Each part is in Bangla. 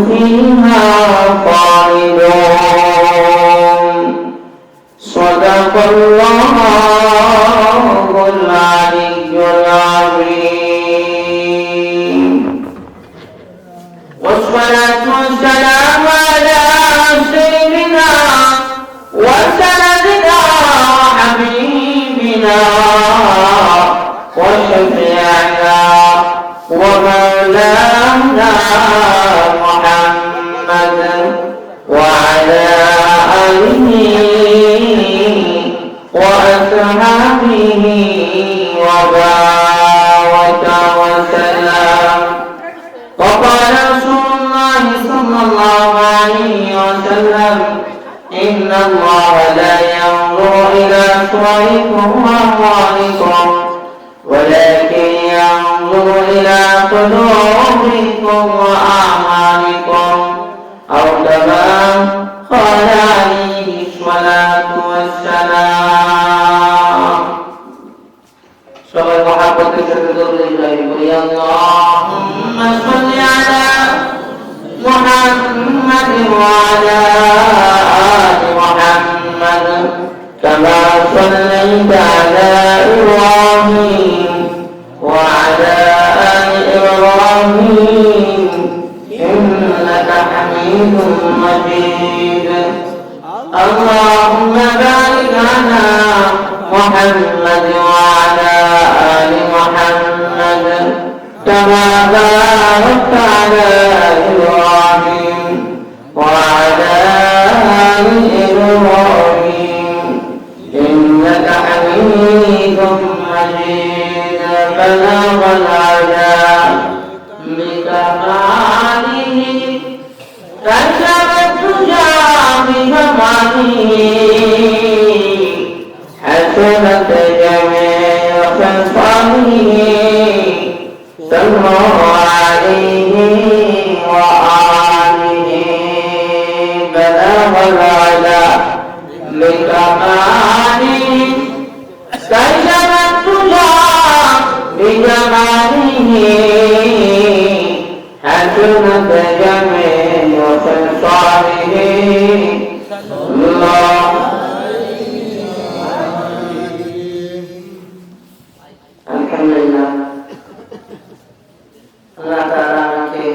فيها خالدون صدق الله العلي العظيم والصلاة والسلام على سيدنا وسندنا وحبيبنا وشفيعنا ومولانا محمد وعلى آله وأصحابه وبارك وسلم. وقال رسول الله صلى الله عليه وسلم إن الله لا ينظر إلى صوركم وأموالكم ولكن ينظر إلى قلوبكم وأعمالكم أو كما قال عليه الصلاة والسلام. সবাই মহাব্বতের সাথে দরুদ ইব্রাহিম বলি আল্লাহুম্মা সাল্লি আলা মুহাম্মাদ ওয়া আলা আলি মুহাম্মাদ কামা সাল্লাইতা আলা ইব্রাহিম ওয়া আলা আলি ইব্রাহিম ইন্নাকা হামিদুম মাজিদ. اللهم بارك على محمد وعلى آل محمد كما باركت على إبراهيم وعلى آل إبراهيم إنك حميد مجيد. بلغ العذاب بكماله كشف الدجى بكماله حسنت جميع خصاله صلى الله عليه وآله. بلغ العلا بكماله كشف الدجى بجماله حسنت جميع خصاله الله. আলহামদুলিল্লাহ, আল্লাহ তাআলা আমাকে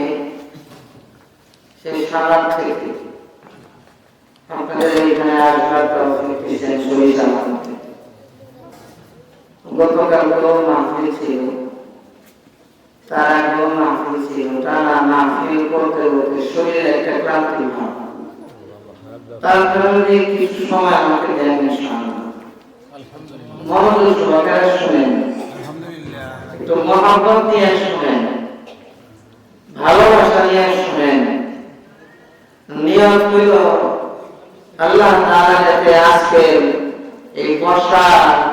সেই সালাত থেকে আপনাদের এখানে আসবার তৌফিক দিয়েছেন সহি সালামতে। গতকাল তো মাহফিল ছিল, তার আগেও মাহফিল ছিল, টানা মাহফিল করতে করতে শরীরে একটা ক্লান্তি ভাব। তার কারণে কিছু সময় আমাকে দেন ইনশাআল্লাহ। মনোযোগ সহকারে শুনেন, একটু মহব্বত নিয়ে শুনেন, ভালোবাসা নিয়ে শুনেন। নিয়ত হইল আল্লাহ তাআলা যাতে আজকে এই বর্ষা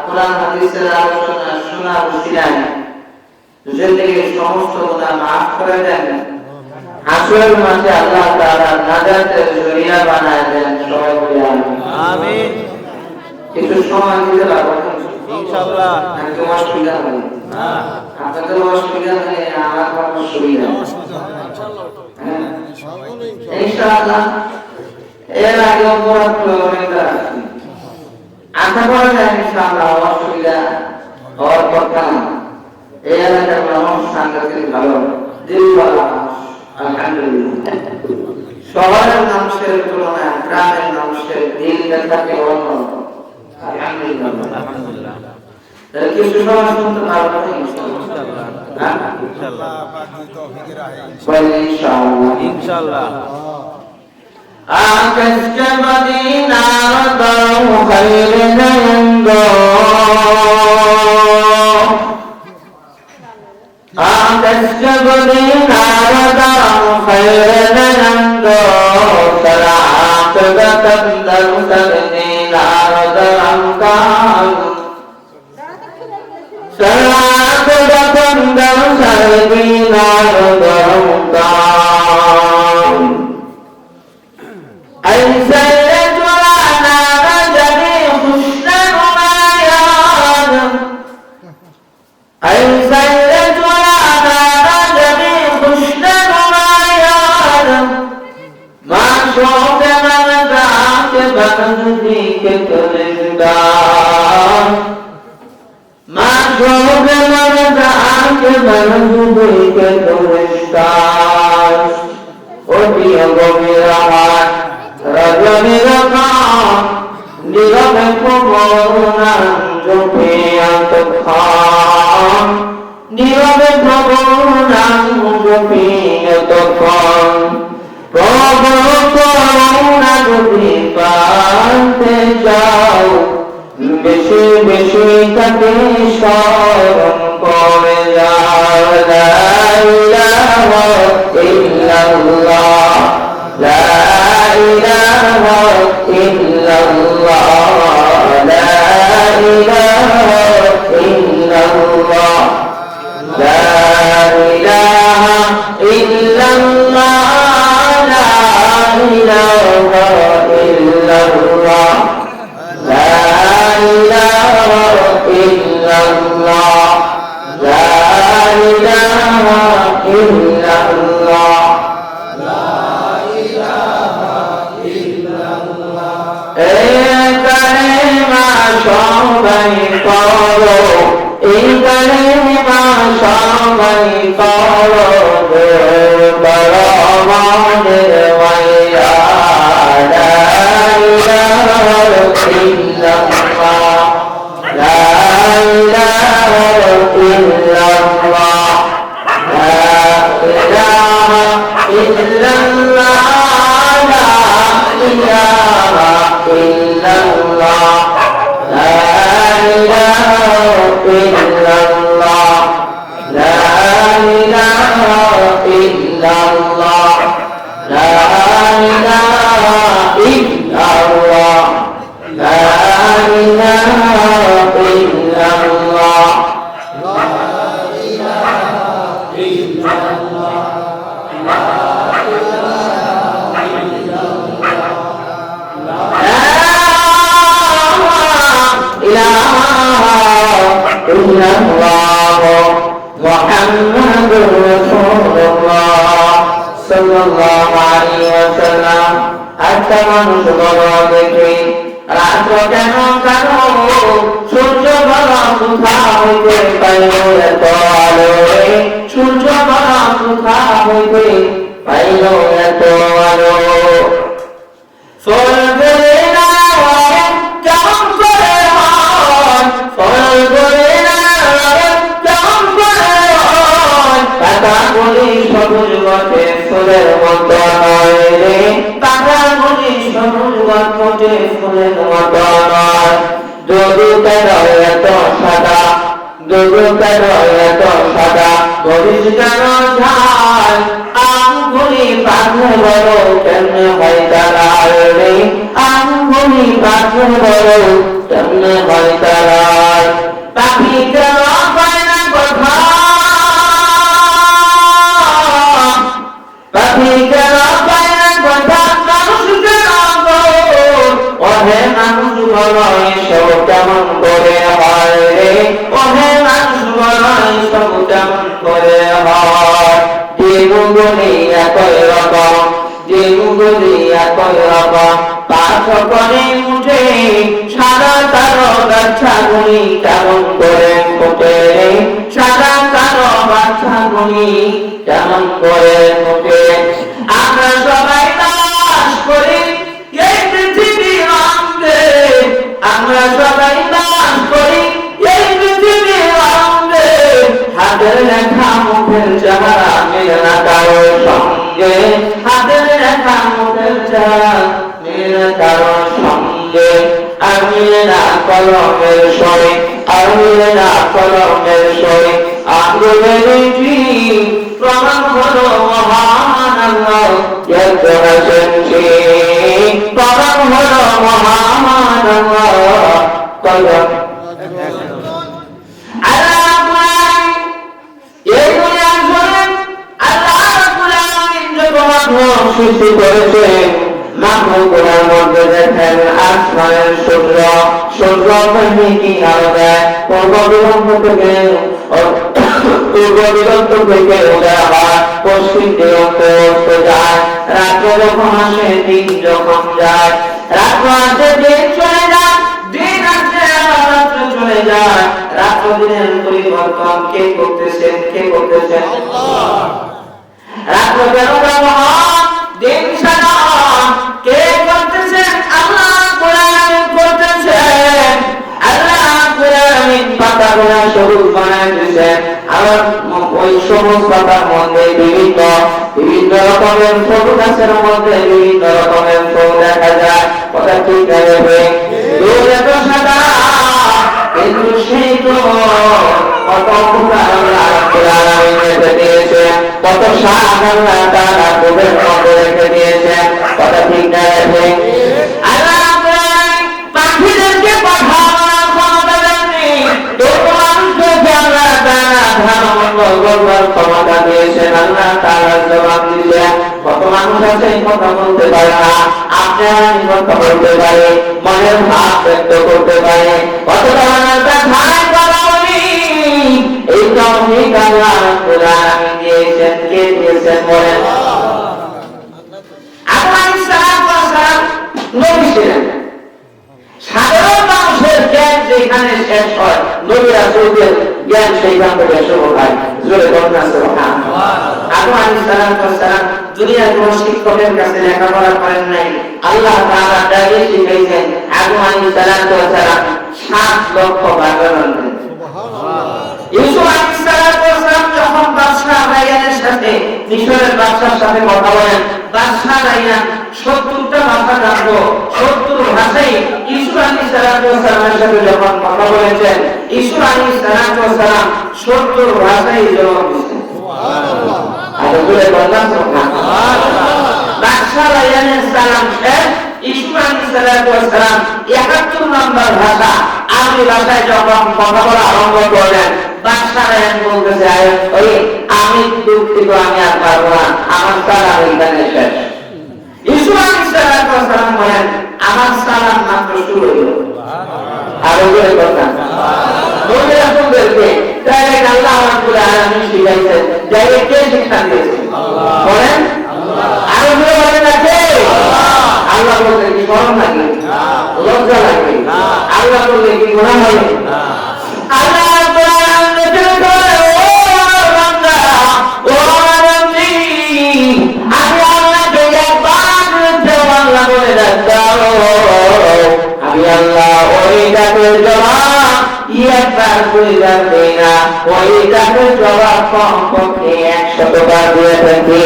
কোরআন হাদিসের আলোচনা শোনার উসিলায় জিন্দেগীর সমস্ত গুনাহ মাফ করে দেন, হাসরের মাঠে আল্লাহ তাআলা নাজাতের জরিয়া বানায় দেন। সবাই বলি আমিন। কিছু সময় দিতে পারবো ইনশাআল্লাহ। একটু অসুবিধা হবে না, আপনাদের অসুবিধা নেই, আমার কোনো অসুবিধা ইনশাআল্লাহ। এর আগে অপরাধ অনেকটা আছে, আশা করা যায় ইনশাআল্লাহ অসুবিধা হওয়ার কথা না। এই এলাকার মানুষ সাংঘাতিক ভালো, দিল ভালো, আলহামদুলিল্লাহ। শহরের মানুষের তুলনায় গ্রামের মানুষের দিলটা থাকে অন্য, আলহামদুলিল্লাহ। কিছু সময় শুনতে পারবো ইনশাআল্লাহ ইনশাআল্লাহ। আকাশ কে মদিনার দাও খাইরে নন্দ, আকাশ কে মদিনার দাও খাইরে নন্দ, সারা আকিবাত দাও সদিনার দাম কাল, সারা আকিবাত দাও সদিনার দাম কাল। ऐसे जुलाना जबी खुशना नुमायान, ऐसे जुलाना जबी खुशना नुमायान, नजदीक तुझदार माशूक़ मरदा के नजदीक तुझदार ओ दिया गो मेरा हाथ रजनी रखा নীরবে প্রবনা জপে এতক্ষণ নীরবে প্রবনা জপে এতক্ষণ প্রভু করুণা যদি পাতে যাও বেশি বেশি তাকে স্মরণ করে যাও লা ইলাহা ইল্লাল্লাহ লা ইলাহা ইল্লাল্লাহ লা ইলাহা ইল্লাল্লাহ লা ইলাহা ইল্লাল্লাহ লা ইলাহা ইল্লাল্লাহ লা ইলাহা ইল্লাল্লাহ লা ইলাহা ইল্লাল্লাহ সবাই করো এই কালেমা সবাই করো বড় মনের মায়া লা ইলাহা ইল্লাল্লাহ লা ইলাহা ইল্লাল্লাহ লা ইলাহা ইল্লাল্লাহ লা ইলাহা ইল্লাল্লাহ একটা মানুষ বড় দেখে রাত্র কেন কালো সূর্য বড় কোথা হইতে পাইল এত আলো সূর্য বড় কোথা হইতে পাইল এত আলো ফল করে না কেমন করে হয় ফল করে না কেমন করে হয় পাতা বলি সবুজ গঠে ফুলের মতো নয় রে পাতা বলি সবুজ গঠে ফুলের মতো নয় দুধু কেন এত সাদা দুধু কেন এত সাদা মরিচ কেন ঝাল আঙ্গুলি পাথর বড় কেমনে হয় তারা রে আঙ্গুলি পাথর বড় কেমনে হয় তারা পাখি কেন পায় না কথা পাখি কেন পায় না কথা মানুষ কেন ওহে মানুষ বলো এসব কেমন করে হয় রে ওহে মানুষ বলো এসব কেমন করে হয় যেগুলি একই রকম যেগুলি একই রকম পাঠ করে উঠে সারা কারো বাচ্চাগুলি কেমন করে ফুটে সারা কারো বাচ্চাগুলি কেমন করে ফুটে আমরা সবাই বাস করি এই পৃথিবীর অঙ্গে আমরা সবাই বাস করি এই পৃথিবীর অঙ্গে হাতের লেখা মুখের চেহারা মেলে না কারোর সঙ্গে হাতের লেখা মুখের চেহারা মেলে না কারোর সঙ্গে আর মিলে না কলমের সরে আর মিলে না কলমের সরে আগ্রহে দেখি প্রমাণ হলো মহান আল্লাহ একজন আছেন সে প্রমাণ হলো মহান আল্লাহ কলম সৃষ্টি করেছেন মাখলুকের মধ্যে দেখেন আসমানের সূর্য সূর্য কি আলো দেয় পূর্ব দিগন্ত থেকে উদয় হয় পশ্চিম দিগন্তে অস্ত যায় রাত্র যখন আসে দিন যখন যায় রাত্র আসে দিন চলে যায়, দিন আসে রাত্র চলে যায়। রাত্র দিনের পরিবর্তন কে করতেছেন? কে করতেছেন? আল্লাহ। রাত্র কেন হয়, দিন সারা কে করতেছেন? আল্লাহ কোরআন করতেছেন। আল্লাহ কোরআন পাতা গোলা সবুজ বানায় দিয়েছেন। আর ওই সবুজ পাতার মধ্যে বিভিন্ন বিভিন্ন রকমের সবুজ গাছের মধ্যে বিভিন্ন রকমের ফুল দেখা যায়। কথা ঠিক হবে, ফুল এত সাদা কিন্তু সেই তো কত উপকার আল্লাহ কোরআন রেখে দিয়েছেন, কত স্বাদ আল্লাহ তাআলা ফুলের মধ্যে রেখে দিয়েছেন। কথা ঠিক হবে, আল্লাহ কোরআন পাখিদেরকে পাঠানোর ক্ষমতা দেননি, তবু মানুষকে আল্লাহ তাআলা ভালো মন্দ বলবার ক্ষমতা দিয়েছেন। আল্লাহ তাআলা জবাব দিয়েছেন। কত মানুষ আছে কথা বলতে পারে না, আপনি আমি কথা বলতে পারে, মনের ভাব ব্যক্ত করতে পারে, কত মানুষ ভাই কথা বলি। এই তৌফিক আল্লাহ কোরআন দিয়েছেন। কে দিয়েছেন বলেন? নবী ছিলেন। সাধারণ মানুষের জ্ঞান যেখানে শেষ হয়, নবী রাসূলদের জ্ঞান সেইখান থেকে শুরু হয়। জোরে বলুন সুবহানাল্লাহ। আদম আলাইহিস সালাম দুনিয়ার কোন শিক্ষকের কাছে লেখাপড়া করেন নাই। আল্লাহ তাআলা তাকে শিখাইছেন। আদম আলাইহিস সালাম 7 লক্ষ বাগান দেন। সুবহানাল্লাহ। ইউসুফ আলাইহিস সালাম যখন বাদশা রায়্যানের সাথে, মিশরের বাদশার সাথে কথা বলেন, বাদশা রায়্যান 70টা ভাষা জানতো। 70 ভাষায় ইউসুফ আলাইহিস সালামের সাথে যখন কথা বলেছেন, ইউসুফ আলাইহিস সালাম 70 ভাষায় জবাব দিয়েছেন। সুবহানাল্লাহ। আর বলে বললাম সুবহানাল্লাহ। বাদশা রায়্যানের সালাম শেষ, ইউসুফ আলাইহিস সালাম 71 নম্বর ভাষা আরবি ভাষায় যখন কথা বলা আরম্ভ করলেন, বাদশা রায়্যান বলতেছে, ওই আমি দুঃখিত, আমি আর পারবো না, আমার সালাম এখানে শেষ। ইউসুফ আলাইহিস সালাম বলেন, আমার সালাম মাত্র শুরু হলো। আর ওই কথা নবী রাসূলদেরকে ডাইরেক্ট আল্লাহ রাব্বুল আলামিন শিখাইছেন। ডাইরেক্ট কে শিক্ষা দিয়েছেন? আল্লাহ। বলেন আল্লাহ। আর ওই বলেন আছে আল্লাহ। আল্লাহ বলতে কি শরম লাগে? না। লজ্জা লাগে? না। আল্লাহ বলতে কি গুনাহ হয়? না। আল্লাহ রাব্বুল আলামিন বলে, ও বান্দা, ও বান্দি, আমি আল্লাহকে একবার আল্লাহ বলে দাও, আমি আল্লাহ ওই ডাকের জবাব একবার করে যাবে না, ওই ডাকের জবাব কমপক্ষে 100 বার দিয়ে থাকি।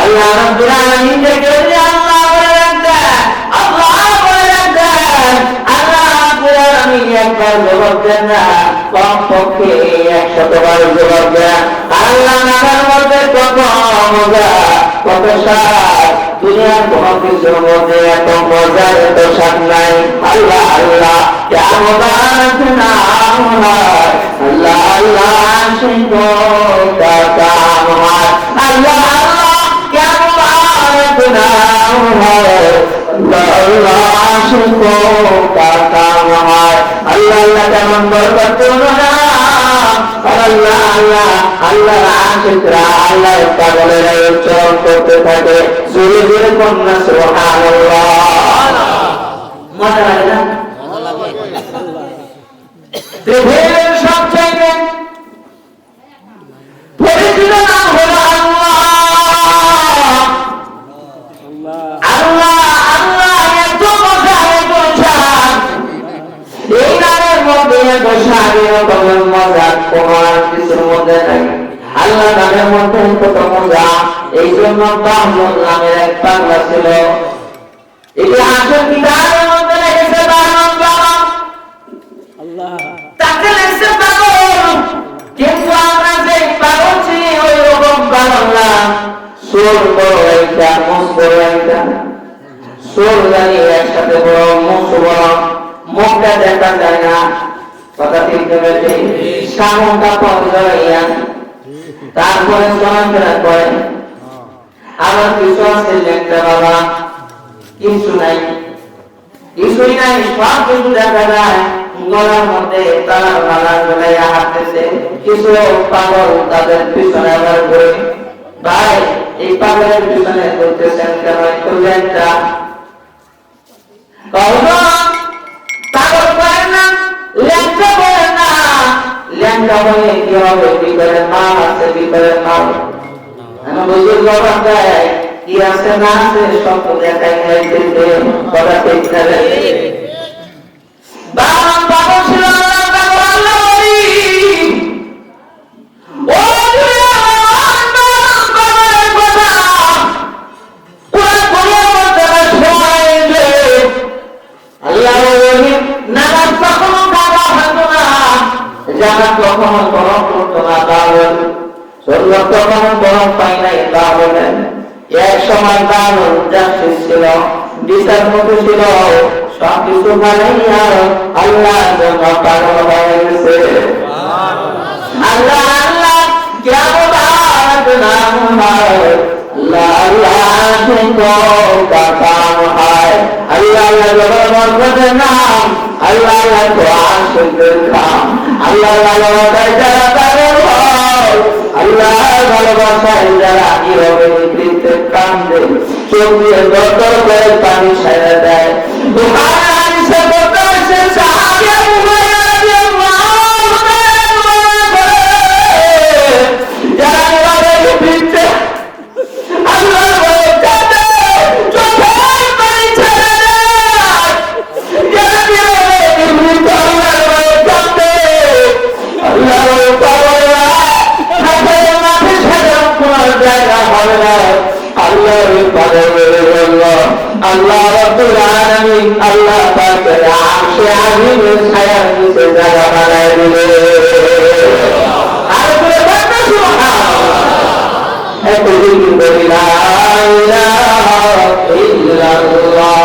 আল্লাহ রাব্বুল আলামিন ডেকে আল্লাহ বলে দেন, আল্লাহ বলে দেন, আল্লাহ রাব্বুল আলামিন একবার জবাব দেন না, কমপক্ষে 100 বার জবাব দেন। আল্লাহ নামের মধ্যে কত মজা, কত স্বাদ, দুনিয়ার কোন কিছুর মধ্যে এত মজার, এত স্বাদ নাই। আল্লাহ আল্লাহ কেমন নাম হয়, আল্লাহ আল্লাহ শিখো কাম হয়, আল্লাহ আল্লাহ কেমন নাম হয়, আল্লাহ আল্লাহ শিখো কাম হয়, আল্লাহ আল্লাহ কেমন বরকতপূর্ণ নাম, আল্লাহ আল্লাহ আল্লাহর আশিকরা আল্লাহর পাগলেরা উচ্চারণ করতে থাকে। জোরে জোরে কন্যা সুবহানাল্লাহ। মজা লাগে না? দেহের সবচাইতে পরিচিত নাম হলো আল্লাহ। আল্লাহ আল্লাহ এত মজা, এত স্বাদ, এই নামের মধ্যে এত স্বাদ, এরকমের মজা কোন আর কিছুর মধ্যে নাই। আল্লাহ নামের মধ্যে কত মজা। এই জন্য বাহমুদ নামের এক পাগলা ছিল, ইতিহাসের কিতাবের মধ্যে লেগেছে বাহমুদ বাবা, তাকে লেগেছে পাগল। কিন্তু আমরা যে পাগল চিনি ওই রকম পাগল না। সোর বড় একটা, মুখ বড় একটা, সোর জানি একসাথে বড়, মুখ বড়, মুখটা দেখা যায় না। কথা ঠিক ভেবেছে, সামনটা পর্যায়া, তারপরে চলাফেরা করে। আবার কিছু আছে একটা বাবা, কিছু নাই, কিছুই নাই, সব কিছু দেখা যায়। গলার মধ্যে তালার মালা ঝোলাইয়া হাঁটতেছে। কিছু পাগল তাদের পিছনে আবার ঘুরে। ভাই, এই পাগলের পিছনে ঘুরতেছেন কেন? একটু লেনটা কখনো পাগল করেন না, ল্যাংটা করেন না। ল্যাংটা হয়ে কি হবে? ভিতরে মাল আছে, ভিতরে মাল। বুজুর্গ দেয় কি আছে না আছে সব দেখাই যাইতেছে, কথা ঠিক থাকে। বাবা পাগল ছিল না, পাগল আল্লাহ বলি। ও জান্নাত কখনো গরম করতো না, তা বলেন। স্বর্গ কখনো গরম পাই নাই, তা বলেন। এক সময় দারুণ জাসিস ছিল, বিচার মতো ছিল, সব কিছু বানাইয়া আল্লাহ জন্য পাগল হয়ে গেছে। আল্লাহ আল্লাহ কেমন নাম হয়, আল্লাহ আল্লাহ কাম হয়, আল্লাহ আল্লাহ বরকতের নাম, আল্লাহ আল্লাহ কোরআন শরীফের নাম, আল্লাহ ভালোবাসায় যারা পাগল হয়, আল্লাহ ভালোবাসায় যারা নীরবে নিভৃতে কান্দে, চোখ দিয়ে দরদর করে পানি ছেড়ে দেয়। বুখারী হাদিসে বলতে আছে সাহাবী আবু হুরায়রা রাদিয়াল্লাহু তাআলা যারা নীরবে নিভৃতে আল্লাহর ভয়ে কাঁদে, চোখের পানি ছেড়ে দেয়, যারা নীরবে নিভৃতে আল্লাহর ভয়ে কাঁদে, আল্লাহর পাগলরা হাতের মাঠে ছেড়ে কোনো জায়গা হবে না। আল্লাহর পাগলের জন্য আল্লাহ রাব্বুল আলামিন আল্লাহ পাকের আরশে আজিমের ছায়ার নিচে জায়গা বানায় দিলেন। আর বলে বলতে সুবহানাল্লাহ। এতদিন বলি লা ইলাহা ইল্লাল্লাহ।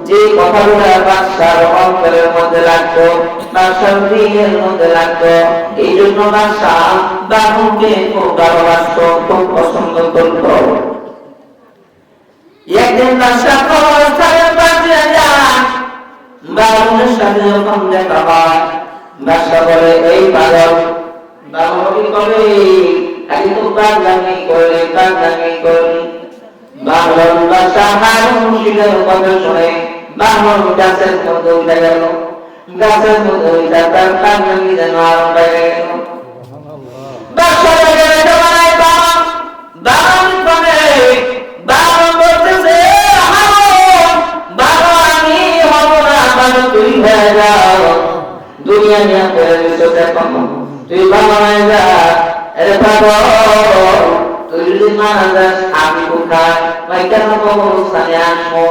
যে কথাগুলো বাদশার অন্তরের মধ্যে লাগতো, বাদশার দিলের মধ্যে লাগতো, এই জন্য বাদশাহ বানুকে খুব ভালোবাসত, খুব পছন্দ করত। একদিন বাদশাহ কবরস্থানের পাশে যান, বানুর সাথে যখন দেখা হয়, বাদশাহ বলে এই পাগল, বানু কি করে খালি তো পাগলামি করলে পাগলামি করলি। বানর বাদশাহ হারুন রশিদের কথা শুনে বানর গাছের মধ্যে উঠে গেল, গাছের মধ্যে উঠে তার পাগলামি যেন আরম্ভ হয়ে গেল। বাদশাহ বানায় বানর করে বানর বলতেছে হারুন, বানর আমি হব না, বানর তুই হয়ে যাও। কেন কবরস্থানে আসবো?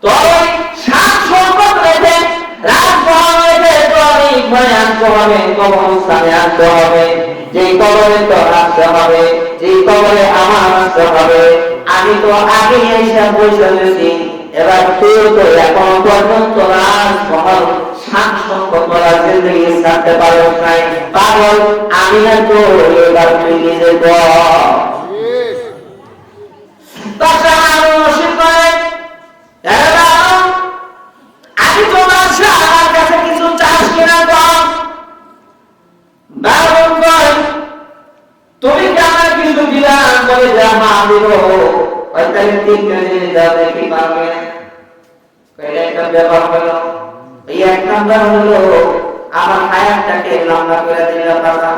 তোর সাত সম্পদ রয়েছে, রাজভবন রয়েছে, তোর ঘরে আসতে হবে, কবরস্থানে আসতে হবে। যেই কবরে তোর আসতে হবে, যেই কবরে আমার আসতে হবে। আমি তো আগে এসে বসে রয়েছি, এবার তুই তো এখন পর্যন্ত রাজমহল সাত সম্পদ করার জিন্দগি ছাড়তে পারো নাই। পাগল আমি না তো, এবার তুই নিজে বল। আমি তো আমার কাছে কিছু চাষ কিনা কম, তুমি কি আমার কিছু দিলাম বলে যা মা দিব, ওইটাই 3টা জিনিস দাও, দেখি পারবে। একটা ব্যাপার হলো, এই 1 নাম্বার হলো আমার হায়াতটাকে লম্বা করে দিলে পারলাম,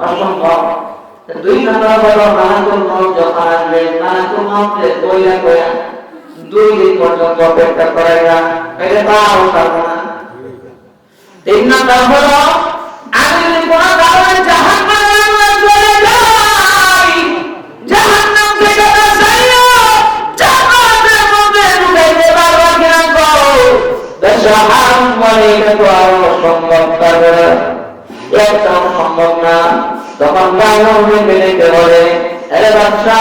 অসম্ভব। 2 নাম্বার হলো মালাকুল মউত যখন আসবে, মালাকুল মউতের বইলা কয়া 2 দিন পর্যন্ত অপেক্ষা করাই না, এটা পারবো না। 3 নাম্বার হলো আমি যদি কোনো কারণে জাহান্নামে চলে যাই, জাহান্নাম থেকে বাঁচাইও, জান্নাতের মধ্যে ঢুকাইতে পারবা কিনা গো? বেশহারাম বলে এটা তো আরো সম্ভব পারবে, একদম সম্ভব না। তখন কারণে বেড়ে বলে, আরে বাদশা,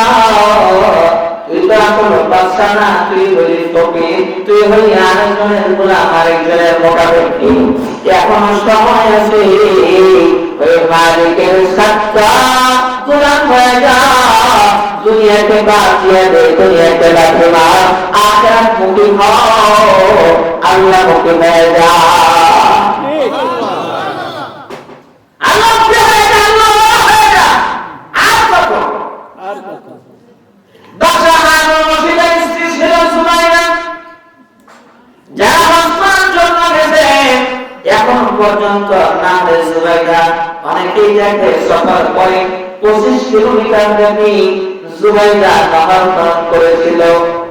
তুই তো এখন বাদশা না, তুই হলি ফকির, তুই হলি আরেকজনের গোলাম, আরেকজনের মোকাবেকি। এখন সময় আছে, ওই মালিকের সত্তা গোলাম হয়ে যা, দুনিয়াকে বাদ দিয়ে দে, দুনিয়াকে রাখে না, আখিরাত মুখী হও, আল্লাহ মুখী হয়ে যা। এখন পর্যন্ত নামে জুবাইদা, অনেকেই দেখে সফর করে 25 কিলোমিটার ব্যাপী জুবাইদা নামাজ পালন করেছিল।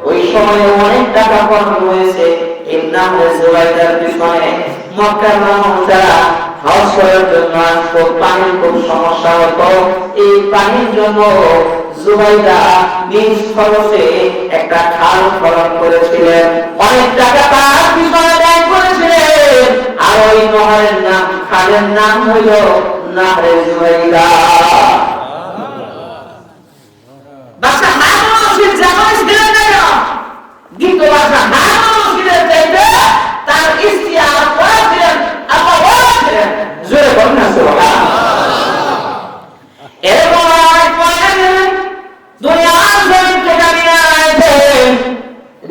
ওই সময়ে অনেক টাকা খরচ হয়েছে এই নামে জুবাইদার পিছনে। মক্কার মানুষ যারা হজ করার জন্য আসতো, পানির খুব সমস্যা হতো, এই পানির জন্য জুবাইদা নিজ খরচে একটা খাল খনন করেছিলেন, অনেক টাকা তার পিছনে ব্যয় করেছিলেন। আর ওই নহরের নাম, খালের নাম হইল নাহরে জুবাইদা। বাদশা হারুন রশিদ যেমন ছিলেন না, কিন্তু বাদশা হারুন রশিদের চাইতে তার স্ত্রী আর বড় ছিলেন, আল্লাহ বড় ছিলেন। জোরে বলুন না সুবহানাল্লাহ। এরকম অনেক পয়েন্ট দুনিয়ার জমিন থেকে নিয়ে আসেন,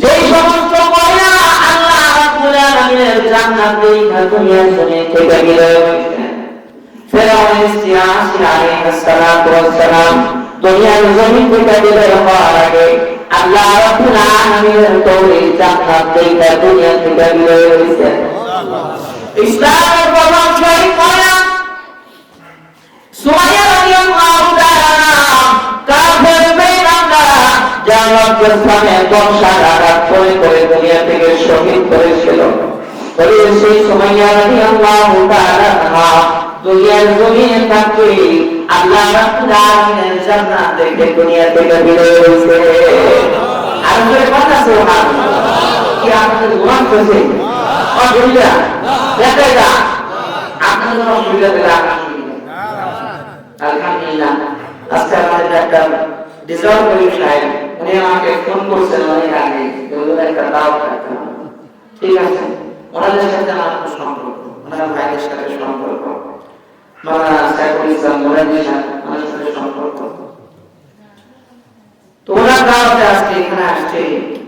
যেই সমস্ত মহিলা আল্লাহ রাব্বুল আলামিনের জান্নাত দেখা দুনিয়ার জমিন থেকে গিয়ে রয়েছেন। ফেরাউনের স্ত্রী আসিয়া আলাইহিস সালাতু ওয়াস সালাম দুনিয়ার জমিন থেকে বের হওয়ার আগে আল্লাহ রাব্বুল আলামিনের তৌফিক জান্নাত দেখা দুনিয়া থেকে গিয়ে রয়েছেন। ইসলামের প্রথম শহীদ মহিলা সুমাইয়া রাদিয়াল্লাহু তাআলা কাফের বেঈমানরা জান্নাতের সামনে বর্ষার আঘাত করে দুনিয়া থেকে শহীদ করেছিল। তবে সেই সুমাইয়া রাদিয়াল্লাহু তাআলা দুনিয়ার জমিনে থাকতে আল্লাহ রাব্বুল আলামিনের জান্নাত দেখে দুনিয়া থেকে বিদায় হয়েছে। আর যে কথা সুবহানাল্লাহ, কি আপনি গুনাহ করেছেন? অসুবিধা দেখাই না, আপনাদের অসুবিধা পেলে আলহামদুলিল্লাহ। আজকে আমাদের একটা ডিজার্ভ করি সাহেব, উনি আমাকে ফোন করছেন অনেক আগে, একটা দাওয়াত রাখতে, ঠিক আছে? ওনাদের সাথে আমার খুব সম্পর্ক, ওনার ভাইদের সাথে সম্পর্ক, মাওলানা সাইফুল ইসলাম মুরাদির সাথে আমার সাথে সম্পর্ক। তো ওনার দাওয়াতে আজকে এখানে আসছে,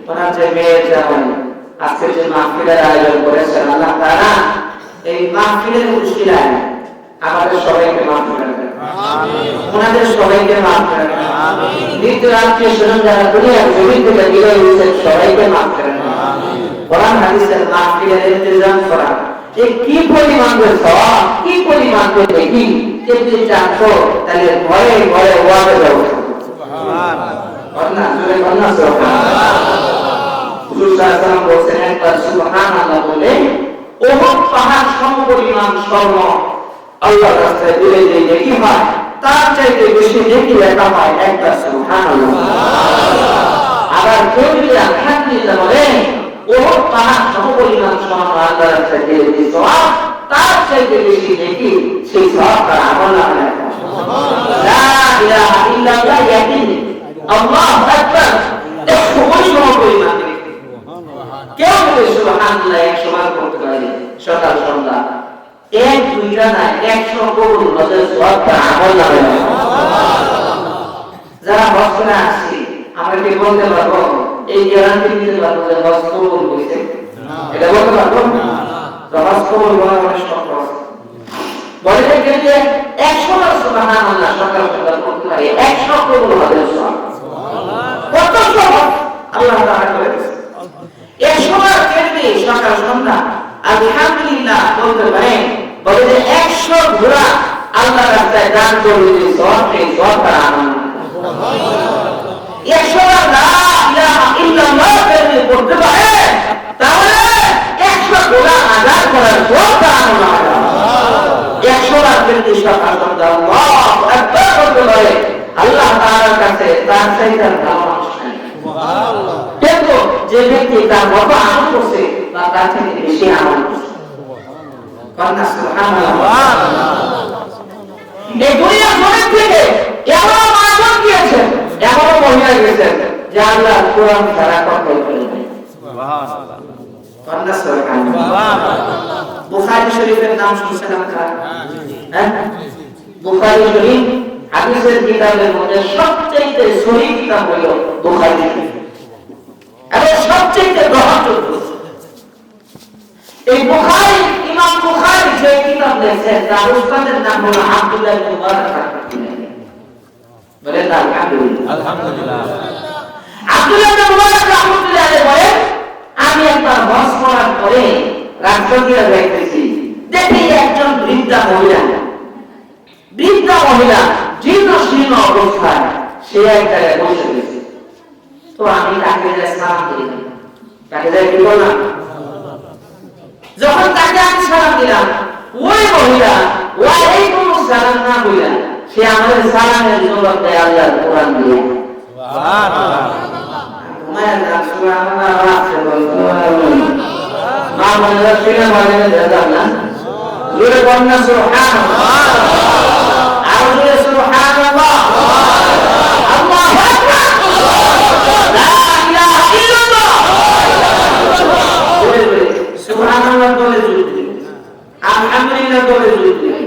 ওনার যে মেয়ের জামাই আজকে যে মাহফিলের আয়োজন করেছেন, আল্লাহ তাআলা এই মাহফিলের উসিলায় আমাদের সবাইকে মাফ করে দেন, ওনাদের সবাইকে মাফ করে দেন, নিত্য আত্মীয় স্বজন যারা দুনিয়ার জমিন থেকে বিদায় হয়েছেন সবাইকে মাফ করে দেন। কোরআন হাদিসের মাহফিলের ইন্তজাম করা, এই কি পরিমাণ সওয়াব, কি পরিমাণ দেখি যদি জানতো তাহলে ঘরে ঘরে ওয়াজে যাও। সুবহানাল্লাহ, জোরে বলনা সুবহানাল্লাহ। হুজুর সাল্লাল্লাহু আলাইহি ওয়াসাল্লাম বলেছেন একবার সুবহানাল্লাহ বলে ওহদ পাহাড় সমপরিমাণ স্বর্ণ আল্লাহর রাস্তায় দিলে যে কি হয় তার চাইতে বেশি নেকি লেখা হয় একবার সুবহানাল্লাহ। আবার কেউ যদি আলহামদুলিল্লাহ বলে ও পাহাড় সমপরিমাণ সমান আল্লাহর কাছে দিয়ে দিয়েছে, তার চাইতে বেশি নেকি সেই সওয়াব তার আমলনামায় লেখা হয়। লা ইলাহা ইল্লাল্লাহ ইয়াকিন আল্লাহু আকবার, ওই সমপরিমাণ নেকি। কেউ যদি সুবহানাল্লাহ 100 বার করতে পারে সকাল সন্ধ্যা, এক দুইটা না 100 কবুল হজের সওয়াব তার আমলনামায় লেখা হয়। যারা হজ করে আসছি আমরা কি বলতে পারবো, এই গ্যারান্টি দিতে পারবো যে হজ কবুল হয়েছে? এটা বলতে পারবো না। হজ কবুল হওয়ার অনেক শর্ত আছে। বলে যে 100 বার সুবহানাল্লাহ সকাল সন্ধ্যা করতে পারে 100 কবুল হজের সওয়াব। কত সওয়াব আল্লাহ তাআলা করে দিয়েছে। 100 বার কেটে সকাল সন্ধ্যা আলহামদুলিল্লাহ বলতে পারে, বলে যে 100 ঘোড়া আল্লাহর রাস্তায় দান করে দিয়েছে, সওয়াব এই সওয়াব তার আমলনামায়। 100 বার লা ইলাহা ইল্লাল্লাহ পড়তে পারে, তাহলে 100 ঘোড়া আদায় করার সওয়াব তার আমলনামায়। 100 বার যদি সকাল সন্ধ্যা আল্লাহু আকবার বলতে পারে, আল্লাহ তাআলার কাছে তার চাইতে ভালো মানুষ নাই। সুবহানাল্লাহ। কিন্তু যে ব্যক্তি তার মত আমল করছে তার থেকে বেশি আমল করছে। সুবহানাল্লাহ। সুবহানাল্লাহ। এই দুনিয়ার জমিন থেকে এমন মানুষ গিয়েছেন, এমন মহিলা গেছেন যে আল্লাহ কোরআন ছাড়া কথা বলেন। সুবহানাল্লাহ। সুবহানাল্লাহ। বুখারী শরীফের নাম শুনছেন আপনারা? হ্যাঁ, বুখারী শরীফ হাদিসের কিতাবের মধ্যে সবচেয়ে সহিহ কিতাব হলো বুখারী শরীফ, এবং সবচেয়ে গ্রহণযোগ্য। এই বুখারী, ইমাম বুখারী যে কিতাব লিখেছেন তার উস্তাদের নাম হলো আব্দুল্লাহ ইবনে মুবারক রাহমাতুল্লাহ। বলেন আলহামদুলিল্লাহ। আলহামদুলিল্লাহ। আব্দুল্লাহ ইবনে মুবারক রাহমাতুল্লাহ বলেন, আমি একবার হজ করার পরে রাস্তা দিয়ে যাইতেছি, দেখি একজন বৃদ্ধা মহিলা জীর্ণ শীর্ণ অবস্থায় সে এক জায়গায় বসে গেছে। তো আমি তাকে সালাম দিলাম। তাকে কি বললাম? যখন তাকে আমি সালাম দিলাম, ওই মহিলা ওয়ালাইকুম আসসালাম না বলে সে আমাদের সালামের জবাব দেয় আল্লাহর কোরআন দিয়ে। সুবহানাল্লাহ। সুবহানাল্লাহ। মা বলে ফিরে বলে দেন না, জোরে বলেন না সুবহানাল্লাহ। আর জোরে সুবহানাল্লাহ। আল্লাহু আকবার। লা ইলাহা ইল্লাল্লাহ। সুবহানাল্লাহ বলে জুড়ে, আলহামদুলিল্লাহ বলে জুড়ে।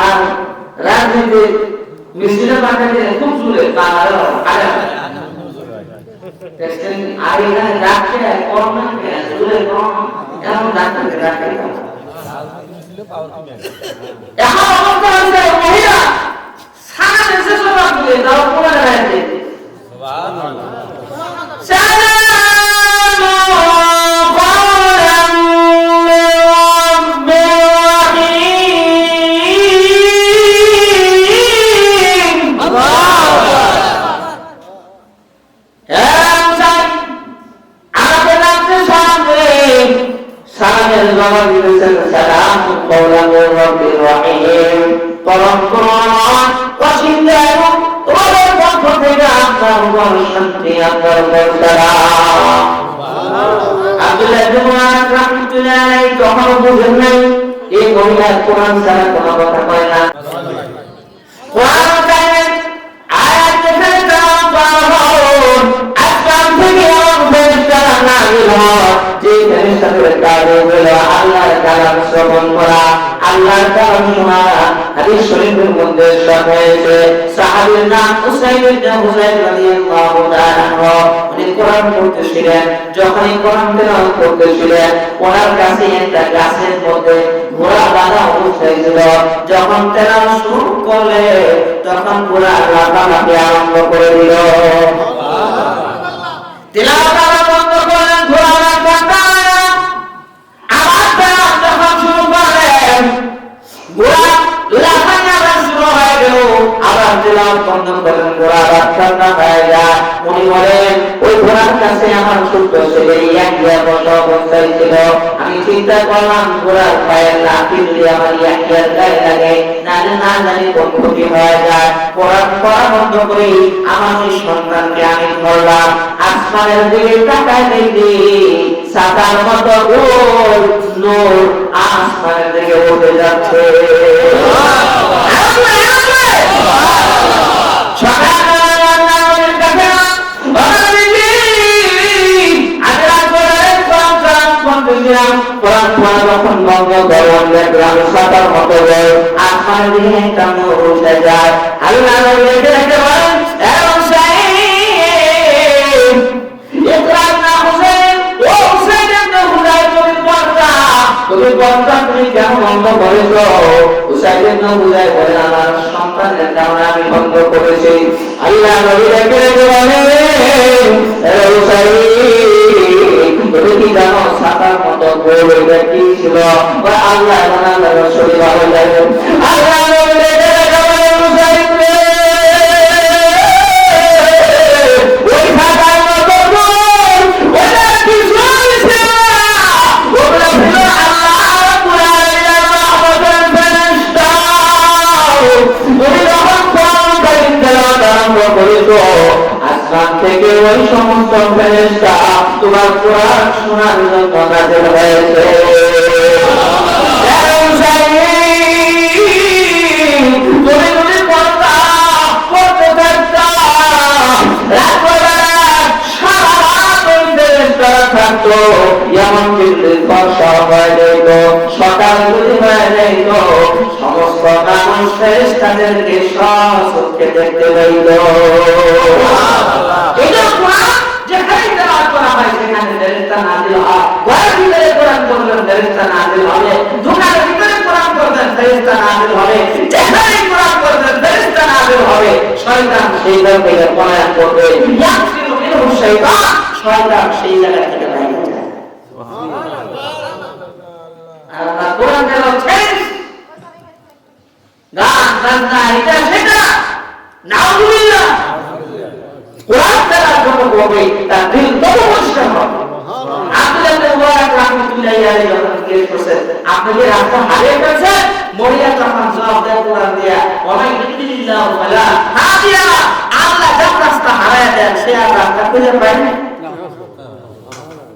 আর রাজনীতি মিছিলে পাঠাতে খুব জুড়ে বাংলা আরে টেস্টিং আর এখানে ডাকতে করোনা কে জুড়ে করোনা এমন ডাকতে এখন অবস্থা হচ্ছে মহিলা সারা দেশে সবাই বলে দাও কোরআন রাখতে। সুবহানাল্লাহ। কোরআন ছাড়া কোনো কথা কয় না। কোরআনের আয়াত থেকে আসমান থেকে ফেরেশতারা নাযিল হয়, যে ফেরেশতাদের কাজ হলো আল্লাহর কালাম শ্রবণ করা, আল্লাহর কালাম শোনা। হাদিস শরীফের মধ্যে হয়েছে সাহাবীর নাম উসাইদ ইবনে হুযাইর রাদিয়াল্লাহু তাআলা আনহু, উনি কোরআন পড়তেছিলেন। যখন এই কোরআন তেলাওয়াত করতেছিলেন, ওনার কাছে একটা গাছের মধ্যে ঘোড়া বাঁধা অবস্থায় ছিল। যখন তেলাওয়াত শুরু করলে তখন ঘোড়া লাফালাফি আরম্ভ করে দিল। তেলাওয়াত বন্ধ করলেন, ঘোড়া লাফাতে আবার তেলাওয়াত যখন শুরু করলেন, ঘোড়া লাফাতে আবার শুরু হয়ে গেল। আবার তেলাওয়াত বন্ধ করলেন, ঘোড়া আবার ঠান্ডা হয়ে যায়। উনি বলেন ওই ঘোড়ার কাছে আমার ছোট্ট ছেলে ইয়াহিয়া বসা অবস্থায় ছিল। আমি চিন্তা করলাম ঘোড়ার পায়ের লাঠি যদি আমার ইয়াহিয়ার গায়ে লাগে, নাহলে না জানি কোন ক্ষতি হয়ে যায়। কোরআন পড়া বন্ধ করে আমার ওই সন্তানকে আমি ধরলাম। আসমানের দিকে তাকায় দেখি সাতার মতো গোল নূর আসমানের দিকে উঠে যাচ্ছে। যখন বন্ধ করলাম দেখলাম সাতার মতো গোল আসমানের দিকে একটা নূর উঠে যায়। আল্লাহ রেখে রেখে বলেন তুমি পর্দা তুমি কেন বন্ধ করেছ? হুসাইনের নাম বুঝাই বলেন আমার সন্তানের কারণে আমি বন্ধ করেছি। আল্লাহ নবী রেখে রেখে বলেন তুমি কি জানো সাতার মতো গোল এটা কি ছিল? আল্লাহ শরীর ভালো লাগে। আল্লাহ নবী রেখে রেখে বলেন হুসাইন ওই সাতার মতো গোল ওটা কিছু আসমান থেকে ওই সমস্ত ফেরেশতা তোমার কোরআন শোনার জন্য নাযিল হয়েছে। তুমি যদি পড়তা পড়তে থাকতা সারা রাত ওই ফেরেশতারা থাকতো। এমন কিন্তু বর্ষা হয়ে যাইত, সকাল যদি হয়ে যাইত, সমস্ত মানুষ ফেরেশতাদেরকে সচক্ষে দেখতে পাইত। এটা কোরআন যেখানে তেলাওয়াত করা হয় সেখানে ফেরেশতা নাযিল হয়। ঘরের ভিতরে কোরআন পড়লে ফেরেশতা নাযিল হবে, দোকানের ভিতরে কোরআন পড়লে ফেরেশতা নাযিল হবে, যেখানে কোরআন পড়লে ফেরেশতা নাযিল হবে। শয়তান সেই জায়গা থেকে পলায়ন করবে, ইয়াকফিরু মিনহু শাইতান, শয়তান সেই জায়গা থেকে বাইরে যায়। সুবহানাল্লাহ। কোরআন তেলাওয়াত শেষ, গান বাজনা এটা সেটা নাউজুবিল্লাহ। কোরআন তেলাওয়াত যত করবে তার দিল তত পরিষ্কার হবে। আব্দুল্লাহ ইবনে মুবারক রাহমাতুল্লাহি আলাইহি যখন জিজ্ঞেস করছেন আপনি কি রাস্তা হারিয়ে ফেলছেন, মরিয়া তখন জবাব দেয় কোরআন দিয়া ওয়া ইল্লাল্লাহু ফালা হাদিয়া, আল্লাহ যার রাস্তা হারায় দেন সে আর রাস্তা খুঁজে পায় না।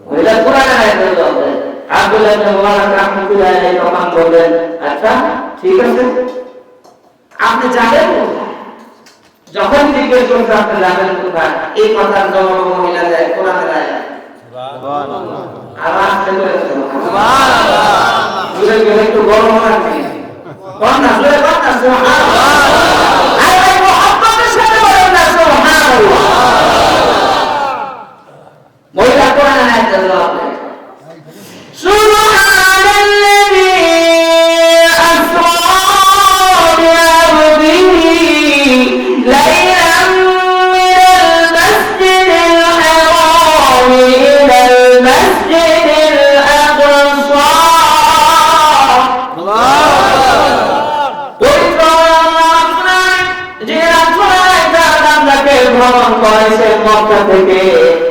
ওইটা কোরআনের আয়াতের জবাব দেয়। আব্দুল্লাহ ইবনে মুবারক রাহমাতুল্লাহি আলাইহি তখন বললেন আচ্ছা ঠিক আছে আপনি যাবেন কোথায়? যখন জিজ্ঞেস করতে আপনি যাবেন কোথায়, এই কথার জবাব মহিলা দেয় কোরআনের আয়াত। সুবহানাল্লাহ। আওয়াজ করে সুবহানাল্লাহ। জোরে জোরে একটু গরম লাগবে। কোন না জোরে কোন না সুবহানাল্লাহ। আরে মুহাম্মদের সাথে বলেন না সুবহানাল্লাহ। মহিলা কোরআনের আয়াতের জবাব দেয় সুবহানাল্লাযী ভ্রমণ করেছে মক্কা থেকে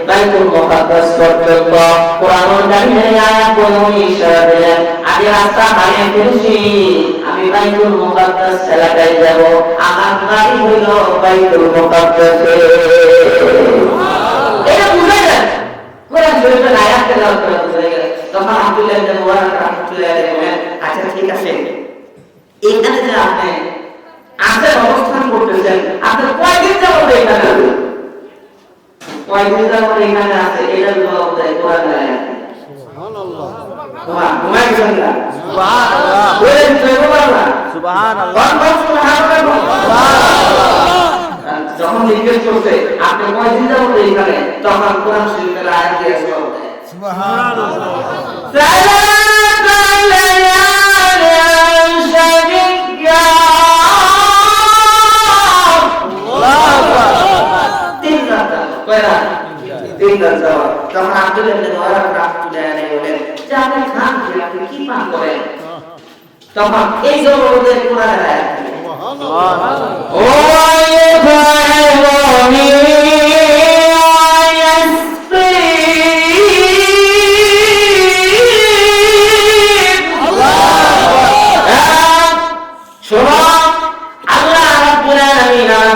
বাইতুল মুকাদ্দাস পর্যন্ত। কোরআন জানিয়ে আয়াত বলে ইশারা দিলেন আমি রাস্তা হারিয়ে ফেলেছি, আমি বাইতুল মুকাদ্দাস এলাকায় যাব, আমার বাড়ি হইল বাইতুল মুকাদ্দাসে। এটা বুঝে গেল কোরআন শরীফের আয়াত তেলাওয়াত করে বুঝে গেল। তখন আব্দুল্লাহ ইবনে মুবারক রাহমাতুল্লাহি আলাইহি বলেন আচ্ছা ঠিক আছে এখানে যে আপনি আপনি অবস্থান করতেছেন আপনি কয়দিন যাবত এখানে আছেন? কয়দিন যাবত এখানে আছে এটা জবাব দেয় কোরআনের আয়াত। সুবহানাল্লাহ। ঘুমাই গেছেন না? সুবহানাল্লাহ। বলেন সুবহানাল্লাহ। সুবহানাল্লাহ। সুবহানাল্লাহ। যখন জিজ্ঞেস করতে আপনি কয়দিন যাবত এখানে, তখন কোরআন শরীফের আয়াত দিয়ে জবাব দেয় সুবহানাল্লাহ। তখন আব্দুল্লাহ ইবনে মুবারক রাহমাতুল্লাহি আলাইহি বলেন যে আপনি খান কি আপনি কি পান করেন? তখন এই জবাবের কোরআনের আয়াত সুবহানাল্লাহ। ও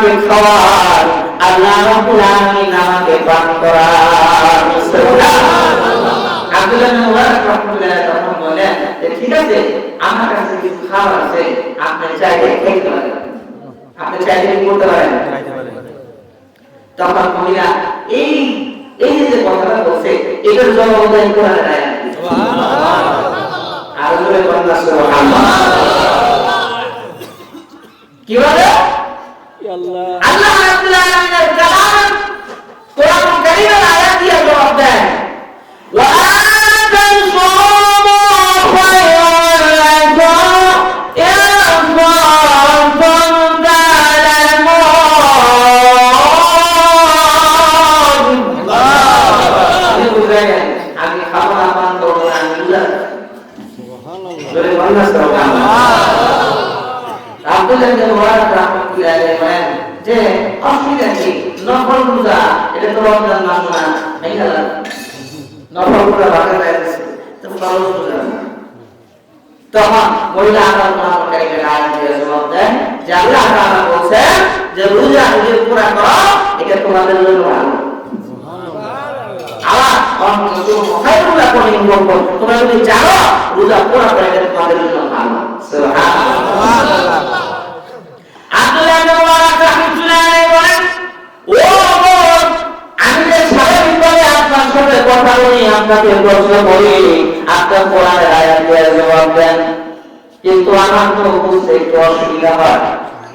আমাকে খাওয়ান, আল্লাহ রাব্বুল আলামিন আমাকে পান করান। আব্দুল্লাহ ইবনে মুবারক রাহমাতুল্লাহ তখন বলেন যে ঠিক আছে, আমার কাছে কিছু খাবার আছে, আপনি চাইলে খেতে পারেন, আপনি চাইলে কি করতে পারেন। তখন মহিলা এই এই যে কথাটা বলছে এটার জবাব দেন কোরআনের আয়াত। সুবহানাল্লাহ। আর জোরে বলেন সুবহানাল্লাহ। কি বলে আল্লাহ আল্লাহ রাব্বুল আলামিনের কালাম কোরআন কারীমের আয়াত দিয়ে জবাব দেন। ওয়া আমি খাবার পান করবো না, আমি রোজা আব্দুল্লাহ ইবনে মুবারক রাহমাতুল্লাহ আলাইহি বলেন যে অসুবিধা কি, নফল রোজা এটা তো রমজান মাস না, এইখানে নফল রোজা ভাগে যাচ্ছে তো ফরজ রোজা। তখন মহিলা আল্লাহর কোরআনের আয়াত দিয়ে জবাব দেন যে আল্লাহ তাআলা বলেন যে রোজা যদি পুরা করো এটা তোমাদের জন্য ভালো। আবার অন্তত খায়রুল লাকুম, তোমরা যদি জানো রোজা পুরা করে এটা তোমাদের জন্য ভালো। সুবহানাল্লাহ। আব্দুল্লাহ ইবনে মুবারক রাহমাতুল্লাহ আলাইহি বলেন, ও বোন, আমি যে স্বাভাবিকভাবে আপনার সাথে কথা বলি, আপনাকে প্রশ্ন করি, আপনি কোরআনের আয়াত দিয়ে জবাব দেন, কিন্তু আমার তো বুঝতে একটু অসুবিধা হয়।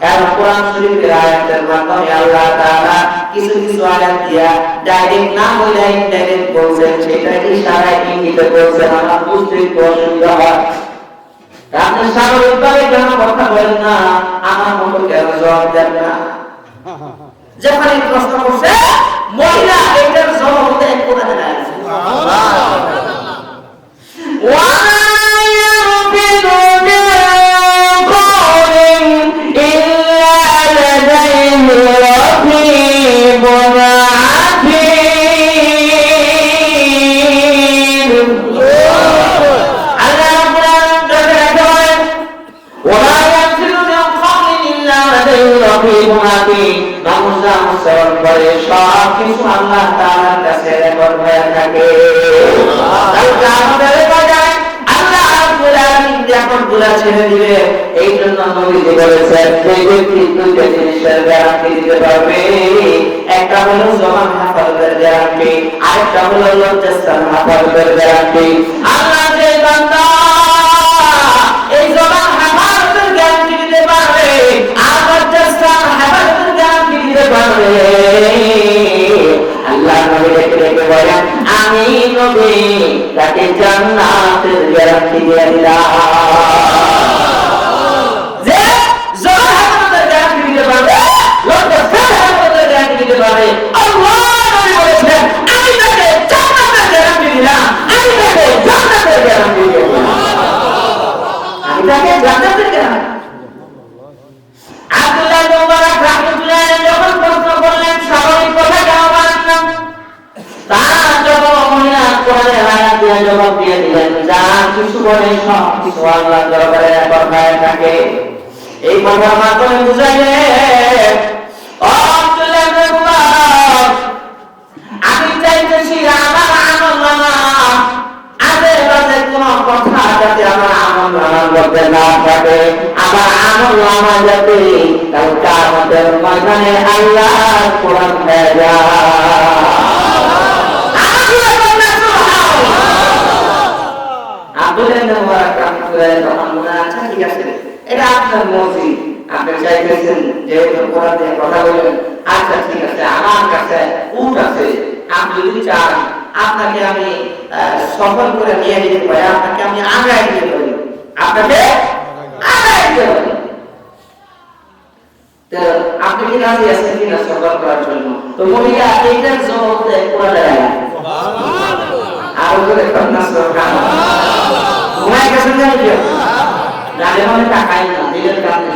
কারণ কোরআন শরীফের আয়াতের মাধ্যমে আল্লাহ তাআলা কিছু কিছু আয়াত দিয়া ডাইরেক্ট না বলে ইনডাইরেক্ট বলছেন, সেটা ইশারায় ইঙ্গিতে বলছেন, আমার বুঝতে একটু অসুবিধা হয়। আপনি স্বাভাবিকভাবে কেন কথা বলেন না, আমার মতো কেন জবাব দেন না? যখন এই প্রশ্ন করছে মহিলা এটার জবাব দেন কোরআনের আয়াত। সব কিছু আল্লাহ তাআলার কাছে রেকর্ড হয়ে থাকে। আল্লাহ রাব্বুল আলামিন যখন গুনাহ ছেড়ে দিবে, এই জন্য নবীজি বলেছেন যে ব্যক্তি দুইটা জিনিসের গ্যারান্টি দিতে পারবে, একটা হলো জবান হেফাজতের গ্যারান্টি, আরেকটা হলো লজ্জাস্থান হেফাজতের গ্যারান্টি। আল্লাহ যে বান্দা এই জবান হেফাজতের গ্যারান্টি দিতে পারবে আর লজ্জাস্থান হেফাজতের গ্যারান্টি দিতে পারবে, আল্লাহ নবী ডেকে বলেন আমি নবী তাকে জান্নাতের গ্যারান্টি দিয়ে দিলাম। যে জবান হেফাজতের গ্যারান্টি দিতে পারবে, লজ্জাস্থান হেফাজতের গ্যারান্টি দিতে পারবে, আল্লাহ নবী বলেছেন আমি তাকে জান্নাতের গ্যারান্টি দিলাম, আমি তাকে জান্নাতের গ্যারান্টি দিলাম, আমি তাকে জান্নাতের গ্যারান্টি। আব্দুল্লাহ ইবনে মুবারক রাহমাতুল্লাহ আলাইহি যখন প্রশ্ন করলেন স্বাভাবিক কথা কেন বলেন না, তার জবাব মহিলা কোরআনের আয়াত দিয়ে জবাব দিয়ে দিলেন, যা কিছু বলে সব কিছু আল্লাহর দরবারে রেকর্ড হয়ে থাকে। এই কথার মাধ্যমে বুঝাইলেন ও আব্দুল্লাহ ইবনে মুবারক, আমি চাইতেছি আমার আমলনামা আজে বাজে কোনো কথা যাতে আমার আমলনামার মধ্যে না থাকে, আমার আমলনামা যাতে কাল কিয়ামতের ময়দানে আল্লাহর কোরআন হয়ে যায়। আব্দুল্লাহ ইবনে মুবারক রাহমাতুল্লাহ তখন বলে আচ্ছা ঠিক আছে, এটা আপনার মর্জি, আপনি চাইতেছেন যেহেতু কোরআন দিয়ে কথা বলেন, আচ্ছা ঠিক আছে, আমার কাছে উট আছে, আপনি যদি চান আপনাকে আমি সফল করে নিয়ে যেতে পারি, আপনাকে আমি আগায় দিতে পারি, আপনাকে আগায় দিতে পারি, তো আপনি কি রাজি আছেন কিনা সফল করার জন্য? তো মহিলা এইটার জবাব দেয় কোরআনের আয়াত। সুবহানাল্লাহ। আর ওদের কন্যা সুবহানাল্লাহ ঘুমায় গেছেন জানি কি জানে মানে তাকাই না, দিলের কানে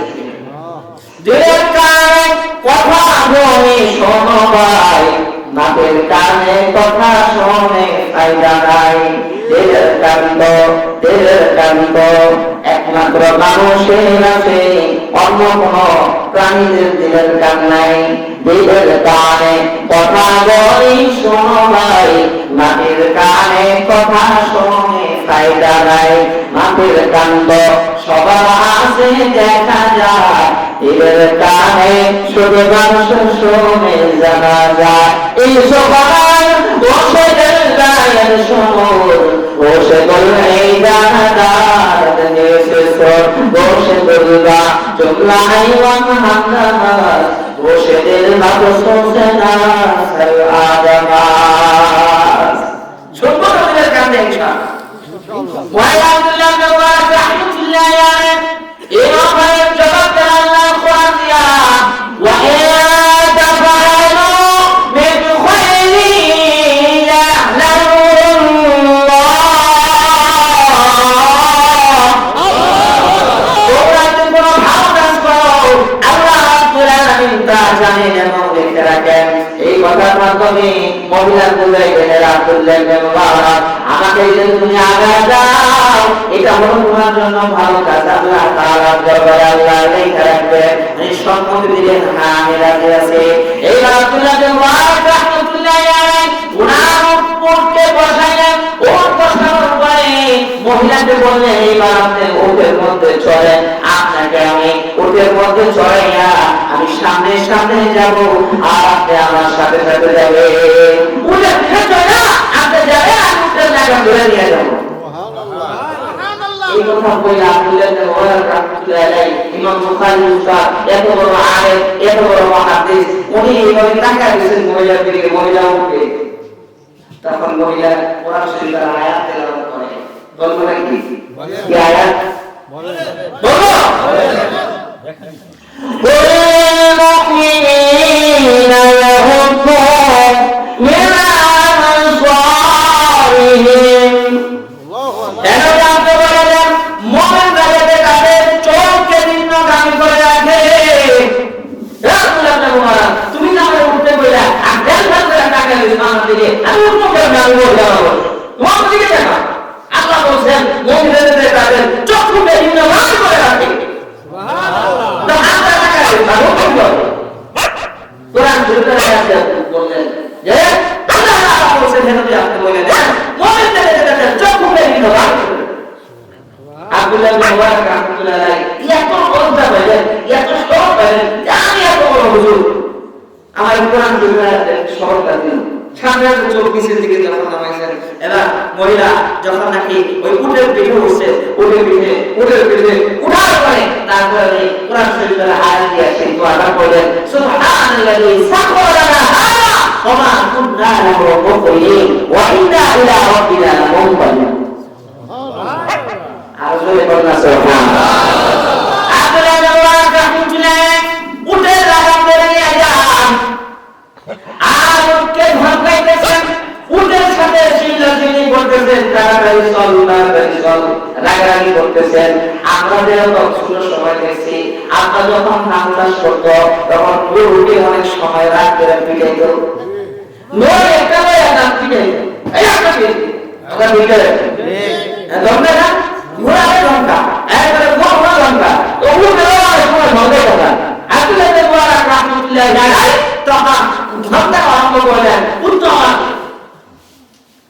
দিলের কানে কথা বলে শোনো ভাই, মাটির কানে কথা শোনে ফায়দা নাই। দিলের কান্ত একমাত্র মানুষের আছে, অন্য কোন প্রাণীদের দিলের কান নাই। দিলের কানে কথা বলি শোনো ভাই, মাটির কানে কথা শোনে ফায়দা নাই। মাটির কান্ত সবার আছে দেখা যায়, দিলের কানে শুধু মানুষ শোনে জানা যায়। এই সবার বসে গায়ের শোর, বসে বললে এই জানাদার বসে বলবা জুমলাই ওয়ান হামদামাস, বসে দিল বাবু সোসে না সাল আদমাস। শুনবো তোমাদের কানে ইনশাআল্লাহ। ওয়াইল আব্দুল্লাহ বিন মুবারক রাহমাতুল্লাহি আলাইহি ইমাম ভাইয়ের জবাব দেন আল্লাহ কোরআন দিয়া, ওয়া জানেন এবং দেখে রাখেন। এই কথার মাধ্যমে মহিলা বুঝাইবেন আব্দুল্লাহ ইবনে মুবারক, আমাকে যে তুমি আগায় যাও এটা হলো তোমার জন্য ভালো কাজ। আল্লাহ তাআলা দরবারে আল্লাহ দেখে রাখবেন, সম্মতি দিলেন, হ্যাঁ আমি রাজি আছি। এই আব্দুল্লাহ ইবনে মুবারক রাহমাতুল্লাহি আলাইহি উনার উপরকে বসাইলেন। ওর বসানোর পরে মহিলাকে বললেন, এইবার আপনি উটের মধ্যে চড়েন, আপনাকে আমি উটের মধ্যে চড়াইয়া আমি সামনে সামনে যাব, আর আপনি আমার সাথে সাথে যাবে। উটের ভিতরে না আপনি যাবেন, আমি উটের জায়গা ধরে নিয়ে যাব। এই কথা বলে আব্দুল্লাহ ইবনে মুবারক রাহমাতুল্লাহি আলাইহি ইমাম বুখারী উস্তাদ, এত বড় আলেম, এত বড় মুহাদ্দিস, উনি এইভাবে তাকায় দিয়েছেন মহিলার দিকে। মহিলা উঠে, তখন মহিলা কোরআন শরীফের আয়াত তেলাওয়াত করে। বলবো নাকি কি আয়াত? বলো والمؤمنين يغضوا من أبصارهم। কেন জানতে পারলেন? মুমিনরা যাতে তাদের চোখকে নিম্নগামী করে রাখে। তুমি না আমাকে উঠতে বললে আগ্রাল করে টাকা দিয়েছ আমার দিকে, আমি উঠবো কেন? আমি বলতে পারবো তোমার দিকে দেখা। আল্লাহ বলছেন মুমিনরা যাতে তাদের চোখকে নিম্নগামী করে রাখে। কোরআন শরীফের আয়াতে বললেন যে আল্লাহ তাআলা বলেছেন, নবী আপনি বলেন মুমিনদের যাতে চোখকে নিম্নগামী করে। আব্দুল্লাহ ইবনে মুবারক রাহমাতুল্লাহি আলাইহি এত লজ্জা পেলেন, এত শরম পেলেন যে আমি এত বড় হুজুর, আমার কোরআন শরীফের আয়াতে শরমটা দিন। সামনে চোখ পিছের দিকে যখন নামাইছেন, এবার মহিলা যখন নাকি ওই উটের পিঠে উঠছে, উটের পিঠে উঠার পরে তারপরে কোরআন শরীফের আয়াত দিয়ে সেই দোয়াটা পড়লেন, সুবহানাল্লাযী সাখখারা লানা হাযা ওয়া মা কুননা লাহু মুকরিনিন ওয়া ইন্না ইলা রাব্বিনা লামুনকালিবুন। আর জোরে বলনা সুবহানাল্লাহ। আব্দুল্লাহ ইবনে মুবারক রাহমাতুল্লাহি উটের লাগাম ধরে নিয়ে যান, আর উটকে ধমকাইতেছেন, উটের সাথে চিল্লাচিল্লি করতেছেন, তাড়াতাড়ি চল রাগারাগি করতেছেন। আপনাদের তো ছোট সময় দেখছি, আপনার যখন ধান চাষ করতো তখন গরুকে অনেক সময় রাগ করে পিটাইতো, নয় একটা নয় নাম পিটাইতো, এই একটা পিটাই ধমকা না, ঘোড়ারে ধমকা, একবারে ঘোড়া ধমকা, তো উঠে সময় ধমকে কথা। আব্দুল্লাহ ইবনে মুবারক রাহমাতুল্লাহি আলাইহি তখন ধমকা আরম্ভ করলেন, উত্তম।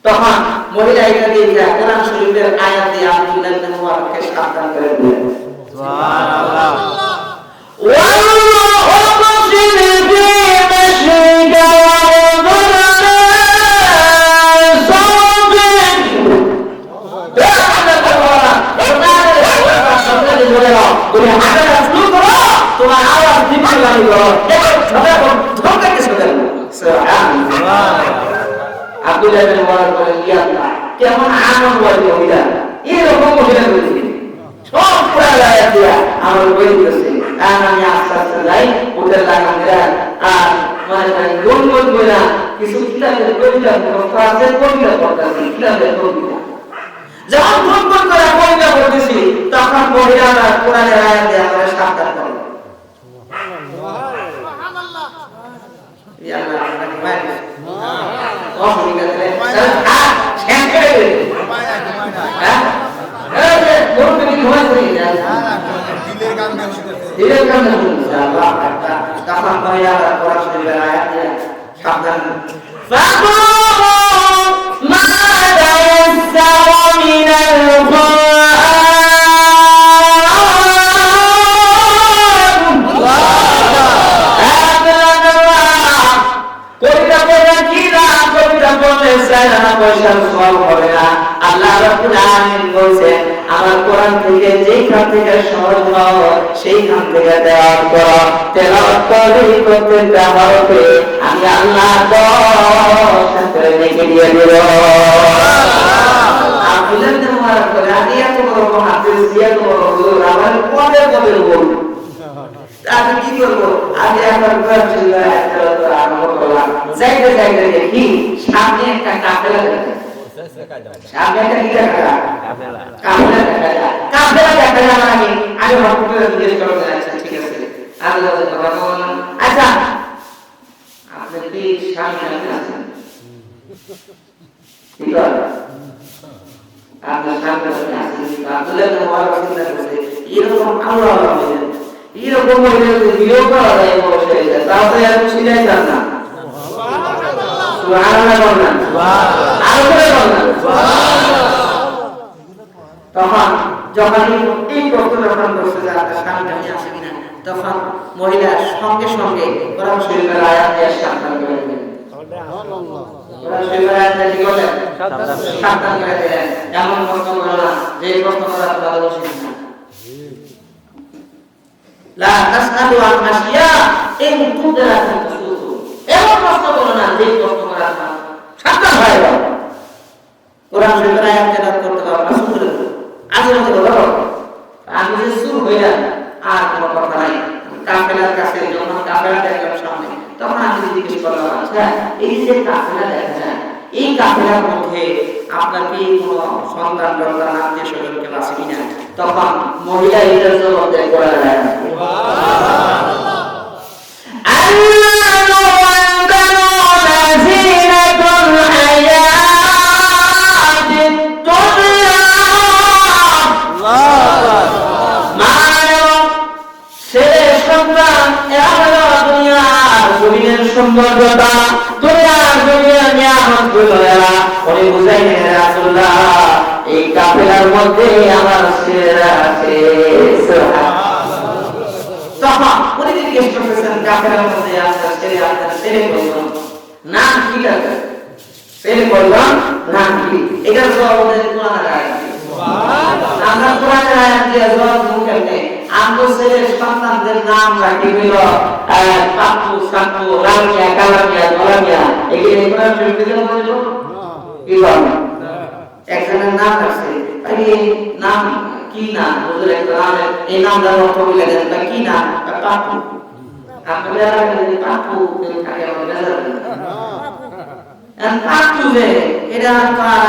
তখন মহিলা এখানে কোরআন শরীফের আয়াত দিয়ে আব্দুল্লাহ ইবনে মুবারককে সাবধান করে দিলেন। সুবহানাল্লাহ। ওয়াল্লাহু মুসলিম ফি মাশরিকা ওয়া মাগরিবা সাওবিন। তুমি হাতটা শুরু করো, তোমার আওয়াজ দিতে লাগলো, ধমকা কিছু দেন। সুবহানাল্লাহ। আব্দুল্লাহ ইবনে মুবারক বলেন, ইয়া আল্লাহ, কেমন আনন্দবাদী মহিলা, এরকম মহিলা হয়েছে, সব পুরা লাগাই দিয়া আমার বই দিয়েছে। আর আমি আস্তে আস্তে যাই, উঠে লাগাম দেন, আর মানে গুনগুন করে কিছু কিতাবের কবিতা আছে, কবিতা পড়তেছি, কিতাবের কবিতা। যখন গুনগুন করে কবিতা পড়তেছি, তখন মহিলারা কোরআনের আয়াত দিয়ে আমাদের সাবধান করে। Ya Allah, bagaimana? Oh, ingat saya. Sampai. Belum pergi kemana sih? Tidak kan Allah kata kapan bayar orang sudah berayatnya. Kapan? Faqul ma tayassara minal আল্লাহ রাব্বুল আলামিন বলেন আমার কোরআন থেকে যেখান থেকে সহজ হয় সেইখান থেকে তেলাওয়াত করো তেলাওয়াত করতে হরফে আমি আল্লাহ 10 করে নেকি দিয়ে দেব আব্দুল্লাহ ইবনে মুবারক বলে আমি এত বড় হাদিস দিয়ে বড় হুজুর আমার পরে বলে বল আমি কি করব আমি একবার করছিল একটা আরম্ভ করলাম যাইতে যাইতে দেখি সামনে একটা কাফেলা দেখি সামনে একটা কি দেখা কাফেলা দেখা যায় আমি হঠাৎ জিজ্ঞেস করতে আচ্ছা ঠিক আছে আল্লাহ কথা বললাম আচ্ছা আপনি কি সামনে আছেন ঠিক আছে আপনার সামনে আছেন আব্দুল্লাহ ইবনে মুবারক চিন্তা করছে এরকম আল্লাহ বলেন এরকম হইলে বিয়োগ করা যায় বসে যায় তাহলে আর ছিলাই যান না সুবহানাল্লাহ বলেন তখন যখন এই প্রশ্ন যখন করছে যে আপনার স্বামী আছে কিনা তখন মহিলা সঙ্গে সঙ্গে কোরআন শরীফের আয়াত দিয়ে সাবধান করে দিলেন কোরআন শরীফের আয়াত দিয়ে কি বলেন সাবধান করে দিলেন এমন প্রশ্ন করো না যে প্রশ্ন করা ভালো উচিত না লা তাসআলু আন আশিয়া ইন তুদরাকুম তুসুতু এমন প্রশ্ন করো না যে প্রশ্ন করা সাবধান হয়ে যাও কোরআন শরীফের আয়াত তেলাওয়াত করতে পারো না শুনতে আজকে বলো আমি যে সুর হইয়া আর কোনো কথা নাই কাফেলার কাছে যখন কাফেলা দেখলাম সামনে তখন আমি জিজ্ঞেস করলাম আচ্ছা এই যে কাফেলা দেখা যায় এই কাফেলার মধ্যে আপনার কি কোনো সন্তান সন্তান আত্মীয় স্বজন কেউ আছে কিনা তখন মহিলা এটার জবাব দেয় করা যায় সৌন্দর্যতা দুনিয়ার নিয়ামতগুলো উনি বুঝাইলেন রাসূলুল্লাহ এই কাফেলার মধ্যে আমার ছেলেরা আছে তখন উনি জিজ্ঞেস করতেছেন কাফেলার মধ্যে আপনার ছেলে আপনার ছেলে বললাম নাম কি লাগে ছেলে বললাম নাম কি এটার জবাব আমাদের কোরআনের আয়াত আমরা কোরআনের আয়াত দিয়ে জবাব মুখে আমগো ছেলের সন্তানদের নাম রাখি হইল পাপ্পু সাপ্পু রামিয়া কালামিয়া গোলামিয়া এগুলো কোরআন শরীফে বলছো কি বল একজনের নাম আছে এই নাম কি নাম হুজুর একটা নাম এই নামটার অর্থ বলে দেন তা কি নাম পাপ্পু আপনারা যদি পাপ্পু কাকে বলে আর পাপ্পু যে এটা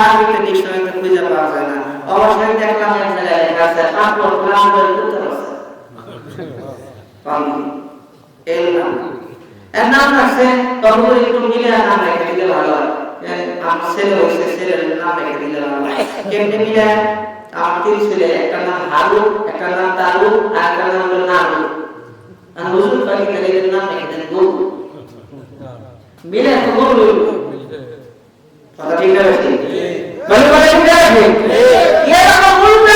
আরবিতে ডিকশনারিতে খুঁজে পাওয়া যায় না অবশ্যই দেখলাম এক জায়গায় লেখা আছে পাপ্পু কোরআন বলে করতে এর নাম আছে তখন একটু মিলে নাম রেখে দিলে ভালো হয় আমার ছেলে হয়েছে ছেলের নাম রেখে দিলে ভালো হয় কেমনি মিলে আমার 3 ছেলে একটা নাম হারু একটা নাম তারু আর একটা নাম হলো নারু আর হুজুর পাকি এর নাম রেখে দেন গো মিলে তো বলবো কথা ঠিক আছে বলে বলে ঠিক আছে এরকম উল্টা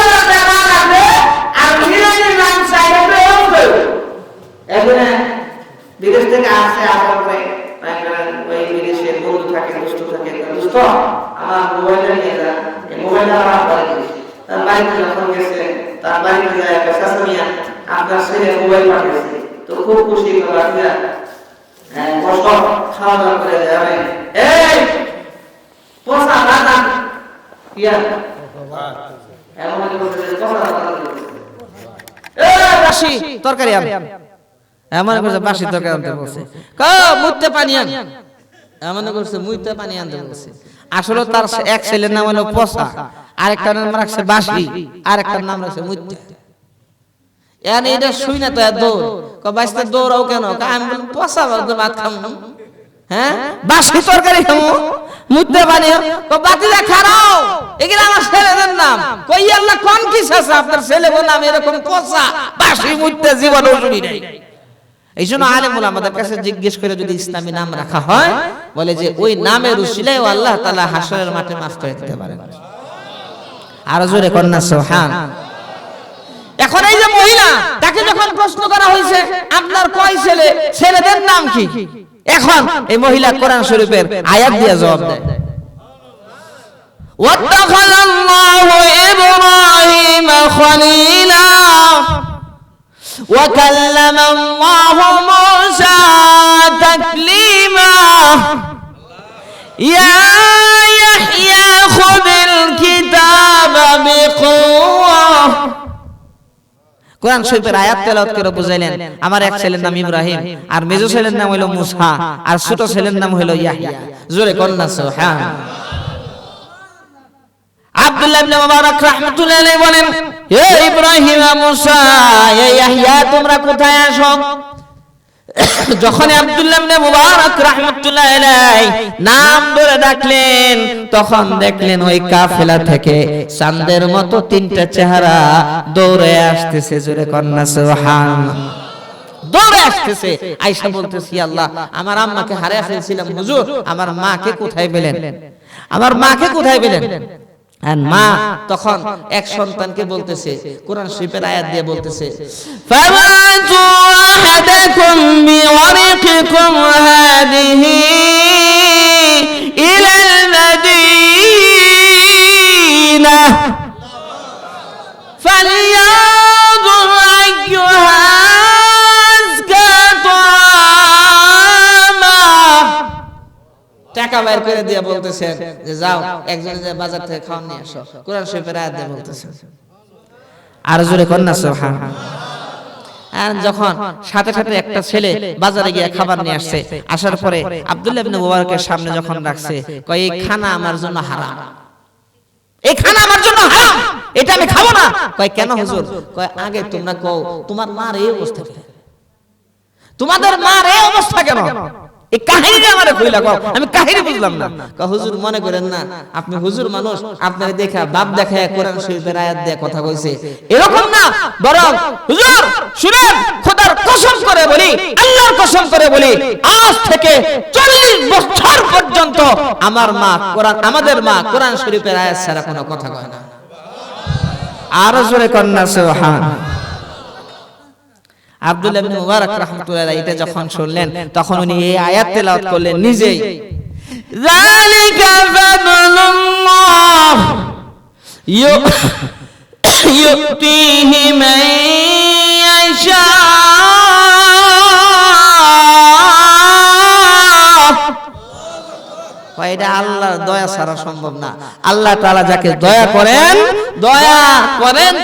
নাম আছে আর মিলে নাম সাইডে এখন বিদেশ থেকে আসে আসার পরে ওই বিদেশের বন্ধু থাকে দুষ্ট থাকে দুষ্ট আমার মোবাইলটা নিয়ে যা এই মোবাইলটা আমার বাড়িতে তার বাড়িতে যখন গেছে তার বাড়িতে যায় একটা শাশুড়িয়া আপনার ছেলে মোবাইল পাঠিয়েছে তো খুব খুশি করে রাখিয়া কষ্ট খাওয়া দাওয়া করে যাবে এই পোষা দাদা ইয়া এমন একটা পোষা দাদা বাসি তরকারি এমন করছে বাসি তরকারি আনতে বলছে মুইতে পানি আন এমন করছে মুইতে পানি আনতে বলছে আসলে তার এক ছেলের নাম হলো পসা আরেকটার নাম রাখছে বাসি আরেকটার নাম রাখছে মুইতে এনে এটা শুই না তো দৌড় বাইসতে দৌড়াও কেন আমি বললাম পসা ভাত খাম হ্যাঁ বাসি তরকারি খাবো মুদ্দে বানিয়ে তো বাতিজা খারাও এগুলো আমার ছেলেদের নাম কই আল্লাহ কোন কি আছে আপনার ছেলে বল নাম এরকম পচা বাসি মুদ্দে জীবন শুনি নাই। এই জন্য আলেমুল আমাদের কাছে জিজ্ঞেস করে যদি ইসলামী নাম রাখা হয় বলে যে ওই নামের উসিলায় আল্লাহ তাআলা হাশরের মাঠে মাফ করে দিতে পারেন। আর জোরে কন্যা সুবহান। এখন এই যে মহিলা তাকে যখন প্রশ্ন করা হয়েছে আপনার কয় ছেলে, ছেলেদের নাম কি, এখন এই মহিলা কোরআন শরীফের আয়াত দিয়ে জবাব দেয় ওয়াত্তাখাযাল্লাহু ইব্রাহিমা খলিলা ওয়া কাল্লামাল্লাহু মূসা তাকলিমা ইয়া ইয়াহইয়া খুযিল কিতাবা বিকুওয়া। কোরআন শরীফের আয়াত তেলাওয়াত করে বুঝাইলেন আমার এক ছেলের নাম ইব্রাহিম আর মেজো ছেলের নাম হলো মুসা আর ছোট ছেলের নাম হলো ইয়াহইয়া। জোরে কন্যা সুবহান। আব্দুল্লাহ ইবনে মুবারক রাহমাতুল্লাহি আলাইহি বলেন হে ইব্রাহিম আর মুসা এ ইয়াহইয়া তোমরা কোথায় আসো? যখন আব্দুল্লাহ ইবনে মুবারক রাহমাতুল্লাহি আলাইহি নাম ধরে ডাকলেন তখন দেখলেন ওই কাফেলা থেকে চাঁদের মতো তিনটা চেহারা দৌড়ে আসতেছে। জোরে কন্যা সুবহানাল্লাহ। দৌড়ে আসতেছে আয়েশা বলতেছি আল্লাহ আমার আম্মাকে হারিয়ে ফেলছিলাম হুজুর, আমার মাকে কোথায় পেলেন, আমার মাকে কোথায় পেলেন? আর মা তখন এক সন্তানকে বলতেছে কোরআন শরীফের আয়াত দিয়ে বলতেছে ফাবাতু আহাদাকুম বিওয়ারিকিকুম হাদিহি ইলাল মাদিনা ফালিয়াযুর আইয়ুহা আযকা তাআমা। টাকা বাইর করে দিয়ে বলতেছেন যে যাও একজনে যে বাজার থেকে খাওয়া নিয়ে আসো। কোরআন শরীফের আয়াত দিয়ে বলতেছেন। আর জোরে কন্যা সুবহানাল্লাহ। আর যখন সাথে সাথে একটা ছেলে বাজারে গিয়ে খাবার নিয়ে আসছে, আসার পরে আব্দুল্লাহ ইবনে মুবারকের সামনে যখন রাখছে কয় এই খানা আমার জন্য হারাম, এই খানা আমার জন্য হারাম, এটা আমি খাবো না। কয় কেন হুজুর? কয় আগে তোমরা কও তোমার মার এই অবস্থা কেন, তোমাদের মার এই অবস্থা কেন? এই কাহিনী আমারে কইলা কও, আমি কাহিনী বুঝলাম না। কয় হুজুর মনে করেন না আপনি হুজুর মানুষ, আপনারে দেখা বাপ দেখায় কোরআন শরীফের আয়াত দিয়ে কথা কইছে এরকম না, বরং হুজুর শুনেন খোদার কসম করে বলি, আল্লাহর কসম করে বলি আজ থেকে 40 বছর পর্যন্ত আমার মা কোরআন, আমাদের মা কোরআন শরীফের আয়াত ছাড়া কোনো কথা কয় না। আর জোরে কন্যা সুবহানাল্লাহ। আব্দুল্লাহ ইবনে মুবারক রাহমাতুল্লাহি আলাইহি এটা যখন শুনলেন তখন উনি এই আয়াত তেলাওয়াত করলেন নিজেই যালিকা ফাদলুল্লাহ ইউতিহি মান ইয়াশা। এটা আল্লাহর দয়া ছাড়া সম্ভব না। আল্লাহ তাআলা যাকে দয়া করেন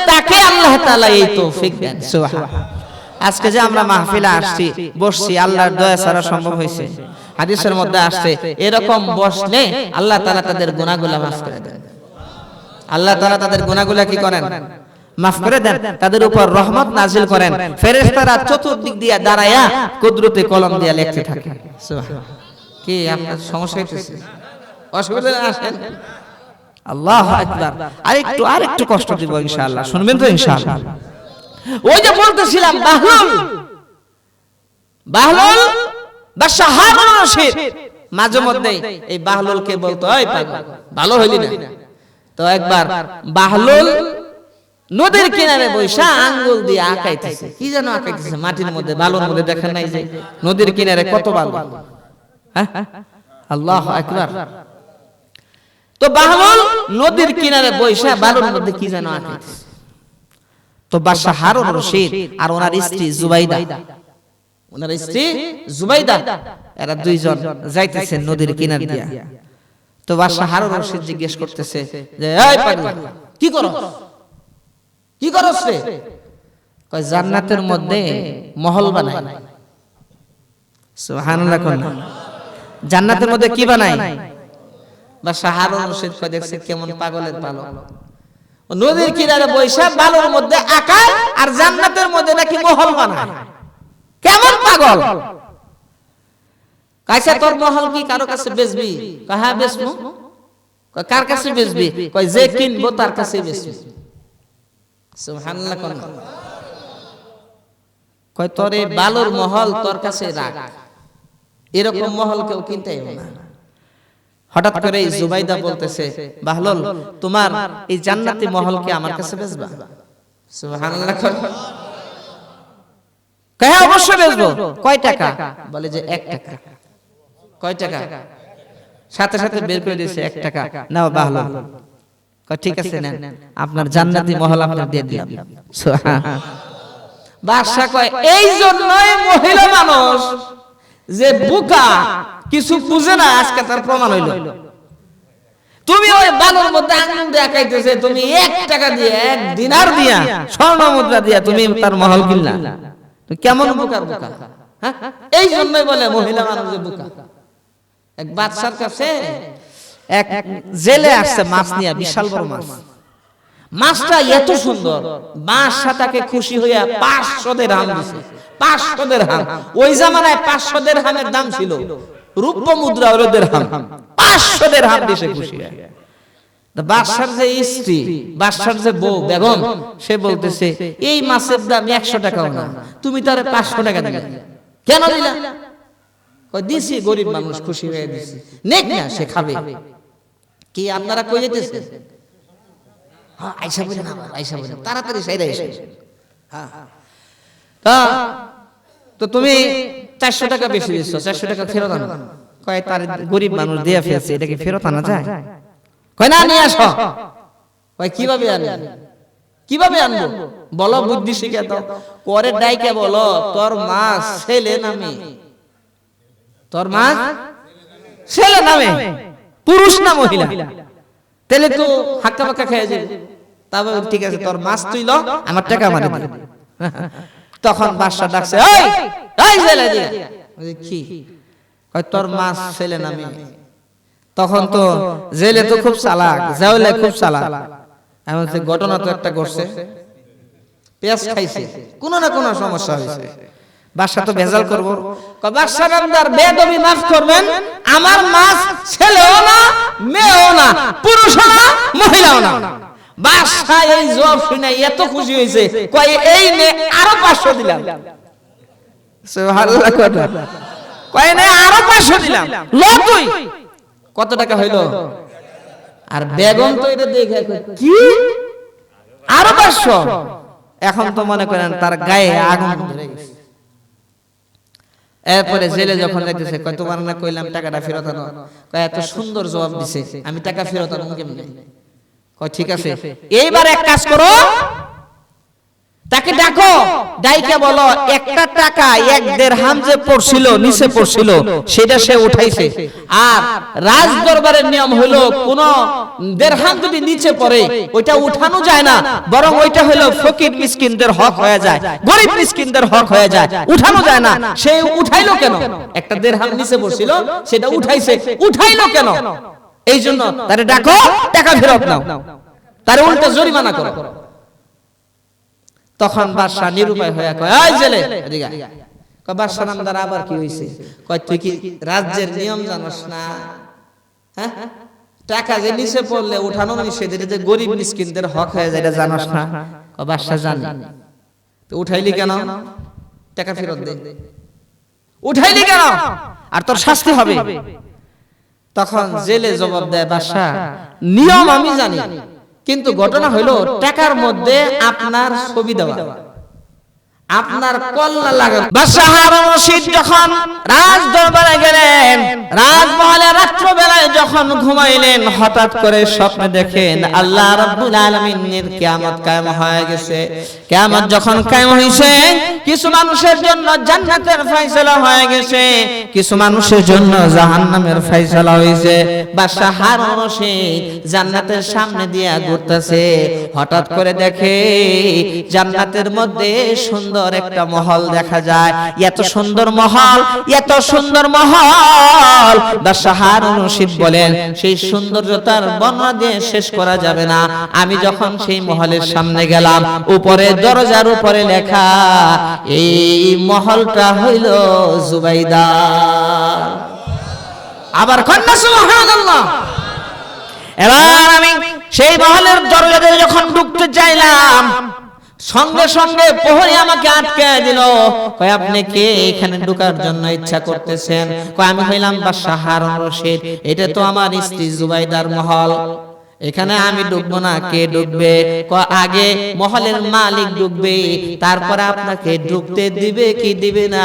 তাকে আল্লাহ তাআলা এই তৌফিক দেন। সুবহানাল্লাহ। আজকে যে আমরা মাহফিলে আসছি বসছি আল্লাহর দয়া ছাড়া সম্ভব হয়েছে। হাদিসের মধ্যে আসছে এরকম বসলে আল্লাহ তাআলা তাদের গুনাহগুলো মাফ করে দেন। আল্লাহ তাআলা তাদের গুনাহগুলো কি করেন? মাফ করে দেন, তাদের উপর রহমত নাজিল করেন। ফেরেশতারা চতুর্দিক দিয়ে দাঁড়ায়া কুদরতে কলম দিয়ে লিখতে থাকে। সুবহানাল্লাহ। কি আপনার সমস্যা হইতেছে? অসুবিধা আসেন? আল্লাহু আকবার। আরেকটু কষ্ট দিব ইনশাআল্লাহ, শুনবেন তো ইনশাআল্লাহ। ওই যে বলতেছিলাম বাহলুল বাদশা হারুন রশিদ মাঝে মধ্যে এই বাহলুলকে বলতো ওই পাগল ভালো হইলি না। তো একবার বাহলুল নদীর কিনারে বৈশা আঙ্গুল দিয়ে আঁকাইতেছে, কি যেন আঁকাইতেছে মাটির মধ্যে, বালুর মধ্যে। দেখেন নাই যে নদীর কিনারে কত বালু? হ্যাঁ, আল্লাহু আকবার। তো বাহলুল নদীর কিনারে বৈশা বালুর মধ্যে কি যেন আঁকাইতেছে। তো বাদশা হারুন রশিদ আর ওনার স্ত্রী জুবাইদা এরা দুইজন যাইতেছেন নদীর কিনার দিয়া। তো বাদশা হারুন রশিদ জিজ্ঞেস করতেছে যে এই পাগল কি করছ রে? কয় জান্নাতের মধ্যে মহল বানাই। সুবহানাল্লাহ। কোন জান্নাতের মধ্যে কি বানাই? বাদশা হারুন রশিদ কয় দেখছে কেমন পাগলের পালক, নদীর কিনারে বৈশা বালুর মধ্যে আকায় আর জান্নাতের মধ্যে নাকি মহল বানায়, কেমন পাগল। কাইসা তোর মহল কি কারো কাছে বেচবি? কয় হ্যাঁ বেচবো। কয় কার কাছে বেচবি? কয় যে কিনবো তার কাছে বেচবি। সুবহানাল্লাহ কোন। কয় তোর এই বালুর মহল তোর কাছে রাখ, এরকম মহল কেউ কিনতে হবে না। হঠাৎ করে এই জুবাইদা বলতেছে, বাহলুল তোমার এই জান্নাতি মহল কি আমার কাছে বেচবা? সুবহানাল্লাহ কোন। কয় হ্যাঁ অবশ্যই বেচবো। কয় টাকা? বলে যে 1 টাকা। কয় টাকা? সাথে সাথে বের করে দিয়েছে 1 টাকা। নাও বাহলুল। কয় ঠিক আছে নেন, আপনার জান্নাতি মহল আপনার দিয়ে দিলাম। বাদশা কয় এই জন্যই মহিলা মানুষ যে বোকা, কিছু বুঝে না, আজকে তার প্রমাণ হইল। তুমি ওই বালুর মধ্যে আগুন দেখাইতেছে, তুমি 1 টাকা দিয়ে 1 দিনার দিয়া স্বর্ণ মুদ্রা দিয়া তুমি তার মহল কিনলা। কেমন বোকার বোকা, হ্যাঁ? এই জন্যই বলে মহিলা মানুষ যে বোকা। এক বাদশার কাছে এক জেলে আসছে মাছ নিয়ে, বিশাল বড় মাছ। মাছটা এত সুন্দর, বাদশা তাকে খুশি হইয়া 500 দিরহাম দিছে। 500 দিরহাম, ওই জামানায় 500 দিরহামের দাম ছিল, রূপ্য মুদ্রা হলো দিরহাম। 500 দিরহাম দিছে খুশি হয়ে। বাদশার যে স্ত্রী, বাদশার যে বউ বেগম, সে বলতেছে এই মাছের দাম 100 টাকাও না, তুমি তারে 500 টাকা দিলে কেন দিলা? কই দিছি, গরিব মানুষ খুশি হয়ে দিছি, নেক না সে খাবে। কি আপনারা কই যেতেছেন? হ্যাঁ আয়েশা বলেন, আয়েশা বলেন, তাড়াতাড়ি সাইরা এসে। হ্যাঁ তো তুমি 400 টাকা বেশি দিছো, 400 টাকা ফেরত আনো। কয় তার গরিব মানুষ দিয়ে ফেলছে, এটা কি ফেরত আনা যায়? কয় না নিয়ে আসো। কয় কিভাবে আনবো? কিভাবে আনবো বলো, বুদ্ধি শিখে দাও। পরে ডাইকে বলো তোর মাছ ছেলে নামে, তোর মাছ ছেলে নামে, পুরুষ না মহিলা, তাহলে তো হাক্কা বাক্কা খেয়ে যাবে। তারপর ঠিক আছে তোর মাছ তুই ল, আমার টাকা আমারে দে। তখন বাদশা ডাকছে, এই এই ছেলে দিয়ে কি? কয় তোর মাছ ছেলে নামে। তখন তো জেলে তো খুব চালাক, জাওলে খুব চালাক। এমন যে ঘটনা তো একটা ঘটছে, পেঁয়াজ খাইছে, কোনো না কোনো সমস্যা হয়েছে। বাদশা তো ভেজাল করব। কয় বাদশা নামদার বেদবি মাফ করবেন, আমার মাছ ছেলেও না, মেয়েও না, পুরুষও না, মহিলাও না। বাদশা এই জবাব শুনে এত খুশি হয়েছে, কয় এই নে আরো 500 দিলাম। সুবহানাল্লাহ কথা। কয় নে আরো 500 দিলাম, ল তুই। কত টাকা হইল? আর বেগম তো এটা দেখে কি আরো 500। এখন তো মনে করেন তার গায়ে আগুন ধরে গেছে। এরপরে জেলে যখন দেখতেছে, কয় তোমার না কইলাম টাকাটা ফেরত আনো। কয় এত সুন্দর জবাব দিছে, আমি টাকা ফেরত আনবো কেমনে? কয় ঠিক আছে, এইবার এক কাজ করো, তাকে ডাকো, ডাইকে বলো একটা টাকা 1 দিরহাম যে পড়ছিল নিচে পড়ছিল সেটা সে উঠাইছে। আর রাজ দরবারের নিয়ম হলো কোন দিরহাম যদি নিচে পড়ে ওইটা উঠানো যায় না, বরং ওইটা হলো ফকির মিসকিনদের হক হয়ে যায়, গরিব মিসকিনদের হক হয়ে যায়, উঠানো যায় না। সে উঠাইলো কেন? একটা দিরহাম নিচে পড়ছিল সেটা উঠাইছে, উঠাইলো কেন? এই জন্য তারে ডাকো, টাকা ফেরত নাও, তারে উল্টা জরিমানা করো। তখন বাদশা নিরুপায় হয়ে কয় এই জেলে এদিকে আয়। কয় বাদশা নামদার আবার কি হইছে? কয় তুই কি রাজ্যের নিয়ম জানোস না? হ্যাঁ, টাকা যে নিচে পড়লে উঠানো নিষেধ, এটা যে গরিব মিসকিনদের হক হয়ে যায়, এটা জানোস না? কয় বাদশা জানি। তো উঠাইলি কেন? টাকা ফেরত দে। উঠাইলি কেন? আর তোর শাস্তি হবে। তখন জেলে জবাব দেয়, বাদশা নিয়ম আমি জানি, কিন্তু ঘটনা হইলো টাকার মধ্যে আপনার ছবি দেওয়া, আপনার কল্লা লাগানো। বাদশা হারুন রশিদ যখন রাজ দরবারে গেলেন, রাজমহলে রাত্র বেলায় যখন ঘুমাইলেন, হঠাৎ করে স্বপ্নে দেখেন আল্লাহ রাব্বুল আলামিনের কিয়ামত কায়েম হয়ে গেছে। কিয়ামত যখন কায়েম হইছে, কিছু মানুষের জন্য জান্নাতের ফয়সালা হয়ে গেছে, কিছু মানুষের জন্য জাহান্নামের ফয়সালা হইছে। বাদশা হারুন রশিদ জান্নাতের সামনে দিয়া ঘুরতেছে, হঠাৎ করে দেখে জান্নাতের মধ্যে সুন্দর একটা মহল দেখা যায়। এত সুন্দর মহল, এত সুন্দর মহল, বাদশা হারুন রশিদ বলেন সেই সৌন্দর্যতার বর্ণনা দিয়ে শেষ করা যাবে না। আমি যখন সেই মহলের সামনে গেলাম, উপরে দরজার উপরে লেখা এই মহলটা হইল জুবাইদা। আবার কন্যা সুবহানাল্লাহ। এবার আমি সেই মহলের দরজাতে যখন ঢুকতে চাইলাম, সঙ্গে সঙ্গে প্রহরী আমাকে আটকে দিল। কয় আপনি কে, এখানে ঢোকার জন্য ইচ্ছা করতেছেন? কয় আমি হইলাম বাদশা হারুন রশিদ, এটা তো আমার স্ত্রী জুবাইদার মহল, এখানে আমি ঢুকবো না, কে ঢুকবে? আগে মহলের মালিক ঢুকবে, তারপরে আপনাকে ঢুকতে দিবে কি দিবে না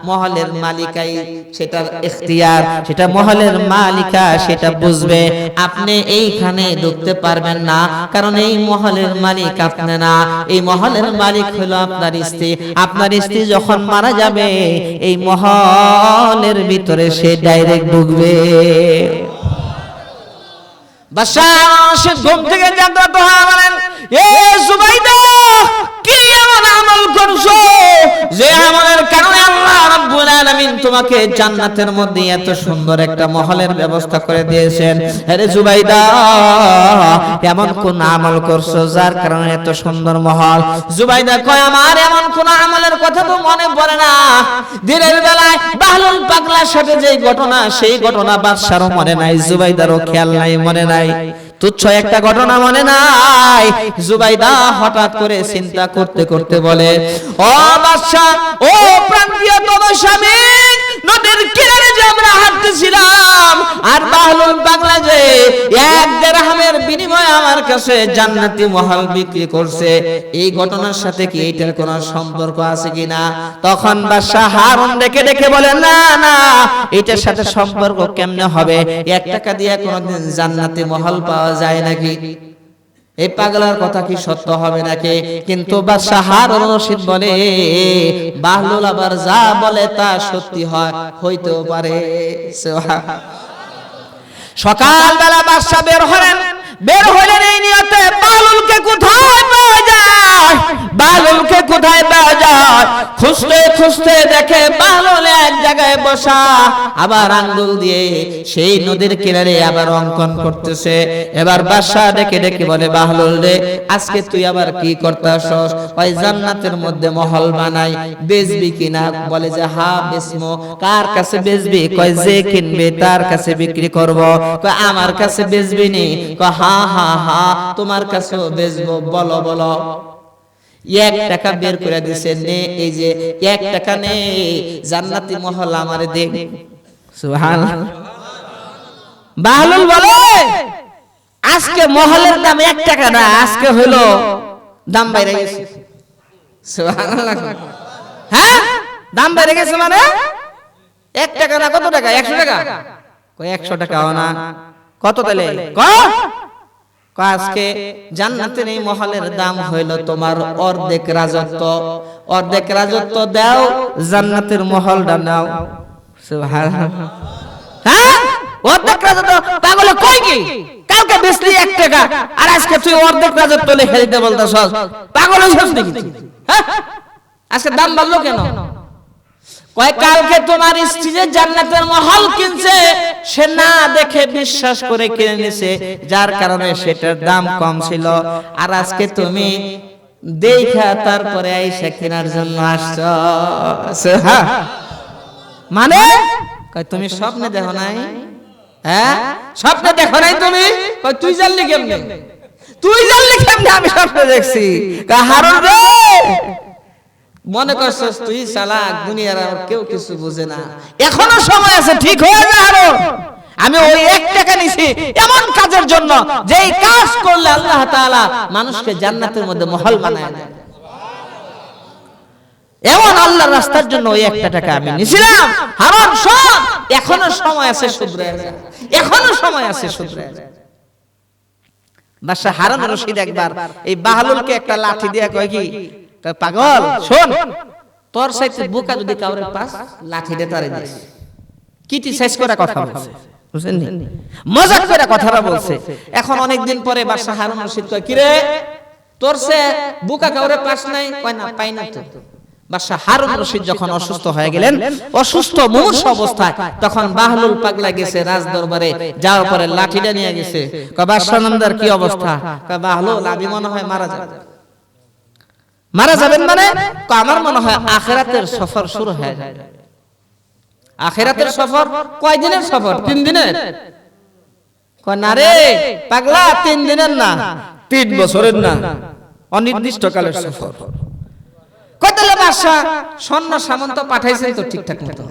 মহলের মালিকাই সেটার ইখতিয়ার, সেটা মহলের মালিকা সেটা বুঝবে। আপনি এইখানে ঢুকতে পারবেন না, কারণ এই মহলের মালিক আপনি না, এই মহলের মালিক হলো আপনার স্ত্রী। আপনার স্ত্রী যখন মারা যাবে এই মহলের ভিতরে সে ডাইরেক্ট ঢুকবে। বাদশা সে ঘুম থেকে জাগ্রত হয়ে বলেন, এ জুবাইদা, কি এমন আমল করছো যে আমলের কারণে আল্লাহ রাব্বুল আলামিন তোমাকে জান্নাতের মধ্যে এত সুন্দর একটা মহলের ব্যবস্থা করে দিয়েছেন? আরে জুবাইদা, এমন কোন আমল করছো যার কারণে এত সুন্দর মহল? জুবাইদা কয়, আমার এমন কোন আমলের কথা তো মনে পড়ে না। দিনের বেলায় বাহলুল পাগলার সাথে যে ঘটনা, সেই ঘটনা বাদশারও মনে নাই, জুবাইদারও খেয়াল নাই, মনে নাই। তুচ্ছ একটা ঘটনা মনে নাই। জুবাইদা হঠাৎ করে চিন্তা করতে করতে বলে, ও বাদশা, ও প্রান্তীয় তদস্বামী, নদীর কিনারে যে আমরা হাঁটতেছিলাম আর বাহলুল পাগলা যে 1 দিরহামের বিনিময়ে আমার কাছে জান্নাতি মহল বিক্রি করছে, এই ঘটনার সাথে কি এইটার কোনো সম্পর্ক আছে কিনা? তখন বাদশা হারুন ডেকে ডেকে বলে, না না, এটার সাথে সম্পর্ক কেমনে হবে? 1 টাকা দিয়ে কোনোদিন জান্নাতি মহল পাওয়া যায় নাকি? এই পাগলার কথা কি সত্য হবে নাকি? কিন্তু বাদশা হারুন রশিদ বলে, বাহলুল আবার যা বলে তা সত্যি হয়, হইতেও পারে। সকালবেলা বাদশা বের হলেন এই নিয়তে, বাহলুলকে কোথায় পাওয়া যায়, বাহলুলকে কোথায় পাওয়া যায়? খুঁজতে খুঁজতে দেখে বাহলুল এক জায়গায় বসা, আবার আঙ্গুল দিয়ে সেই নদীর কিনারে আবার অঙ্কন করতেছে। এবার বাদশা ডেকে ডেকে বলে, বাহলুল রে, আজকে তুই আবার কি করতেছস? ওই জান্নাতের মধ্যে মহল বানাই, বেচবি কিনা? বলে যে হ্যাঁ বেচবো। কার কাছে বেচবি? কয় যে কিনবে তার কাছে বিক্রি করব। কয় আমার কাছে বেচবি নি? কয় হ্যাঁ হ্যাঁ হ্যাঁ, তোমার কাছেও বেচবো, বলো বলো। 1 টাকা বের করে দিছে, নে, এই যে 1 টাকা নে, জান্নাতি মহল আমারে দে। সুবহানাল্লাহ। বাহলুল বলে, আজকে মহলের দাম 1 টাকা না, আজকে হলো দাম বাইরে গেছে। সুবহানাল্লাহ। হ্যাঁ, দাম বাইরে গেছে মানে 1 টাকা না, কত টাকা? 100 টাকা। কয় 100 টাকাও না, কত তাহলে? আজকে জান্নাতের এই মহলের দাম হইল তোমার অর্ধেক রাজত্ব। অর্ধেক রাজত্ব দাও, জান্নাতের মহলটা নাও। সুবহানাল্লাহ। হ্যাঁ, অর্ধেক রাজত্ব। পাগল কই কি? কালকে বেচলি 1 টাকা, আর আজকে তুই অর্ধেক রাজত্ব লিখে দিতে বলতাছস? পাগল হইছস নাকি? হ্যাঁ, আজকে দাম বাড়লো কেন? কয় কালকে তোমার স্ত্রী যে জান্নাতের মহল কিনছে, সে না দেখে বিশ্বাস করে কিনে নিছে, যার কারণে সেটার দাম কম ছিল। আর আজকে তুমি দেখা তারপরে আইসা কেনার জন্য আসছো। মানে কয় তুমি স্বপ্নে দেখো নাই? হ্যাঁ, স্বপ্নে দেখো নাই তুমি? কয় তুই জানলি কেমনে? তুই জানলি কেমনে আমি স্বপ্নে দেখছি? হারুন রে, মনে করছস তুই চালাক, দুনিয়ার আর কেউ কিছু বুঝে না। এখনো সময় আছে, ঠিক হয়ে যা হারুন। আমি ওই 1 টাকা নিছি এমন কাজের জন্য, যেই কাজ করলে আল্লাহ তাআলা মানুষকে জান্নাতের মধ্যে মহল বানায় দেয়। এমন আল্লাহর রাস্তার জন্য ওই 1 টাকা আমি নিছিলাম। হারুন শোন, এখনো সময় আছে, শুধরে যা, এখনো সময় আছে, শুধরে যা। বাদশা হারুন রশিদ একবার এই বাহলুলকে একটা লাঠি দিয়ে কয় কি, পাগল শোন, তোর সাথে বোকা যদি কাউরে পাস, লাঠি দিয়ে তারে দিস। কিটি সাইজ করে কথা বলছে, বুঝছেন? মজাক করে কথাটা বলছে। এখন অনেক দিন পরে বাদশা হারুন রশিদ কয়, কি রে, তোর সে বোকা কাউরে পাস নাই? কয় না, পাই না তো। বাদশা হারুন রশিদ যখন অসুস্থ হয়ে গেলেন, অসুস্থ মুমূর্ষ অবস্থায়, তখন বাহলুল পাগলা গেছে রাজ দরবারে, যাওয়ার পরে লাঠিটা নিয়ে গেছে। কয় বাদশা নামদার কি অবস্থা? কয় বাহলুল, আমি মনে হয় মারা যাব। মারা যাবেন মানে? আমার মনে হয় আখিরাতের সফর শুরু হয়ে যাবে। আখিরাতের সফর কয় দিনের সফর? 3 দিনের। কয় না রে পাগলা, 3 দিনের না, 3 বছরের না, অনির্দিষ্ট কালের সফর। কয় তাহলে বাদশাহ সৈন্য সামন্ত পাঠাইছেন তো ঠিকঠাক মতো?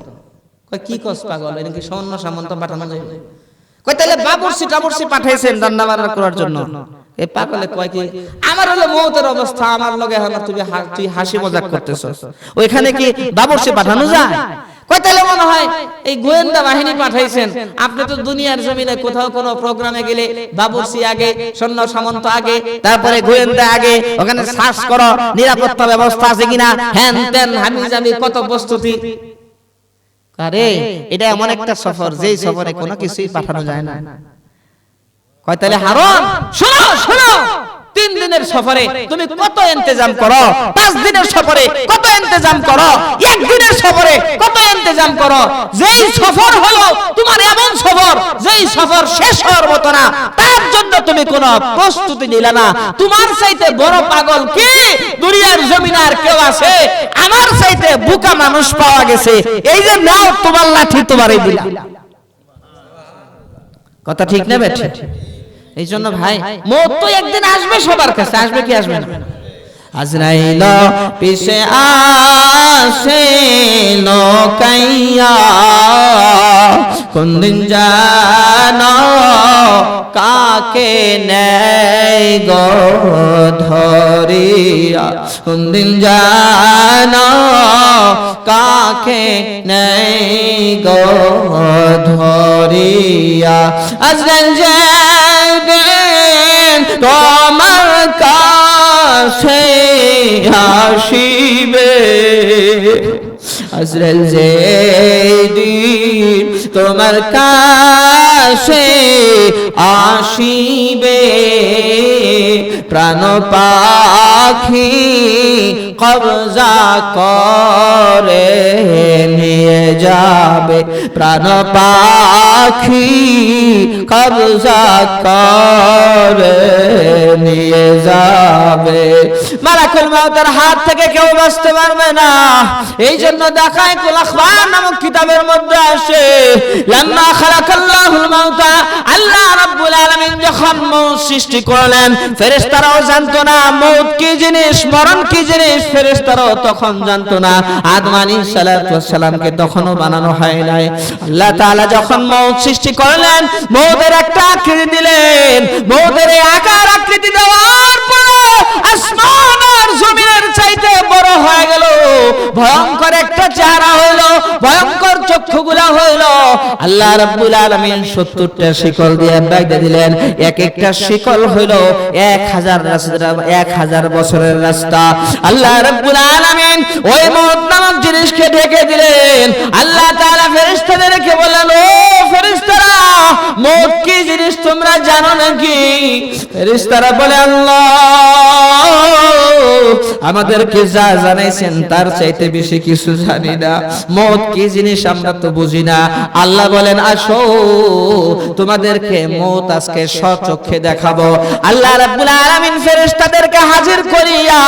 কয় কি কস পাগল, এটা কি সৈন্য সামন্ত পাঠানো যায়? কয় তাহলে বাবুর্চি পাঠাইছেন রান্না বান্না করার জন্য? এই পাগলে কয় কি আমার হলো মওতের অবস্থা, আমার লগে হলো তুই হাসি মজাক করতেছস, ওইখানে কি বাবুর্চি পাঠানো যায়? কয় তাহলে মনে হয় এই গোয়েন্দা বাহিনী পাঠাইছেন। আপনি তো দুনিয়ার জমিনে কোথাও কোনো প্রোগ্রামে গেলে বাবুর্চি আগে, সৈন্য সামন্ত আগে, তারপরে গোয়েন্দা আগে, ওখানে সার্চ করো নিরাপত্তা ব্যবস্থা আছে কিনা, হ্যান ত্যান হামিজামি কত প্রস্তুতি। আরে এটা এমন একটা সফর যেই সফরে কোনো কিছুই পাঠানো যায় না। কয় তাহলে হারুন শোনো, 3 দিনের সফরে তুমি কত ইন্তজাম করো, 5 দিনের সফরে কত ইন্তজাম করো, 1 দিনের সফরে কত ইন্তজাম করো। যেই সফর হলো তোমার এমন সফর, যেই সফর শেষ হওয়ার মতো না, তার জন্য তুমি কোনো প্রস্তুতি নিলে না। তোমার চাইতে বড় পাগল কি দুনিয়ার জমিনে আর কেউ আছে? আমার চাইতে বোকা মানুষ পাওয়া গেছে। এই যে নাও তোমার লাঠি তোমারই দিলাম। কথা ঠিক না বেঠিক? এই জন্য ভাই মওত তো একদিন আসবে সবার কাছে, আসবে কি আসবে না? আজরাইল পিছে আসে লোকাইয়া, কোন দিন জানো কাকে নেই গো ধরিয়া, কোন দিন জানো কাকে নেই গো ধরিয়া। আজরাইল যেদিন তোমার কাছে আসিবে, আজরাইল যেদিন তোমার কাছে আসিবে, প্রাণ পাখি কবজা করে নিয়ে যাবে, প্রাণ পাখি কবজা করে নিয়ে যাবে। মালাকুল মওতের হাত থেকে কেউ বাঁচতে পারবে না। এই জন্য দেখায় কুল আখবার নামক কিতাবের মধ্যে আসে, লাম্মা খালাকাল্লাহুল মাউতা, আল্লাহ রাব্বুল আলামিন যখন মওত সৃষ্টি করলেন, ফেরেশতারাও জানতো না মওত কি জিনিস, মরণ কি জিনিস, ফেরেশতারাও তখন জানতো না। আদম আলাইহিস সালাতু ওয়াস সালামকে তখনও বানানো হয় নাই। আল্লাহ তাআলা যখন মওত সৃষ্টি করলেন, মওতের একটা আকৃতি দিলেন। মওতের এই আকার আকৃতি দেওয়ার পরে আসমান আর জমিনের চাইতে বড় হয়ে গেল, ভয়ঙ্কর একটা চেহারা হইল, ভয়ঙ্কর চক্ষুগুলা হইল। আল্লাহ রাব্বুল আলামিন 70টা শিকল দিয়ে বেঁধে দিলেন। এক একটা শিকল হইল 1000 বছরের রাস্তা। আল্লাহ রাব্বুল আলামিন ওই মওত নামক জিনিসকে ঢেকে দিলেন। আল্লাহ তাআলা ফেরেশতাদেরকে বললেন, ও ফেরেশতারা, মওত কি জিনিস তোমরা জানো নাকি? ফেরেশতারা বলে, আল্লাহ আমাদেরকে যা জানাইছেন তার চাইতে বেশি কিছু জানি না। মওত কি জিনিস আমরা তো বুঝি না। আল্লাহ বলেন, আসো তোমাদেরকে মওত আজকে স্বচক্ষে দেখাবো। আল্লাহ রাব্বুল আলামিন ফেরেশতাদেরকে হাজির করিয়া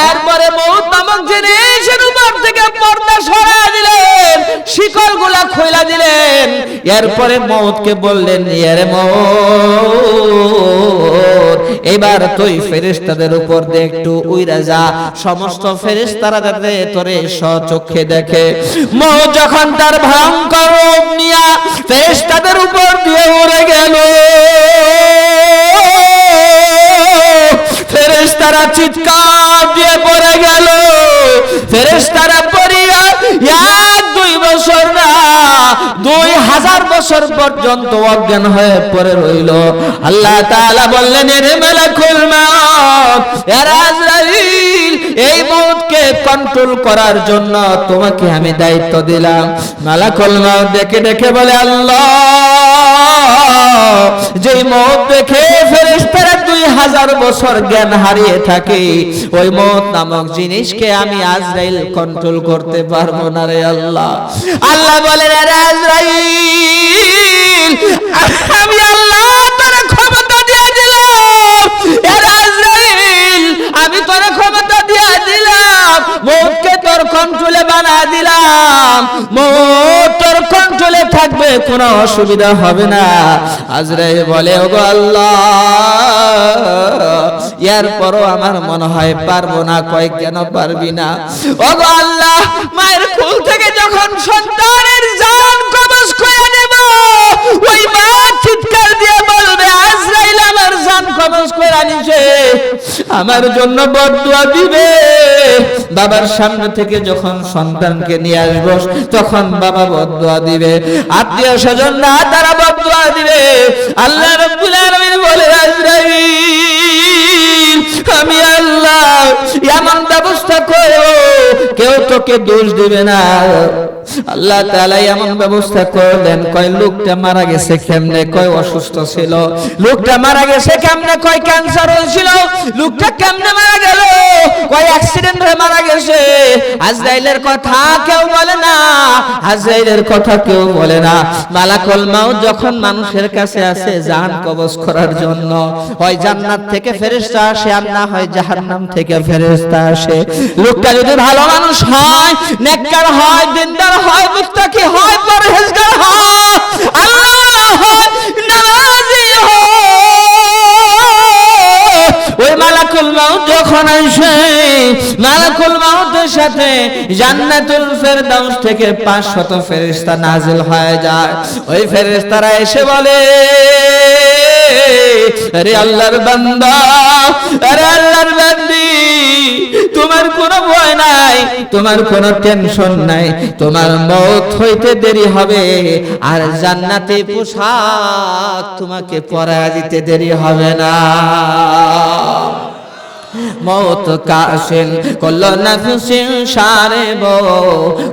এরপরে মওত নামক জিনিসের উপর থেকে পর্দা সরিয়ে দিলেন, শিকলগুলা খুলে দিলেন। এরপরে মওতকে বললেন, এরে মওত, এবার তুই ফেরেশতাদের উপর দিয়ে একটু উইরা যা, সমস্ত ফেরেশতারা যাতে তোরে স্বচক্ষে দেখে। মওত যখন তার ভয়ঙ্কর রূপ নিয়া ফেরেশতাদের উপর দিয়ে উড়ে গেল, ফেরেশতারা চিৎকার দিয়ে পড়ে গেল। ফেরেশতারা পড়িয়া 1-2 বছর না, 2000 বছর পর্যন্ত অজ্ঞান হয়ে পড়ে রইল। আল্লাহ তাআলা বললেন, এরে মালাকুল মওত, এরে আজরাইল, এই মওতকে কন্ট্রোল করার জন্য তোমাকে আমি দায়িত্ব দিলাম। মালাকুল মওত দেখে দেখে বলে, আল্লাহ, যেই মওত দেখে ফেরেশতারা 2000 বছর জ্ঞান হারিয়ে থাকে, ওই মওত নামক জিনিসকে আমি আজরাইল কন্ট্রোল করতে পারবো না রে আল্লাহ। আল্লাহ বলেন, আরে আজরাইল, আমি আল্লাহ তোর ক্ষমতা দিয়ে দিলাম। আরে আজরাইল, আমি তোর ক্ষমতা দিয়ে দিলাম, মওতকে তোর কন্ট্রোলে বানা দিলাম। মওত তোর কন্ট্রোলে থাকবে, কোনো অসুবিধা হবে না। আজরাইল বলে ওগো আল্লাহ, এরপরও আমার মনে হয় পারবো না। কয় কেন পারবি না? ওগো আল্লাহ, মায়ের কোল থেকে যখন সন্তানের জান কবজ করে নেব, ওই মা চিৎকার দিয়ে বলবে আজরাইল আমার জান কবজ করে নিছে, আমার জন্য বদদুয়া দিবে। বাবার সামনে থেকে যখন সন্তানকে নিয়ে আসবো, তখন বাবা বদদুয়া দিবে, আত্মীয় স্বজনরা তারা বদদুয়া দিবে। আল্লাহ রাব্বুল আলামিন বলে আজরাইল, আমি আল্লাহ এমন ব্যবস্থা করো কেউ তোকে দোষ দিবে না। আল্লাহ তাআলা এমন ব্যবস্থা করলেন, কয় লোকটা মারা গেছে কেমনে? কয় অসুস্থ ছিল। লোকটা মারা গেছে কেমনে? কয় ক্যান্সার হয়েছিল। লোকটা কেমনে মারা গেল? কয় অ্যাক্সিডেন্ট হয়ে মারা গেছে। আজরাইলের কথা কেউ বলে না, আজরাইলের কথা কেউ বলে না। মালাকুল মাউত যখন মানুষের কাছে আসে জান কবজ করার জন্য, হয় জান্নাত থেকে ফেরেশতা আসে, আর না হয় জাহান্নাম থেকে ফেরেশতা আসে। লোকটা যদি ভালো মানুষ হয়, নেককার হয়, দিনদার হয়, মুত্তাকি হয়, পরহেজগার হয়, আল্লাহ হয়, নামাজি হয়, ওই মালাকুল মাউত যখন আসে, মালাকুল মাউতের সাথে জান্নাতুল ফেরদাউস থেকে 500 ফেরেশতা নাজিল হয়ে যায়। ওই ফেরেশতারা এসে বলে, আরে আল্লাহর বান্দা, আরে আল্লাহর বান্দি, তোমার কোনো ভয় নাই, তোমার কোনো টেনশন নাই, তোমার মওত হইতে দেরি হবে, আর জান্নাতে পোশাক তোমাকে পরায় দিতে দেরি হবে না। মওত কাশিন কুল্লু নাফসিন শারিব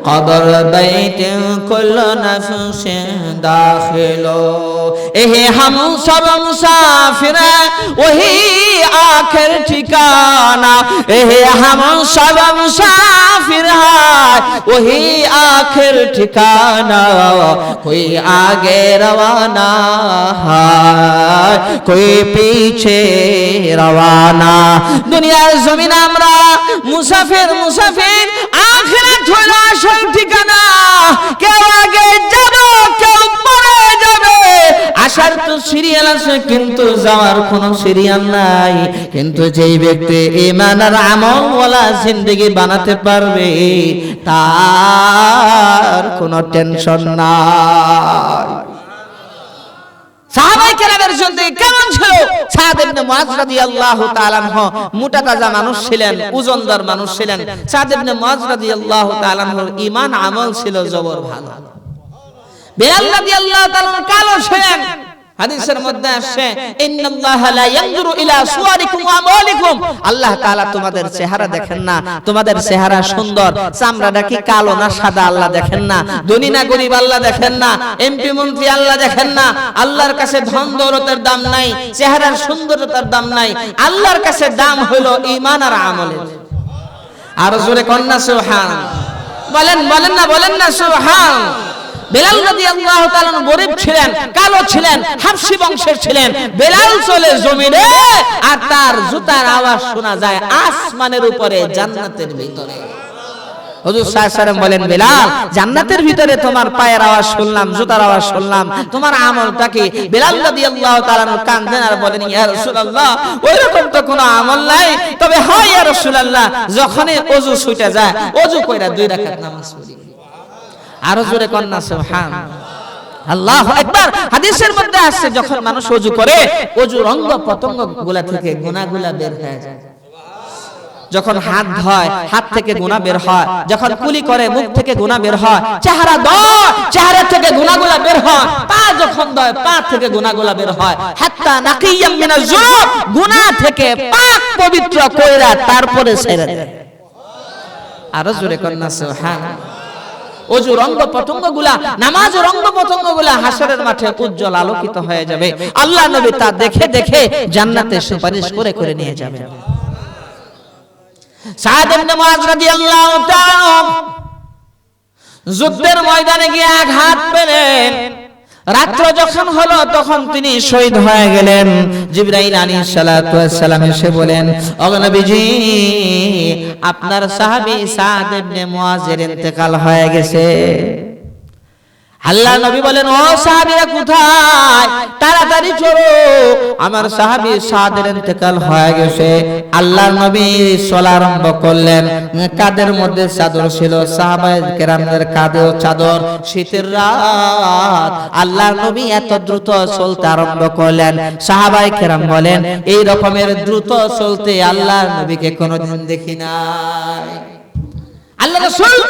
কবর বাইতিন কুল্লু নাফসিন দাখিলো। এহে হাম সব মুসাফির ওহি আখির ঠিকানা, এহে হাম সব মুসাফির ওহি আখির ঠিকানা। কোই আগে রওয়ানা হয়, কোই পিছে রওয়ানা। দুনিয়ার জমিন আমরা মুসাফির, মুসাফির, আখিরাত হলো আসল ঠিকানা। কেউ আগে যাবে, কেউ পরে যাবে। আসার তো সিরিয়াল আছে, কিন্তু যাওয়ার কোনো সিরিয়াল নাই। কিন্তু যেই ব্যক্তি ঈমান আর আমল ওয়ালা জিন্দেগি বানাতে পারবে, তার কোনো টেনশন নাই। সাহাবায়ে কেরামের জিন্দেগি কেমন ছিল? সাদ ইবনে মুআয রাদিয়াল্লাহু তাআলা আনহু মোটা তাজা মানুষ ছিলেন, ওজনদার মানুষ ছিলেন। সাদ ইবনে মুআয রাদিয়াল্লাহু তাআলা আনহুর ঈমান আমল ছিল জবর ভালো। বেলাল রাদিয়াল্লাহু তাআলা কালো ছিলেন। হাদিসের মধ্যে আসছে, ইন্নাল্লাহা লা ইয়ানজুরু ইলা সুওয়ারিকুম ওয়া আমওয়ালিকুম, আল্লাহ তাআলা তোমাদের চেহারা দেখেন না, তোমাদের চেহারা সুন্দর, চামড়াটা কি কালো না সাদা আল্লাহ দেখেন না, ধনী না গরীব আল্লাহ দেখেন না, এমপি মন্ত্রী আল্লাহ দেখেন না। আল্লাহর কাছে ধন দৌলতের দাম নাই, চেহারার সুন্দরতার দাম নাই। আল্লাহর কাছে দাম হলো ঈমান আর আমলের। আর জোরে কন্না সুবহান, বলেন বলেন না, বলেন না সুবহান। বেলাল রাদিয়াল্লাহু তাআলা গরীব ছিলেন, কালো ছিলেন, হাবশী বংশের ছিলেন। বেলাল চলে জমিনে, আর তার জুতার আওয়াজ শোনা যায় আসমানের উপরে, জান্নাতের ভিতরে। হুজুর সাল্লাল্লাহু আলাইহি ওয়াসাল্লাম বলেন, বেলাল, জান্নাতের ভিতরে তোমার পায়ের আওয়াজ শুনলাম, জুতার আওয়াজ শুনলাম, তোমার আমলটা কি? বেলাল রাদিয়াল্লাহু তাআলা কাঁদেন আর বলেন, ইয়া রাসূলুল্লাহ, ওইরকম তো কোনো আমল নাই, তবে হয় ইয়া রাসূলুল্লাহ, যখনই ওযু ছুটে যায়, ওযু কইরা 2 রাকাত নামাজ পড়ি। আরো জোরে কন্না সুবহান, আল্লাহু আকবার। হাদিসের মধ্যে আসছে, যখন মানুষ ওযু করে, ওযুর অঙ্গ প্রত্যঙ্গ গুলা থেকে গুনাহগুলা বের হয়ে যায়। যখন হাত ধয়, হাত থেকে গুনাহ বের হয়। যখন কুলি করে, মুখ থেকে গুনাহ বের হয়। চেহারা ধয়, চেহারা থেকে গুনাহগুলা বের হয়। পা যখন ধয়, পা থেকে গুনাহগুলা বের হয়। হাত্তা নাকিয়াম মিনাজ যুনুব, গুনাহ থেকে পাক পবিত্র কইরা তারপরে ছেড়ে দেয়। আরো জোরে কন্না সুবহান। ওযুর অঙ্গ প্রত্যঙ্গগুলা, নামাজের অঙ্গ প্রত্যঙ্গগুলা হাসরের মাঠে উজ্জ্বল আলোকিত হয়ে যাবে। আল্লাহ নবী তা দেখে দেখে জান্নাতে সুপারিশ করে করে নিয়ে যাবেন। সাদ ইবনে মুআয রাদিয়াল্লাহু তাআলা যুদ্ধের ময়দানে গিয়ে আঘাত পেলেন। রাত্র যখন হলো, তখন তিনি শহীদ হয়ে গেলেন। জিবরাইল আলাইহিস সালাতু ওয়াস সালাম এসে বলেন, ও নবীজি, আপনার সাহাবী সাদ ইবনে মুআযের ইন্তেকাল হয়ে গেছে। আল্লাহ নবী বলেন, ও সাহাবীরা কোথায়, তাড়াতাড়ি চলো, আমার সাহাবী সাদের ইন্তেকাল হয়ে গেছে। আল্লাহ নবী চলা আরম্ভ করলেন। কাদের মধ্যে চাদর ছিল, সাহাবায়ে কেরামদের কাঁধেও চাদর। শীতের রাত, আল্লাহ নবী এত দ্রুত চলতে আরম্ভ করলেন। সাহাবায়ে কেরাম বলেন, এই রকমের দ্রুত চলতে আল্লাহ নবীকে কোনোদিন দেখি নাই। আল্লাহ রাসূল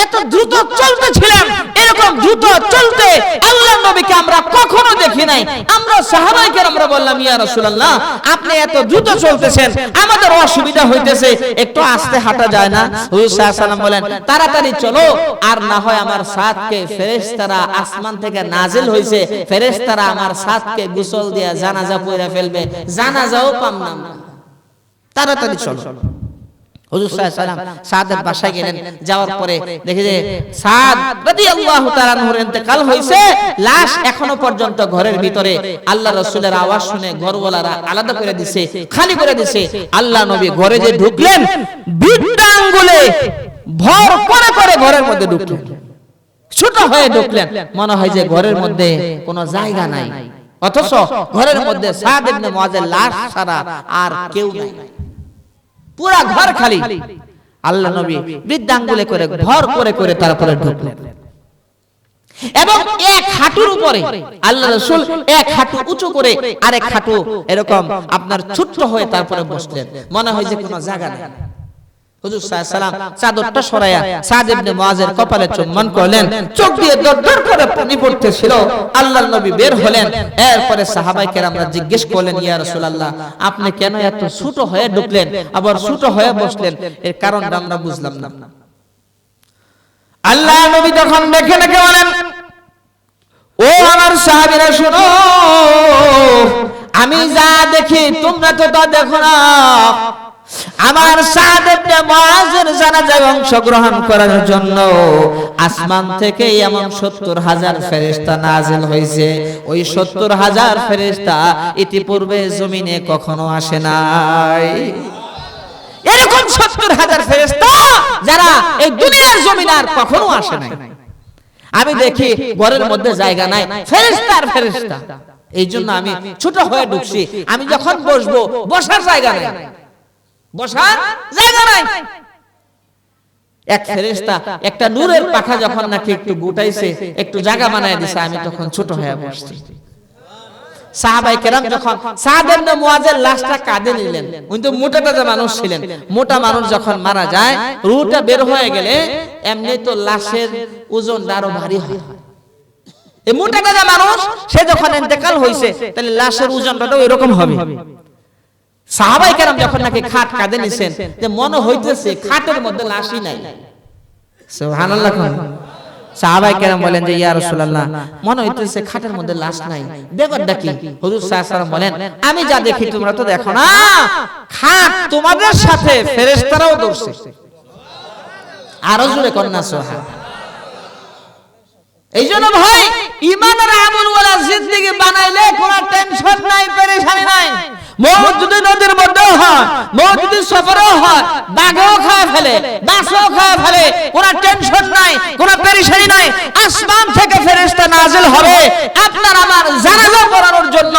এত দ্রুত চলতেছিলেন, এরকম দ্রুত চলতে আল্লাহ নবীকে আমরা কখনো দেখি নাই। আমরা সাহাবায়ে কেরামরা বললাম, ইয়া রাসূলুল্লাহ, আপনি এত দ্রুত চলতেছেন, আমাদের অসুবিধা হইতেছে, একটু আস্তে হাঁটা যায় না? হুজুর সাল্লাল্লাহু আলাইহি ওয়াসাল্লাম বলেন, তাড়াতাড়ি চলো, আর না হয় আমার সাথকে ফেরেশতারা আসমান থেকে নাজিল হইছে, ফেরেশতারা আমার সাথকে গোসল দিয়ে জানাজা পড়ে ফেলবে, জানাজাও পাম না, তাড়াতাড়ি চলো। হুজুর সাল্লাল্লাহু আলাইহি ওয়াসাল্লাম সাদের বাসায় গেলেন। যাওয়ার পরে দেখে যে সাদ রাদিয়াল্লাহু তাআলা আনহুর ইন্তেকাল হইছে, লাশ এখনো পর্যন্ত ঘরের ভিতরে। আল্লাহ রাসূলের আওয়াজ শুনে ঘরওয়ালারা আলাদা করে দিয়েছে, খালি করে দিয়েছে। আল্লাহ নবী ঘরে যে ঢুকলেন, বিদ্যা আঙ্গুলে ভর করে করে ঘরের মধ্যে ঢুকলেন, ছোট হয়ে ঢুকলেন, মনে হয় যে ঘরের মধ্যে কোনো জায়গা নাই, অথচ ঘরের মধ্যে সাদ ইবনে মুআযের লাশ ছাড়া আর কেউ নাই, পুরা ঘর খালি। আল্লাহ নবী বৃদ্ধাঙ্গুলে করে ভর করে করে তারপরে ঢুকলেন এবং এক হাঁটুর উপরে আল্লাহ রাসূল এক হাঁটু উঁচু করে আরেক হাঁটু এরকম আপনার ছোট হয়ে তারপরে বসলেন, মনে হয় যে কোনো জায়গা নেই। হুজুর সাল্লাল্লাহু আলাইহি ওয়াসাল্লাম চাদরটা সরায়া সাদ ইবনে মুআযের কপালে চুম্বন করলেন, চোখ দিয়ে দরদর করে পানি পড়তেছিল। আল্লাহর নবী বের হলেন। এরপরে সাহাবায়ে কেরামরা জিজ্ঞেস করলেন, ইয়া রাসূলুল্লাহ, আপনি কেন এত ছোট হয়ে ঢুকলেন আবার ছোট হয়ে বসলেন? এর কারণটা আমরা বুঝলাম না। আল্লাহর নবী তখন দেখে দেখে বলেন, ও আমার সাহাবীরা শোনো, আমি যা দেখি তোমরা তো তা দেখো না। আমার সাদ ইবনে মুআযের জানাজায় অংশগ্রহণ করার জন্য আসমান থেকে এমন ৭০,০০০ ফেরেশতা নাজিল হয়েছে। ওই ৭০,০০০ ফেরেশতা ইতিপূর্বে জমিনে কখনো আসে নাই। এরকম ৭০,০০০ ফেরেশতা যারা এই দুনিয়ার জমিনে আর কখনো আসে নাই। আমি দেখি ঘরের মধ্যে জায়গা নাই, ফেরেশতা আর ফেরেশতা। এই জন্য আমি ছোট হয়ে ঢুকছি। আমি যখন বসবো, বসার জায়গা নাই, বসার জায়গা নাই। এক ফেরেশতা একটা নূরের পাখা যখন নাকি একটু গুটাইছে, একটু জায়গা বানায় দিছে, আমি তখন ছোট হয়ে বসছি। সাহাবায়ে কেরাম যখন সাদ ইবনে মুআযের লাশটা কাঁধে নিলেন, কিন্তু মোটা তাজা মানুষ ছিলেন, মোটা মানুষ যখন মারা যায়, রূহটা বের হয়ে গেলে এমনি তো লাশের ওজন আরো ভারী হয়। এই মোটা তাজা মানুষ সে যখন ইন্তেকাল হইছে, তাহলে লাশের ওজনটাও এরকম হবে। সাহাবায়ে কেরাম যখন নাকি খাট কাঁধে নিছেন, যে মনে হইতেছে খাটের মধ্যে লাশই নাই। সুবহানাল্লাহ। সাহাবায়ে কেরাম বলেন যে, ইয়া রাসূলুল্লাহ, মনে হইতেছে খাটের মধ্যে লাশ নাই, ব্যাপারটা কি? হুজুর সাল্লাল্লাহু আলাইহি ওয়াসাল্লাম বলেন, আমি যা দেখি তোমরা তো দেখো না, খাট তোমাদের সাথে ফেরেশতারাও দৌড়ছে। আরো জোরে কন্যা সুবহানাল্লাহ। এই জন্য ভাই, ঈমানের আমল ওয়ালা জিন্দেগি বানাইলে কোনো টেনশন নাই, পেরেশানি নাই। মওত যদি নদীর মধ্যেও হয়, মওত যদি সফরেও হয়, বাঘও খায় ফেলে, বাসও খায় ফেলে, কোনো টেনশন নাই, কোনো পেরেশানি নাই। আসমান থেকে ফেরেশতা নাজিল হবে আপনার আমার জানাজা পড়ানোর জন্য।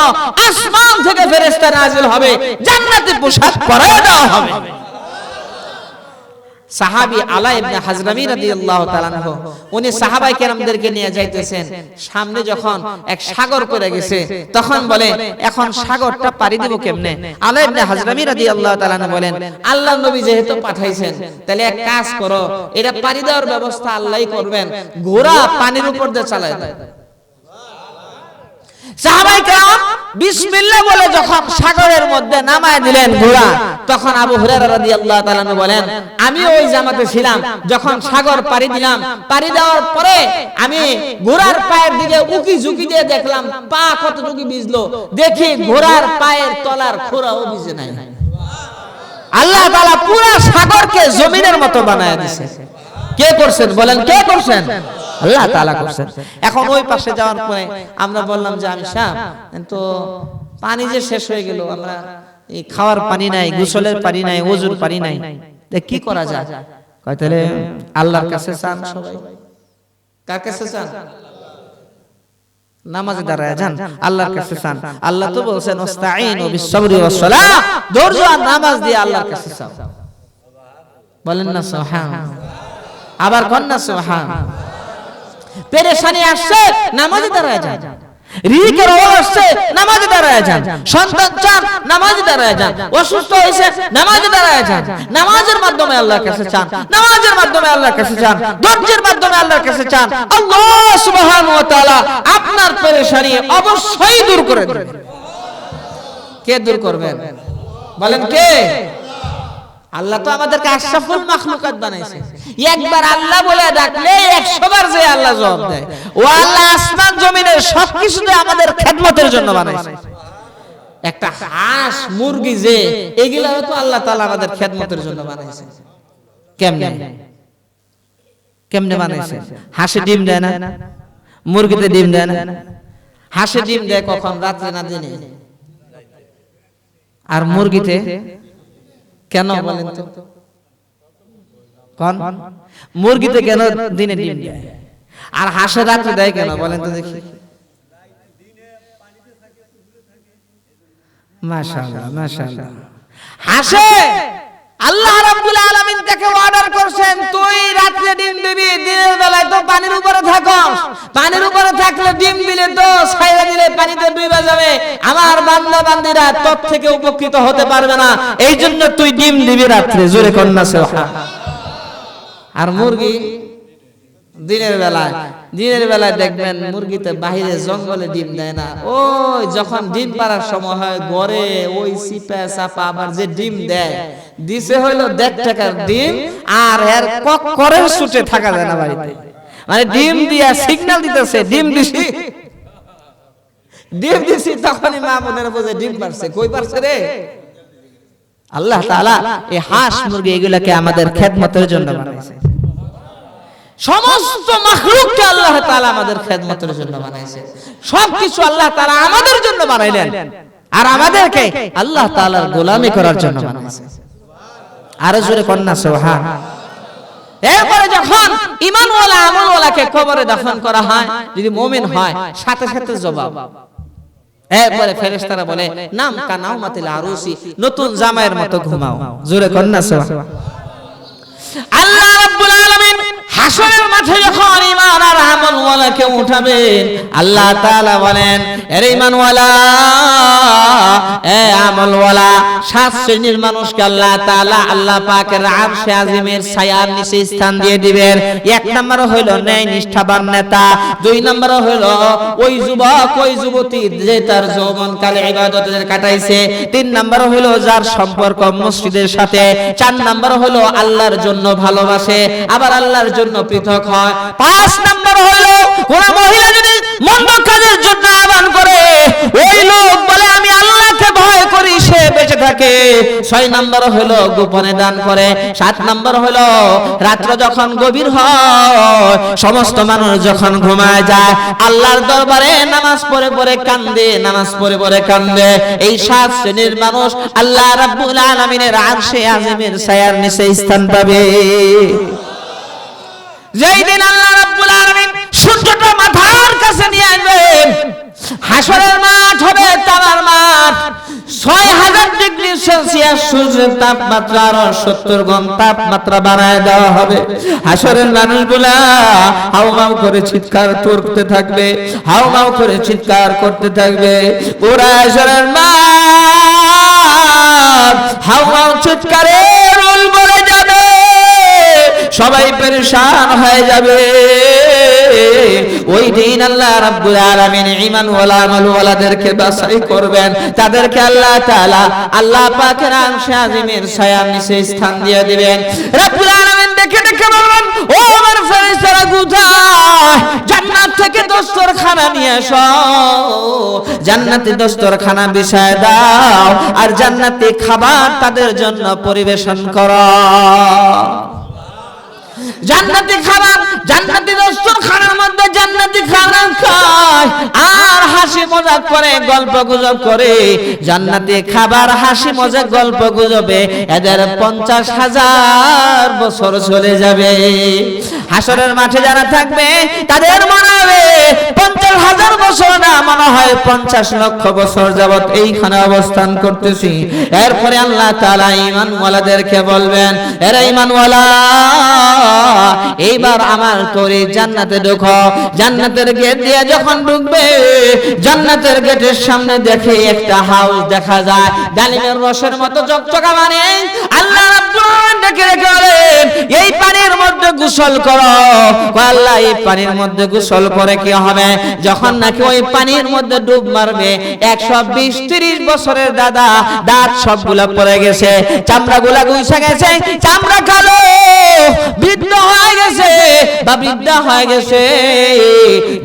আসমান থেকে ফেরেশতা নাজিল হবে, জান্নাতি পোশাক পরায় দেওয়া হবে। সাহাবী আলা ইবনে হাজরামি রাদিয়াল্লাহু তাআলা আনহু, উনি সাহাবায়ে কেরামদেরকে নিয়ে যাইতেছেন। সামনে যখন এক সাগর পড়ে গেছে, তখন বলে, এখন সাগরটা পাড়ি দিব কেমনে? আলা ইবনে হাজরামি রাদিয়াল্লাহু তাআলা আনহু বলেন, আল্লাহর নবী যেহেতু পাঠাইছেন, তাহলে এক কাজ করো, এটা পাড়ি দেওয়ার ব্যবস্থা আল্লাহই করবেন, ঘোড়া পানির উপর দিয়ে চালায় দাও। সাহাবায়ে কেরাম বিসমিল্লাহ বলে যখন সাগরের মধ্যে নামায় দিলেন ঘোড়া, তখন আবু হুরায়রা রাদিয়াল্লাহু তাআলা আনহু বলেন, আমি ওই জামাতে ছিলাম যখন সাগর পাড়ি দিলাম। পাড়ি দেওয়ার পরে আমি ঘোড়ার পায়ের দিকে উকি ঝুঁকি দিয়ে দেখলাম পা কতটুকু ভিজলো। দেখি ঘোড়ার পায়ের তলার খোরাও ভিজে নাই। আল্লাহ তাআলা পুরো সাগরকে জমিনের মতো বানায় দিয়েছে। কে করছেন বলেন, কে করছেন? আল্লাহ তাআলা করছেন। এখন ওই পাশে যাওয়ার পরে আমরা বললাম যে, আমি সাহেব, তো পানি যে শেষ হয়ে গেল, আমরা এই খাওয়ার পানি নাই, গোসলের পানি নাই, ওযুর পানি নাই, কি করা যায়? কয় তাহলে আল্লাহর কাছে চান সবাই। কার কাছে চান? নামাজে দাঁড়ায় যান, আল্লাহর কাছে চান। আল্লাহ তো বলছেন ওয়াস্তাঈনু বিস-সাবরি ওয়াস-সালাহ, ধৈর্য আর নামাজ দিয়ে আল্লাহর কাছে চাও। বলেন না সুবহানাল্লাহ, আবার কোন না সুবহানাল্লাহ। পেরেশানি আসছে, নামাজে দাঁড়ায় যান। রিজিকের অভাব আসছে, নামাজে দাঁড়ায় যান। সন্তান চান, নামাজে দাঁড়ায় যান। অসুস্থ হয়েছে, নামাজে দাঁড়ায় যান। নামাজের মাধ্যমে আল্লাহর কাছে চান, নামাজের মাধ্যমে আল্লাহর কাছে চান, ধৈর্যের মাধ্যমে আল্লাহর কাছে চান। আল্লাহ সুবহানাহু ওয়া তাআলা আপনার পেরেশানি অবশ্যই দূর করে দেবেন। কে দূর করবেন বলেন, কে? আল্লাহ তো আমাদেরকে আশরাফুল মাখলুকাত বানাইছে। একবার আল্লাহ বলে ডাকলে 100 বার যে আল্লাহ জবাব দেয়। ও আল্লাহ আসমান জমিনের সবকিছুতে আমাদের খেদমতের জন্য বানাইছে। একটা হাঁস মুরগি যে এগুলা তো আল্লাহ তাআলা আমাদের খেদমতের জন্য বানাইছে। কেমনে কেমনে বানাইছে? হাঁসে ডিম দেয় না, মুরগিতে ডিম দেয় না। হাঁসে ডিম দেয় কখন? রাতে না দিনে? আর মুরগিতে কেন বলেন তো? কোন মুরগিতে কেন দিনে ডিম দেয় আর হাঁসে রাতে দেয় কেন বলেন তো দেখি? মাশাআল্লাহ মাশাআল্লাহ। হাঁসে আল্লাহ রাব্বুল আলামিন তাকে অর্ডার করেছেন, তুই রাতে ডিম দিবি, দিনের বেলায় তো পানির উপরে থাকস। পানির উপরে থাকলে ডিম দিলে তো ছাইরা দিলে পানিতে ডুবে যাবে, আমার বান্দা বান্দীরা তোর থেকে উপকৃত হতে পারবে না। এই জন্য তুই ডিম দিবি রাতে। জোরে কন্যা সুবহানাল্লাহ। আর মুরগি দিনের বেলায় দেখবেন মুরগিতে বাহিরে জঙ্গলে ডিম দেয় না। ওই যখন ডিম পাড়ার সময় হয় ঘরে ওই সিপা চাপা আবার যে ডিম দেয়, দিছে হইলো 1.5 টাকার ডিম, আর এর কক্করের ছুটে থাকা যায় না বাড়িতে। মানে ডিম দিয়া সিগন্যাল দিতেছে ডিম দিছি তখনই মা বোনের বোঝে ডিম পারছে। কই পারছে রে? আল্লাহ তাআলা এই হাঁস মুরগি এগুলাকে আমাদের খেদমতের জন্য বানাইছে। সমস্ত মাখলুককে আল্লাহ তাআলা আমাদের খেদমতের জন্য বানাইছে। সবকিছু আল্লাহ তাআলা আমাদের জন্য বানাইলেন, আর আমাদেরকে আল্লাহ তাআলার গোলামি করার জন্য বানাইছে। আরো জোরে কন্যা সুবহানাল্লাহ। এরপরে যখন ঈমানওয়ালা আমলওয়ালাকে কবরে দাফন করা হয়, যদি মুমিন হয় সাথে সাথে জবাব। এরপরে ফেরেশতারা বলে নাম কানাউমাতিল আরুসি, নতুন জামাইয়ের মতো ঘুমাও। জোরে কন্যা সুবহানাল্লাহ। আল্লাহ রাব্বুল আলামিন হাসরের মাঠে যখন ঈমান আর আমলওয়ালাকে উঠাবেন, আল্লাহ তাআলা বলেন, এর ঈমানওয়ালা এ আমলওয়ালা, 7 শ্রেণীর মানুষকে আল্লাহ তাআলা আল্লাহ পাকের আরশে আজিমের ছায়ার নিচে স্থান দিয়ে দিবেন। 1 নম্বর হলো ন্যায় নিষ্ঠাবান নেতা, 2 নম্বর হলো ওই যুবক ওই যুবতী যে তার যৌবনকালে ইবাদতে কাটাইছে, 3 নম্বর হলো যার সম্পর্ক মসজিদের সাথে, 4 নম্বর হলো আল্লাহর জন্য ভালোবাসে আবার আল্লাহর জন্য পৃথক হয়, 5 নম্বর হলো কোন মহিলা যদি মন্দ কাজের জন্য আহ্বান করে ওই লোক বলে আমি আল্লাহকে ভয় করি, সে বেঁচে থাকে, 6 নম্বর হলো গোপনে দান করে, 7 নম্বর হলো রাত্র যখন গভীর হয় সমস্ত মানুষ যখন ঘুমায় যায় আল্লাহর দরবারে নামাজ পড়ে পড়ে কান্দে, নামাজ পড়ে পড়ে কান্দে। এই 7 শ্রেণীর মানুষ আল্লাহ রাব্বুল আলামিনের আরশে আজিমের ছায়ার নিচে স্থান পাবে। যেই দিন আল্লাহ রাব্বুল আলামিন সূর্যটা মাথার কাছে নিয়ে আসবেন, হাসরের মাঠ হবে তামার মাঠ, 6000 ডিগ্রি সেলসিয়াস সূর্যের তাপমাত্রা আর 70 গুণ তাপমাত্রা বাড়ায় দেওয়া হবে। হাসরের মানুষগুলা হাউমাউ করে চিৎকার করতে থাকবে, হাউমাউ করে চিৎকার করতে থাকবে। পুরা হাসরের মাঠ হাউমাউ চিৎকারে রোল বলে যাবে, সবাই পেরেশান হয়ে যাবে। ওই দিন আল্লাহ রাব্বুল আলামিন ঈমানওয়ালা আমলওয়ালাদেরকে বাছাই করবেন, তাদেরকে আল্লাহ তাআলা আল্লাহ পাকের আরশে আজিমের ছায়ার নিচে স্থান দিয়ে দিবেন। রাব্বুল আলামিন দেখে দেখে বলবেন, ও আমার ফেরেশতারা কোথায়? জান্নাত থেকে দস্তরখানা নিয়ে এসো, জান্নাতি দস্তরখানা বিছায় দাও আর জান্নাতি খাবার তাদের জন্য পরিবেশন করো। জান্নাতি খাবার, জান্নাতি দস্তরখানার মধ্যে জান্নাতি খাবার খায় আর হাসি মজাক করে গল্প গুজব করে। জান্নাতি খাবার হাসি মজাক গল্প গুজবে এদের 50,000 বছর চলে যাবে। হাসরের মাঠে যারা থাকবে তাদের মনে হবে 50,000 বছর হয় 50 লক্ষ বছর যাবত এইখানে অবস্থান করতেছি। এরপরে আল্লাহ তাআলা ঈমানওয়ালাদেরকে বলবেন, এরা ঈমানওয়ালা এইবার আমার তৈরি জান্নাতে ঢোকো। জান্নাতের গেট দিয়ে যখন ঢুকবে, জান্নাতের গেটের সামনে দেখে একটা হাউস দেখা যায়, ডালিমের রসের মতো চকচকা পানি। আল্লাহ রাব্বুল আলামিন ডেকে রেখে বলেন, এই পানির মধ্যে গোসল করো। আল্লাহ এই পানির মধ্যে গোসল করে কি হবে? যখন নাকি ওই পানির মধ্যে ডুব মারবে, 120-30 বছরের দাঁত সবগুলা পড়ে গেছে, চামড়াগুলা গুইসা গেছে, চামড়া কালো বৃদ্ধ হয়ে গেছে বা বৃদ্ধা হয়ে গেছে।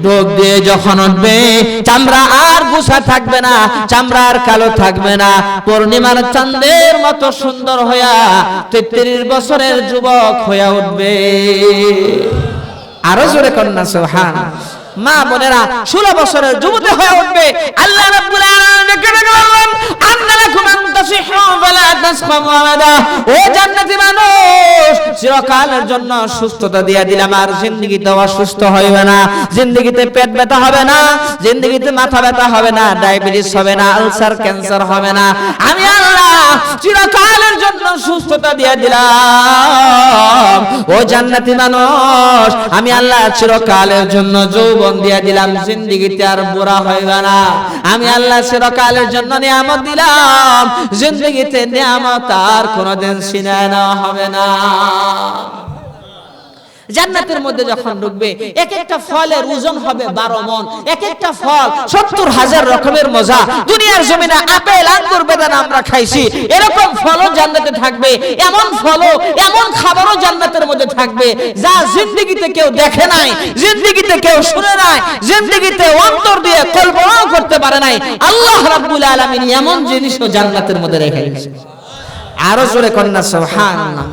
ডুব দিয়ে যখন উঠবে, চামড়া আর গুছা থাকবে না, চামড়া আর কালো থাকবে না, পূর্ণিমার চাঁদের মতো সুন্দর হইয়া 33 বছরের যুবক হইয়া উঠবে। আরো জোরে কন্যা সুবহানাল্লাহ। মা বোনেরা 16 বছরের যুবতী হয়ে উঠবে। আল্লাহ রাব্বুল আলামিন বলেন, আন্নালাকুম আনতাসিহু ওয়ালা তাসকামু আবাদা। ও জান্নাতি মানুষ, চিরকালের জন্য সুস্থতা দিয়ে দিলাম, আর জিন্দেগিতে অসুস্থ হইবে না, জিন্দেগিতে পেট ব্যথা হবে না, জিন্দেগিতে মাথা ব্যথা হবে না, ডায়াবেটিস হবে না, আলসার ক্যান্সার হবে না। আমি আল্লাহ চিরকালের জন্য সুস্থতা দিয়ে দিলাম। ও জান্নাতি মানুষ, আমি আল্লাহ চিরকালের জন্য যৌবন দিয়া দিলাম, জিন্দেগিতে আর বুড়া হইবে না। আমি আল্লাহ চিরকালের জন্য নিয়ামত দিলাম, জিন্দেগিতে নিয়ামত আর কোনোদিন ছিনায় নেওয়া হবে না। জান্নাতের মধ্যে যখন ঢুকবে, এক একটা ফলের ওজন হবে 12 মণ, এক একটা ফল 70,000 রকমের মজা। দুনিয়ার জমিনে আপেল, আঙ্গুর, বেদানা আমরা খাইছি, এরকম ফলও জান্নাতে থাকবে। এমন ফলও, এমন খাবারও জান্নাতের মধ্যে থাকবে যা জিন্দেগিতে কেউ দেখে নাই, জিন্দেগিতে কেউ শুনে নাই, জিন্দেগিতে অন্তর দিয়ে কল্পনাও করতে পারে নাই। আল্লাহ রাব্বুল আলামিন এমন জিনিসও জান্নাতের মধ্যে রেখে দিয়েছেন। আরো জোরে কন্যা সুবহানাল্লাহ।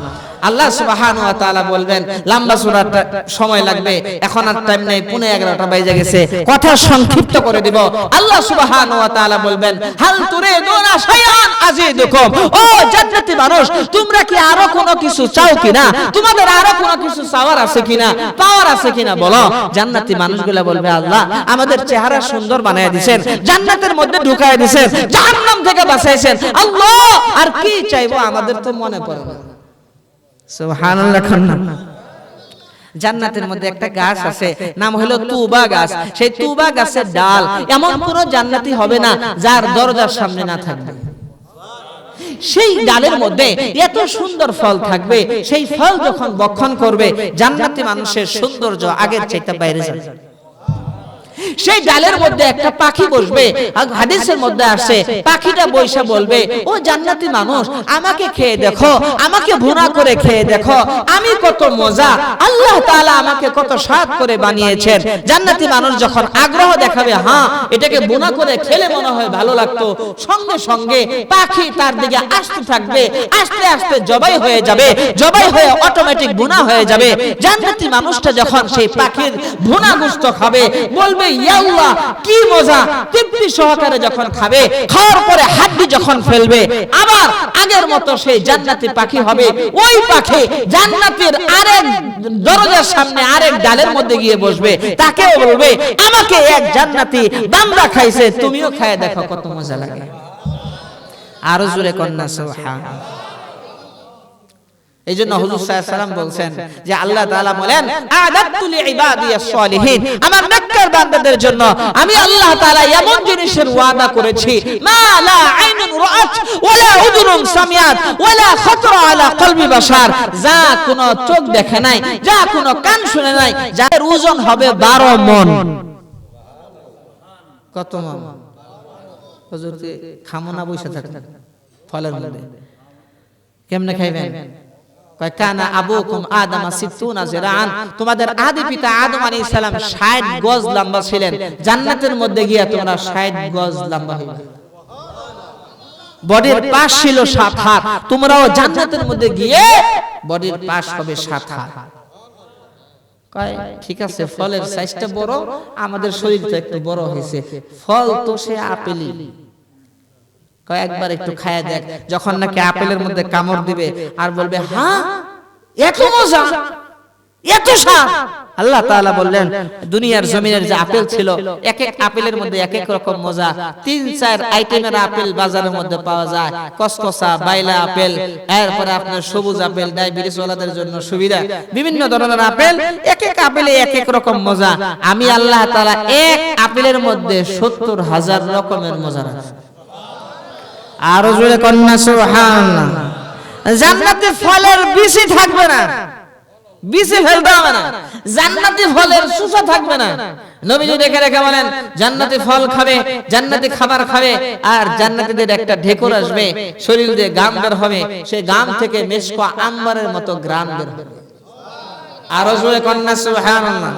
আল্লাহ সুবহানাহু ওয়া তাআলা বলবেন, লম্বা সূরাটা সময় লাগবে, এখন আর টাইম নাই, 11:15 বেজে গেছে, কথা সংক্ষিপ্ত করে দিব। আল্লাহ সুবহানাহু ওয়া তাআলা বলবেন, হাল তুরিদুনা শাইআন আযীদুকুম। ও জান্নাতি মানুষ, তোমরা কি আরো কোনো কিছু চাও কিনা? তোমাদের আরো কোনো কিছু চাওয়ার আছে কিনা, পাওয়ার আছে কিনা বলো। জান্নাতি মানুষগুলো বলবে, আল্লাহ আমাদের চেহারা সুন্দর বানায় দিবেন, জান্নাতের মধ্যে ঢুকায় দিবেন, জাহান্নাম থেকে বাঁচাইছেন, আল্লাহ আর কি চাইবো আমাদের তো মনে পড়ে না। সুবহানাল্লাহ। জান্নাতের মধ্যে একটা গাছ আছে, নাম হলো তুবা গাছ। সেই তুবা গাছের ডাল এমন কোন জান্নাতি হবে না যার দরজার সামনে না থাকবে। সেই ডালের মধ্যে এত সুন্দর ফল থাকবে, সেই ফল যখন ভক্ষণ করবে, জান্নাতি মানুষের সৌন্দর্য আগের চাইতে বাইরে যাবে। সেই ডালের মধ্যে একটা পাখি বসবে, হাদিসের মধ্যে আসে, পাখিটা বৈশা বলবে, ও জান্নাতি মানুষ, আমাকে খেয়ে দেখো, আমাকে ভুনা করে খেয়ে দেখো, আমি কত মজা, আল্লাহ তাআলা আমাকে কত স্বাদ করে বানিয়েছেন। জান্নাতি মানুষ যখন আগ্রহ দেখাবে, হ্যাঁ এটাকে ভুনা করে খেলে মনে হয় ভালো লাগতো, সঙ্গে সঙ্গে পাখি তার দিকে আসতে থাকবে, আস্তে আস্তে জবাই হয়ে যাবে, জবাই হয়ে অটোমেটিক ভুনা হয়ে যাবে। জান্নাতি মানুষটা যখন সেই পাখির ভুনা গোশত খাবে, বলবে, ইয়া আল্লাহ কি মজা, তৃপ্তি সহকারে যখন খাবে, খাওয়ার পরে হাড্ডি যখন ফেলবে, আবার আগের মতো সেই জান্নাতি পাখি হবে। ওই পাখি জান্নাতের আরেক দরজার সামনে আরেক ডালের মধ্যে গিয়ে বসবে, তাকেও বলবে, আমাকে এক জান্নাতি বান্দা খাইছে, তুমিও খায় দেখো কত মজা লাগে। আরো জোরে কন্যা সুবহানাল্লাহ। এই জন্য হুজুর সাল্লাল্লাহু আলাইহি ওয়াসাল্লাম বলছেন যে আল্লাহ তাআলা বলেন, আ'দাতু লিইবাদিয়াস সালিহিন, আমার নেককার বান্দাদের জন্য আমি আল্লাহ তাআলা এমন জিনিসের ওয়াদা করেছি, মা লা আইনুন রাআত ওয়ালা উযুনুন সামিআত ওয়ালা খাতরা আলা কলবি বাশার, যা কোনো চোখ দেখে নাই, যা কোনো কান শুনে নাই, যার ওজন হবে 12 মণ। কত মণ? হুজুর খামনা বসে থাকেন ফলের মধ্যে, কেমনে খাইবেন? কানা আবুকুম আদম 60 জিরাআন, তোমাদের আদি পিতা আদম আলাইহিস সালাম 60 গজ লম্বা ছিলেন, জান্নাতের মধ্যে গিয়া তোমরা 60 গজ লম্বা হইবে। বডির পাশ ছিল 7 হাত, তোমরাও জান্নাতের মধ্যে গিয়ে বডির পাশ হবে 7 হাত। কয় ঠিক আছে, ফলের সাইজটা বড়, আমাদের শরীরটা একটু বড় হয়েছে, ফল তো সে আপেলই, কয়েকবার একটু খায়া দেখ। যখন নাকি আপেলের মধ্যে কামড় দিবে আর বলবে, হ্যাঁ এত মজা, এত স্বাদ। আল্লাহ তাআলা বললেন দুনিয়ার জমিনের যে আপেল ছিল এক এক আপেলের মধ্যে এক এক রকম মজা, 3-4 আইটেমের আপেল বাজারের মধ্যে পাওয়া যায়। কসকসা, বাইলা আপেল, এরপরে আপনার সবুজ আপেল, ডায়াবেটিস ওয়ালাদের জন্য সুবিধা, বিভিন্ন ধরনের আপেল, এক এক আপেলে এক এক রকম মজা। আমি আল্লাহ তাআলা এক আপেলের মধ্যে 70,000 রকমের মজা রাখছি। আরো জোরে কন্যা সুবহানাল্লাহ। জান্নাতে ফলের বিচি থাকবে না, বিচি ফেলতে হবে না, জান্নাতি ফলের সুসা থাকবে না। নবীজি দেখে রেখে বলেন জান্নাতি ফল খাবে, জান্নাতি খাবার খাবে, আর জান্নাতীদের একটা ঢেকুর আসবে, শরীর দিয়ে গাম বের হবে, সেই গাম থেকে মেশক আম্বারের মতো গ্রাম বের হবে। আর জোরে কন্যা সুবহানাল্লাহ।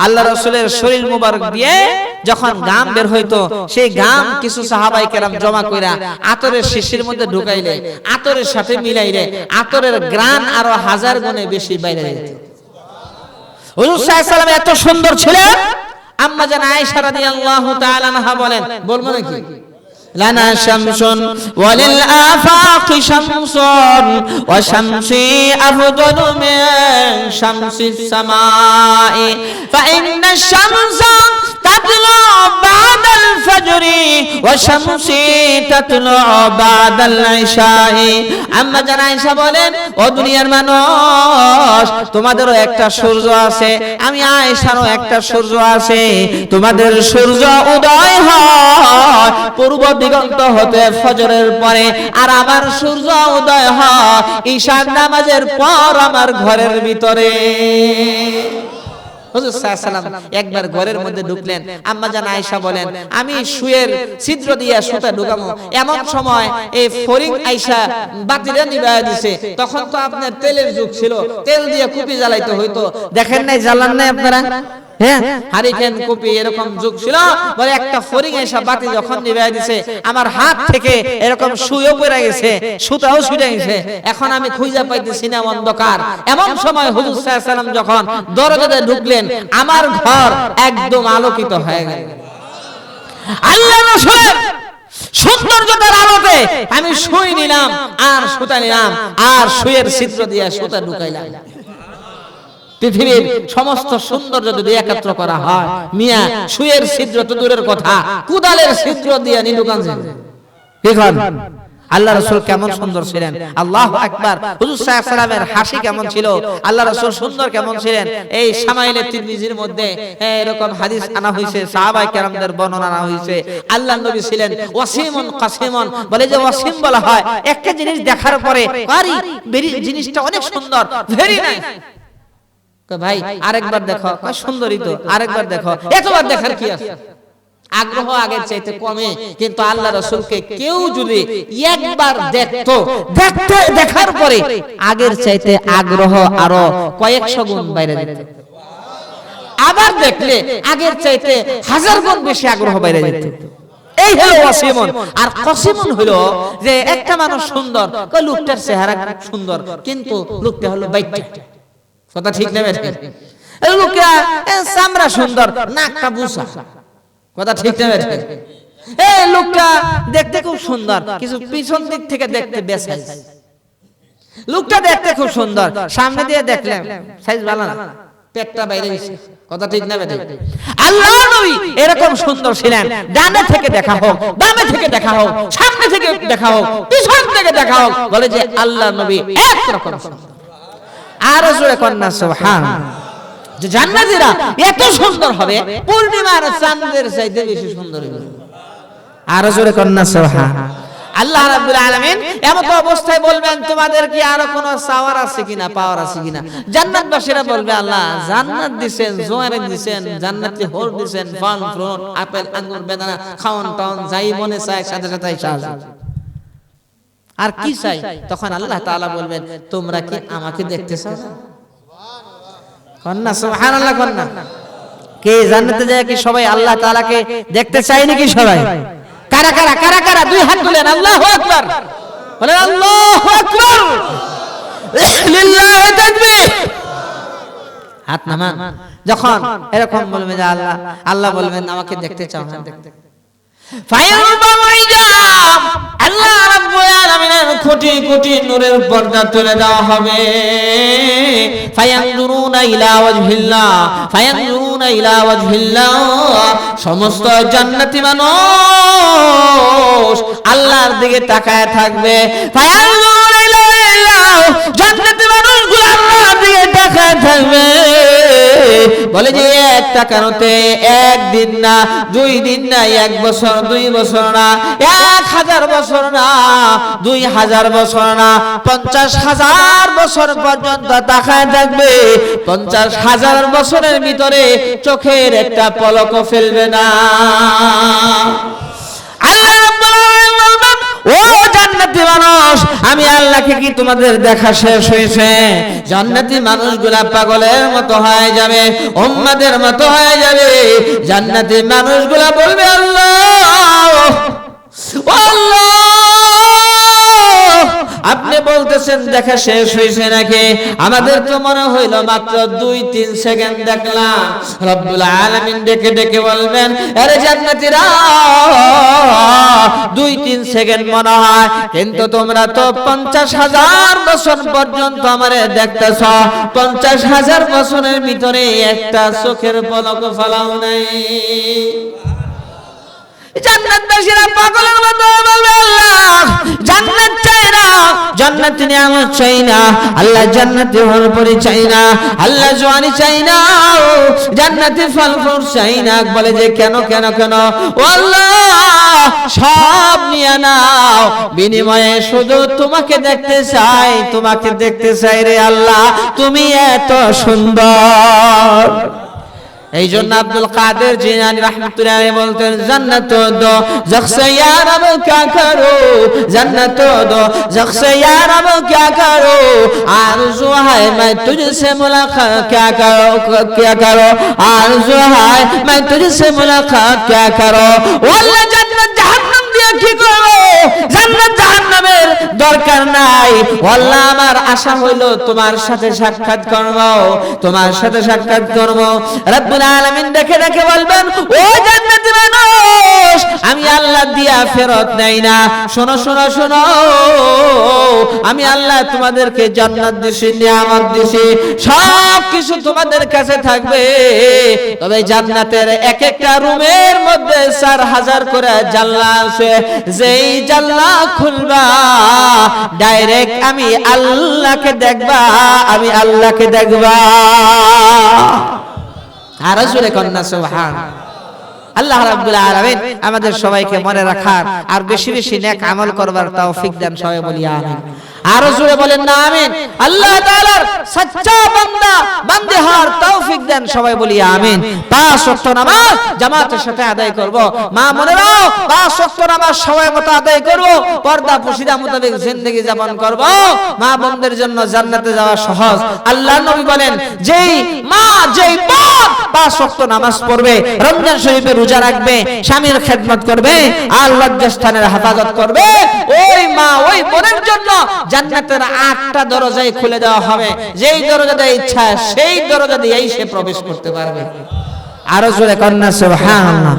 আল্লাহ রাসূলের শরীর মুবারক দিয়ে যখন গাম বের হইতো, সেই গাম কিছু সাহাবায়ে কেরাম জমা কইরা আতরের শিশির মধ্যে ঢুকাইলে, আতরের সাথে মিলাইলে আতরের গ্রান আরো 1000 গুণে বেশি বাইরে যেত। হুজুর সাল্লাল্লাহু আলাইহি ওয়াসাল্লাম এত সুন্দর ছিলেন। আম্মা জান আয়েশা রাদিয়াল্লাহু তাআলা আনহা বলেন, বলবো নাকি? লানা শামসুন ওয়ালিল আফাকি শামসুন ওয়া শামসি আফদালু মিন শামসিস সামাই ফা ইন্না শামসা তাতলু বাদাল ফজরি ওয়া শামসি তাতলু বাদাল ইশাই। আম্মা জান আয়েশা বলেন, ও দুনিয়ার মানুষ, তোমাদেরও একটা সূর্য আছে, আমি আয়েশারও একটা সূর্য আছে। তোমাদের সূর্য উদয় হয় পূর্ব দিগন্ত হতে ফজরের পরে, আর আমার সূর্য উদয় হয় ঈশার নামাজের পর আমার ঘরের ভিতরে। হুজুর সাল্লাল্লাহু আলাইহি ওয়াসাল্লাম একবার ঘরের মধ্যে ঢুকলেন। আম্মা জান আয়েশা বলেন, আমি শুয়ের ছিদ্র দিয়ে সুতা ঢুকামো, এমন সময় এই ফরিং আয়েশা বাতিটা নিভায়া দিছে। তখন তো আপনার তেলের যুগ ছিল, তেল দিয়ে কুপি জ্বালাইতে হইতো। দেখেন নাই, জ্বালান নাই আপনারা? হ্যাঁ, হারিকেন কুপি এরকম যুগ ছিল। বলে একটা ফরিং আয়েশা বাতি যখন নিভায়া দিছে, আমার হাত থেকে এরকম সুইও পড়ে গেছে, সুতাও ছুটে গেছে। এখন আমি খুঁজে পাইতেছি না, অন্ধকার। এমন সময় হুজুর সাল্লাল্লাহু আলাইহি ওয়াসাল্লাম যখন দরজাতে ঢুকলেন, আমার ঘর একদম আলোকিত হয়ে গেল। আল্লাহ রাসূলের সৌন্দর্যতার আলোতে আমি শুই নিলাম আর সুতা নিলাম, আর শুয়ের ছিদ্র দিয়ে সুতা ঢুকাইলাম। পৃথিবীর সমস্ত সৌন্দর্য যদি একত্র করা হয়, মিয়া শুয়ের ছিদ্র তো দূরের কথা, কুদালের ছিদ্র দিয়ে নি ঢুকান যায়। দেখুন আল্লাহ রাসূল কেমন সুন্দর ছিলেন। আল্লাহু আকবার। হুজুর সাল্লাল্লাহু আলাইহি ওয়াসাল্লামের হাসি কেমন ছিল, আল্লাহ রাসূল সুন্দর কেমন ছিলেন। এই শামাইলে তিরমিজির মধ্যে এরকম হাদিস আনা হয়েছে, সাহাবায়ে কেরামদের বর্ণনা আনা হয়েছে। আল্লাহর নবী ছিলেন ওয়াসিমুন কাসিমুন। বলে যে ওয়াসিম বলা হয় একটা জিনিস দেখার পরে আরে জিনিসটা অনেক সুন্দর, ভেরি নাইস। ভাই আরেকবার দেখো, সুন্দরই তো, আরেকবার দেখো, এতবার দেখার কি আছে? আগ্রহ আগের চাইতে কমে, কিন্তু আল্লাহ রাসূলকে কেউ যদি একবার দেখার পরে আগের চাইতে আগ্রহ আরো কয়েকশো গুণ বাইরে যেত। আবার দেখলে আগের চাইতে 1000 গুণ বেশি আগ্রহ বাইরে যেত। এই হলো ওয়াসিমুন। আর কাসিমুন হলো যে একটা মানুষ সুন্দর, কই লোকটার চেহারা সুন্দর, কিন্তু লোকটা হলো বাইটা। কথা ঠিক না বেঠিক? এই লোকটা চামড়া সুন্দর, নাকটা বুসা। কথা ঠিক না বেঠিক? এই লোকটা দেখতে খুব সুন্দর, কিন্তু পিছন দিক থেকে দেখতে বেসাইজ। লোকটা দেখতে খুব সুন্দর, সামনে দিয়ে দেখলে সাইজ ভালো না, পেটটা বাইরে গেছে। কথা ঠিক না বেঠিক? আল্লাহর নবী এরকম সুন্দর ছিলেন, ডানে থেকে দেখা হোক, বামে থেকে দেখা হোক, সামনে থেকে দেখা হোক, পিছন থেকে দেখা হোক, বলে যে আল্লাহর নবী একরকম সুন্দর। আর জোরে কন্যা সুবহানাল্লাহ। যে জান্নাতীরা এত সুন্দর হবে, পূর্ণিমার চাঁদের চাইতে বেশি সুন্দর হবে। আর জোরে কন্যা সুবহানাল্লাহ। আল্লাহ রাব্বুল আলামিন এমন অবস্থায় বলবেন, তোমাদের কি আরো কোনো চাওয়ার আছে কিনা, পাওয়ার আছে কিনা? জান্নাতবাসীরা বলবে, আল্লাহ জান্নাত দিবেন, জোয়ারে দিবেন, জান্নাতি হোর দিবেন, ফল ফ্রুট, আপেল আঙ্গুর বেদানা, খাওন টাউন যাই মনে চায় সাথে সাথে সাহায্য। আর কি চাই? তখন আল্লাহ তাআলা বলবেন, তোমরা কি আমাকে দেখতে চাও? কন্যা সুবহানাল্লাহ। কন্যা কে জান্নাতে যায় কি সবাই আল্লাহ তাআলাকে দেখতে চায় নাকি সবাই? কারা কারা কারা কারা দুই হাত তুলেন, আল্লাহু আকবার বলেন, আল্লাহু আকবার, লিল্লাহি তাকবীর। হাত নামান। যখন এরকম বলবে যে আল্লাহ, আল্লাহ বলবেন আমাকে দেখতে চাও? হ্যাঁ দেখতে। আল্লাহ রাব্বুল আলামিনের কোটি কোটি নূরের পর্দা তুলে দেওয়া হবে। ফায়ানজুরুনা ইলা ওয়াজহিল্লাহ, সমস্ত জান্নাতি মানুষ আল্লাহর দিকে তাকায় থাকবে। ফায়ানজুরুনা ইলাল্লাহ, জান্নাতি মানুষগুলো আল্লাহর দিকে তাকায় থাকবে। বলে যে একটা কারণে একদিন না, 2 দিন না, 1 বছর, 2 বছর না, 1000 বছর না, 2000 বছর না, 50,000 বছর পর্যন্ত তাকায় থাকবে। 50,000 বছরের ভিতরে চোখের একটা পলকও ফেলবে না। আল্লাহ রাব্বুল আলামিন বলবেন, ও জান্নাতি মানুষ, আমি আল্লাহকে কি তোমাদের দেখা শেষ হয়েছে? জান্নাতি মানুষগুলা পাগলের মতো হয়ে যাবে, উম্মাদের মতো হয়ে যাবে। জান্নাতি মানুষগুলা বলবে, আল্লাহ, আল্লাহ, আপনি বলতেছেন দেখা শেষ হয়েছে নাকি? আমাদের তো মনে হইল মাত্র 2-3 সেকেন্ড দেখলাম। রব্বুল আলামিন ডেকে ডেকে বলবেন, আরে জান্নাতীরা, 2-3 সেকেন্ড মনে হয়, কিন্তু তোমরা তো 50,000 বছর পর্যন্ত আমারে দেখতেছ। 50,000 বছরের ভিতরে একটা চোখের পলক ফেলাও নাই। জান্নাতবাসীরা পাগলের মতো বলবে, আল্লাহ, জান্নাত চাই না, জান্নাতি নিয়ামত চাই না, আল্লাহ জান্নাতি ভরপুরি চাই না, আল্লাহ জওয়ানি চাই না, জান্নাতি ফল ফ্রুট চাই না। বলে যে কেন কেন কেন? ও আল্লাহ, সব নিয়ে নাও, বিনিময়ে শুধু তোমাকে দেখতে চাই, তোমাকে দেখতে চাই রে আল্লাহ, তুমি এত সুন্দর। এই জন্য আব্দুল কাদের জিলানী রাহমাতুল্লাহ আলাইহি বলতেন, জান্নাত দো জখসে ইয়া রব क्या करो, जन्नत दो जखसे या रब क्या करो, आरज़ू है मैं तुझसे मुलाकात क्या करो, आरज़ू है मैं तुझसे मुलाकात क्या करो। वल्ला जन्नत जहन्नम দিয়ে কি করব? জান্নাত জাহান্নামের দরকার নাই। আল্লাহ, আমার আশা হইলো তোমার সাথে সাক্ষাৎ করব, তোমার সাথে সাক্ষাৎ করব। রব্বুল আলামিন দেখে দেখে বলবেন, ও জান্নাতি মানুষ, আমি আল্লাহ দিয়া ফেরত নেই না। শোনো শোনো শোনো, আমি আল্লাহ তোমাদেরকে জান্নাত দিছি, নিয়ামত দিছি, সব কিছু তোমাদের কাছে থাকবে। তবে জান্নাতের এক একটা রুমের মধ্যে 4000 করে জানলা আছে। যেই জানলা খুলবা, ডাইরেক্ট আমি আল্লাহকে দেখবা, আমি আল্লাহকে দেখবা। আর জোরে কন্যা সুবহান। আল্লাহ রাব্বুল আলামিন আমাদের সবাইকে মনে রাখার আর বেশি বেশি নেক আমল করবার তৌফিক দেন। সবাই বলি আমিন। আরো জোরে বলেন না আমিন। আল্লাহ তাআলার সচ্চা বান্দা বান্দে হওয়ার তৌফিক দেন। সবাই বলি আমিন। 5 ওয়াক্ত নামাজ জামাতের সাথে আদায় করব। মা মনেরা, 5 ওয়াক্ত নামাজ সময় মতো আদায় করব, পর্দা পর্দা মোতাবেক জিন্দেগি যাপন করব। মা বোনদের জন্য জান্নাতে যাওয়া সহজ। আল্লাহর নবী বলেন, যেই মা যেই বোন 5 ওয়াক্ত নামাজ পড়বে, রমজান শরীফে রোজা রাখবে, স্বামীর খেদমত করবে, আর লজ্জাস্থানের হেফাজত করবে, ওই মা ওই বোনের জন্য জান্নাতের 8টা দরজাই খুলে দেওয়া হবে। যেই দরজা দিয়ে ইচ্ছা সেই দরজা দিয়েই সে প্রবেশ করতে পারবে। আরো জোরে কন্যা সুবহানাল্লাহ।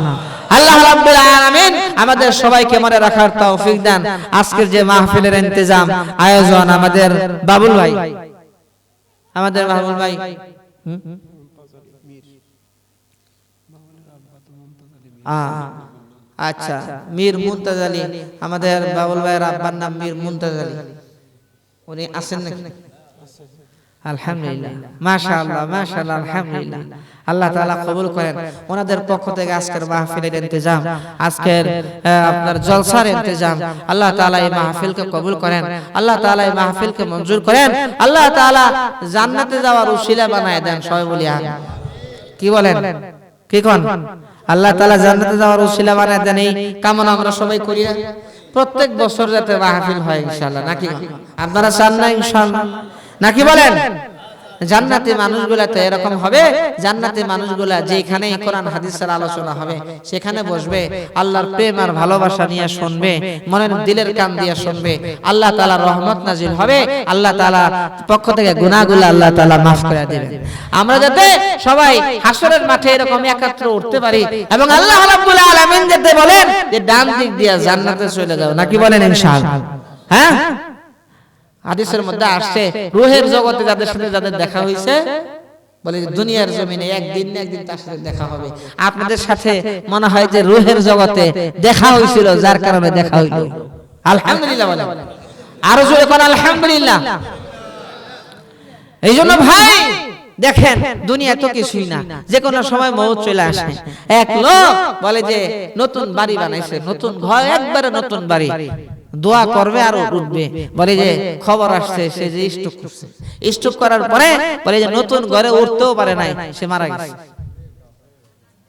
আল্লাহ রাব্বুল আলামিন আমাদের সবাইকে মনে রাখার তৌফিক দেন। আজকের যে মাহফিলের ইন্তজাম আয়োজন আমাদের বাবুল ভাই, আমাদের বাবুল ভাই আচ্ছা, মীর মুনতাজ আলী, আমাদের বাবুল ভাইয়ের আব্বার নাম মীর মুনতাজ আলী, উনি আছেন নাকি? আলহামদুলিল্লাহ, মাশাআল্লাহ মাশাআল্লাহ, আলহামদুলিল্লাহ। আল্লাহ তাআলা কবুল করেন। ওনাদের পক্ষ থেকে আজকের মাহফিলের ইন্তজাম, আজকের আপনার জলসার ইন্তজাম, আল্লাহ তাআলা এই মাহফিলকে কবুল করেন। আল্লাহ তাআলা এই মাহফিলকে মঞ্জুর করেন। আল্লাহ তাআলা জান্নাতে যাওয়ার উসিলা বানায় দেন। সবাই বলি আমিন। কি বলেন? কি কোন? আল্লাহ তাআলা জান্নাতে যাওয়ার উসিলা বানায় দেন, এই কামনা আমরা সবাই করি না? প্রত্যেক বছর যাতে মাহফিল হয় ইনশাআল্লাহ, নাকি আপনারা চান না? ইনশাআল্লাহ, নাকি বলেন? জান্নাতি মানুষগুলা তো এরকম হবে, জান্নাতি মানুষগুলা যেখানে কোরআন হাদিসের আলোচনা হবে সেখানে বসবে, আল্লাহর প্রেম আর ভালোবাসা নিয়ে শুনবে, মনের দিলের কান দিয়ে শুনবে, আল্লাহ তাআলার রহমত নাজিল হবে, আল্লাহ তাআলার পক্ষ থেকে গুনাহগুলো আল্লাহ তাআলা মাফ করে দিবেন। আমরা যাতে সবাই হাসরের মাঠে এরকম একত্র উঠতে পারি এবং আল্লাহ রাব্বুল আলামিন যাতে বলেন যে ডান দিক দিয়ে জান্নাতে চলে যাও, নাকি বলেন ইনশাআল্লাহ। হ্যাঁ, হাদিসের মধ্যে আসছে রূহের জগতে যাদের সাথে যাদের দেখা হয়েছে বলে দুনিয়ার জমিনে একদিন না একদিন তার সাথে দেখা হবে। আপনাদের সাথে মনে হয় যে রূহের জগতে দেখা হয়েছিল, যার কারণে দেখা হইল। আলহামদুলিল্লাহ বলেন, আরো জোরে বলেন আলহামদুলিল্লাহ। এই জন্য ভাই দেখেন দুনিয়া তো কিছুই না, যে কোনো সময় মওত চলে আসে। এক লোক বলে যে নতুন বাড়ি বানাইছে, নতুন ঘর, একবারে নতুন বাড়ি, দোয়া করবে আর উঠবে, বলে যে খবর আসছে সে যে স্ট্রোক করছে, স্ট্রোক করার পরে বলে যে নতুন ঘরে উঠতেও পারে নাই, সে মারা গেছে।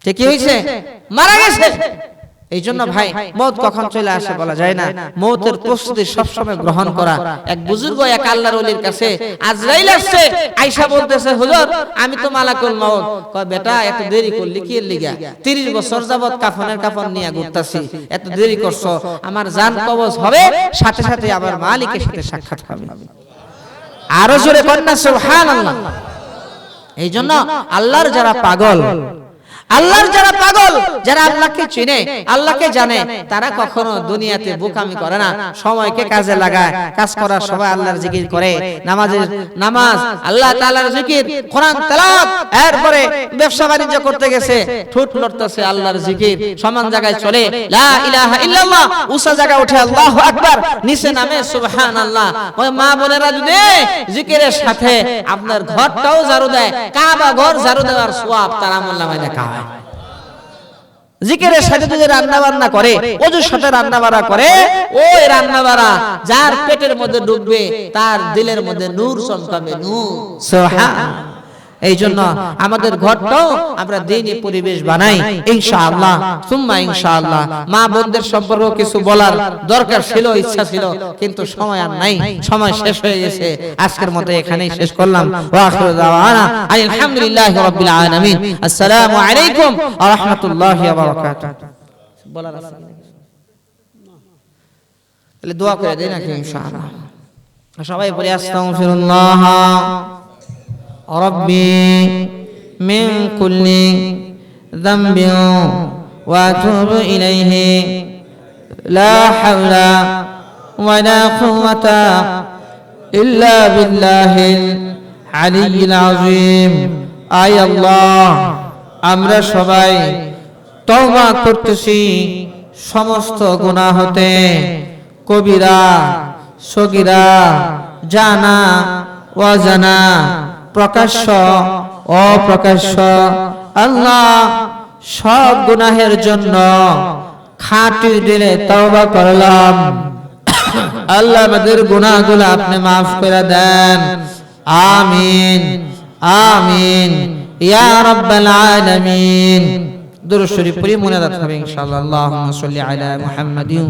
সে কি হয়েছে? মারা গেছে। এই জন্য ভাই মওত কখন চলে আসে বলা যায় না, মওতের প্রস্তুতি সবসময় গ্রহণ করা। এক বুজুর্গ এক আল্লাহর ওলির কাছে আজরাইল আসছে, আয়েশা বলতেছে হুজুর আমি তো মালাকুল মওত। কয় বেটা এত দেরি করলি কি এর লিগা? 30 বছর যাবত কাফনের কাফন নিয়ে ঘুরতাছি, এত দেরি করছো, আমার জান কবজ হবে, সাথে সাথে আমার মালিকের সাথে সাক্ষাৎ হবে। আরো জোরে কন্যা সুবহানাল্লাহ। এই জন্য আল্লাহর যারা পাগল, আল্লাহর যারা পাগল, যারা আল্লাহকে চিনে, আল্লাহকে জানে, তারা কখনো দুনিয়াতে বোকামি করে না, সময়কে কাজে লাগায়, কাজ করার সময় আল্লাহর জিকির করে, নামাজ আল্লাহ তাআলার জিকির, কোরআন তেলাওয়াত, এরপরে ব্যবসা বাণিজ্য করতে গেছে ঠোঁট লড়তেছে আল্লাহর জিকির, সমান জায়গায় চলে লা ইলাহা ইল্লাল্লাহ, উঁচা জায়গায় উঠে আল্লাহু আকবার, নিচে নামে সুবহানাল্লাহ। ওই মা বোনেরা যদি জিকিরের সাথে আপনার ঘরটাও ঝাড়ু দেয়, কাবা ঘর ঝাড়ু দেওয়ার সওয়াব তার আমলনামায় লেখা হয়। জিকিরের সাথে যদি রান্না বান্না করে, ওজুর সাথে রান্না বান্না করে, ওই রান্না বান্না যার পেটের মধ্যে ঢুকবে তার দিলের মধ্যে নূর চমকাবে, নূর। সুবহানাল্লাহ। এই জন্য আমাদের ঘরটাও আমরা দ্বীনি পরিবেশ বানাই ইনশাআল্লাহ, সুম্মা ইনশাআল্লাহ। মা বোনদের সম্পর্কে কিছু বলার দরকার ছিল, ইচ্ছা ছিল, কিন্তু সময় আর নাই, সময় শেষ হয়ে গেছে। আজকের মতো এখানেই শেষ করলাম। ওয়া আখিরু দাওয়ানা আলহামদুলিল্লাহি রাব্বিল আলামিন। আসসালামু আলাইকুম ওয়া রাহমাতুল্লাহি ওয়া বারাকাতুহু। বলার আছে তাহলে দোয়া করে দেন নাকি ইনশাআল্লাহ। সবাই বলি আস্তাগফিরুল্লাহ ربي من كل ذنب وأتوب إليه لا حول ولا قوة إلا بالله العلي العظيم আয় আল্লাহ আমরা সবাই তওবা করতেছি সমস্ত গুনাহ হতে, কবিরা সগীরা, জানা অজানা, প্রকাশ্য অপ্রকাশ্য, আল্লাহ সব গুনাহের জন্য খাঁটি দিলে তওবা করলাম। আল্লাহ আমাদের গুনাহগুলো আপনি মাফ করে দেন, আমিন আমিন ইয়া রাব্বাল আলামিন। দুরূদ শরীফ পড়ি মুনাজাত হবে ইনশাআল্লাহ। আল্লাহুম্মা সাল্লি আলা মুহাম্মাদিন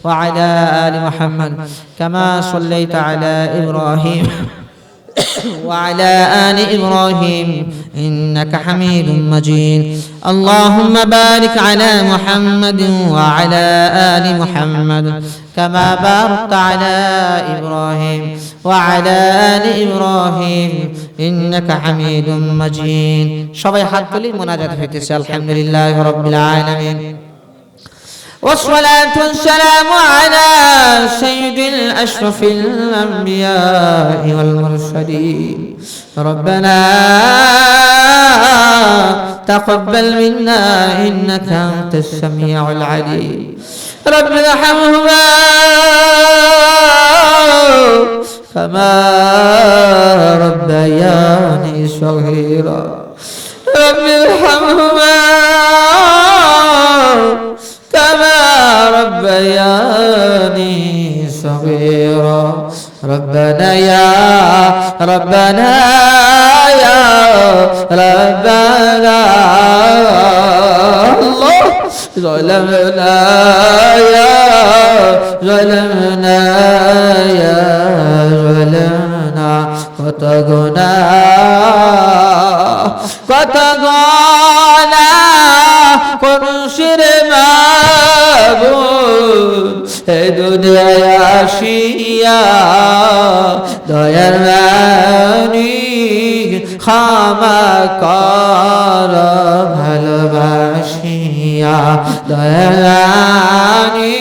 ওয়া আলা আলি মুহাম্মাদ কামা সাল্লাইতা আলা ইব্রাহিম وعلى آل إبراهيم إنك حميد مجيد. اللهم بارك على محمد وعلى آل محمد كما باركت على إبراهيم وعلى آل إبراهيم إنك حميد مجيد. সবাই হাত তুলে মুনাজাত হইতেছে আলহামদুলিল্লাহি রাব্বিল আলামিন। والصلاة والسلام على سيد الأشرف الأنبياء والمرسلين. ربنا تقبل منا إنك أنت السميع العليم. رب ارحمهما كما ربياني صغيرا. رب ارحمهما كما ربياني صغيرا. ربنا يا ربنا يا ربنا الله ظلمنا يا ظلمنا يا ظلمنا কত গুনাহ, কত গুনাহ করছিস রে মাবুদ এই দুনিয়ায় আসিয়া, দয়ার রানী ক্ষমা কর ভালোবাসিয়া, দয়ার রানী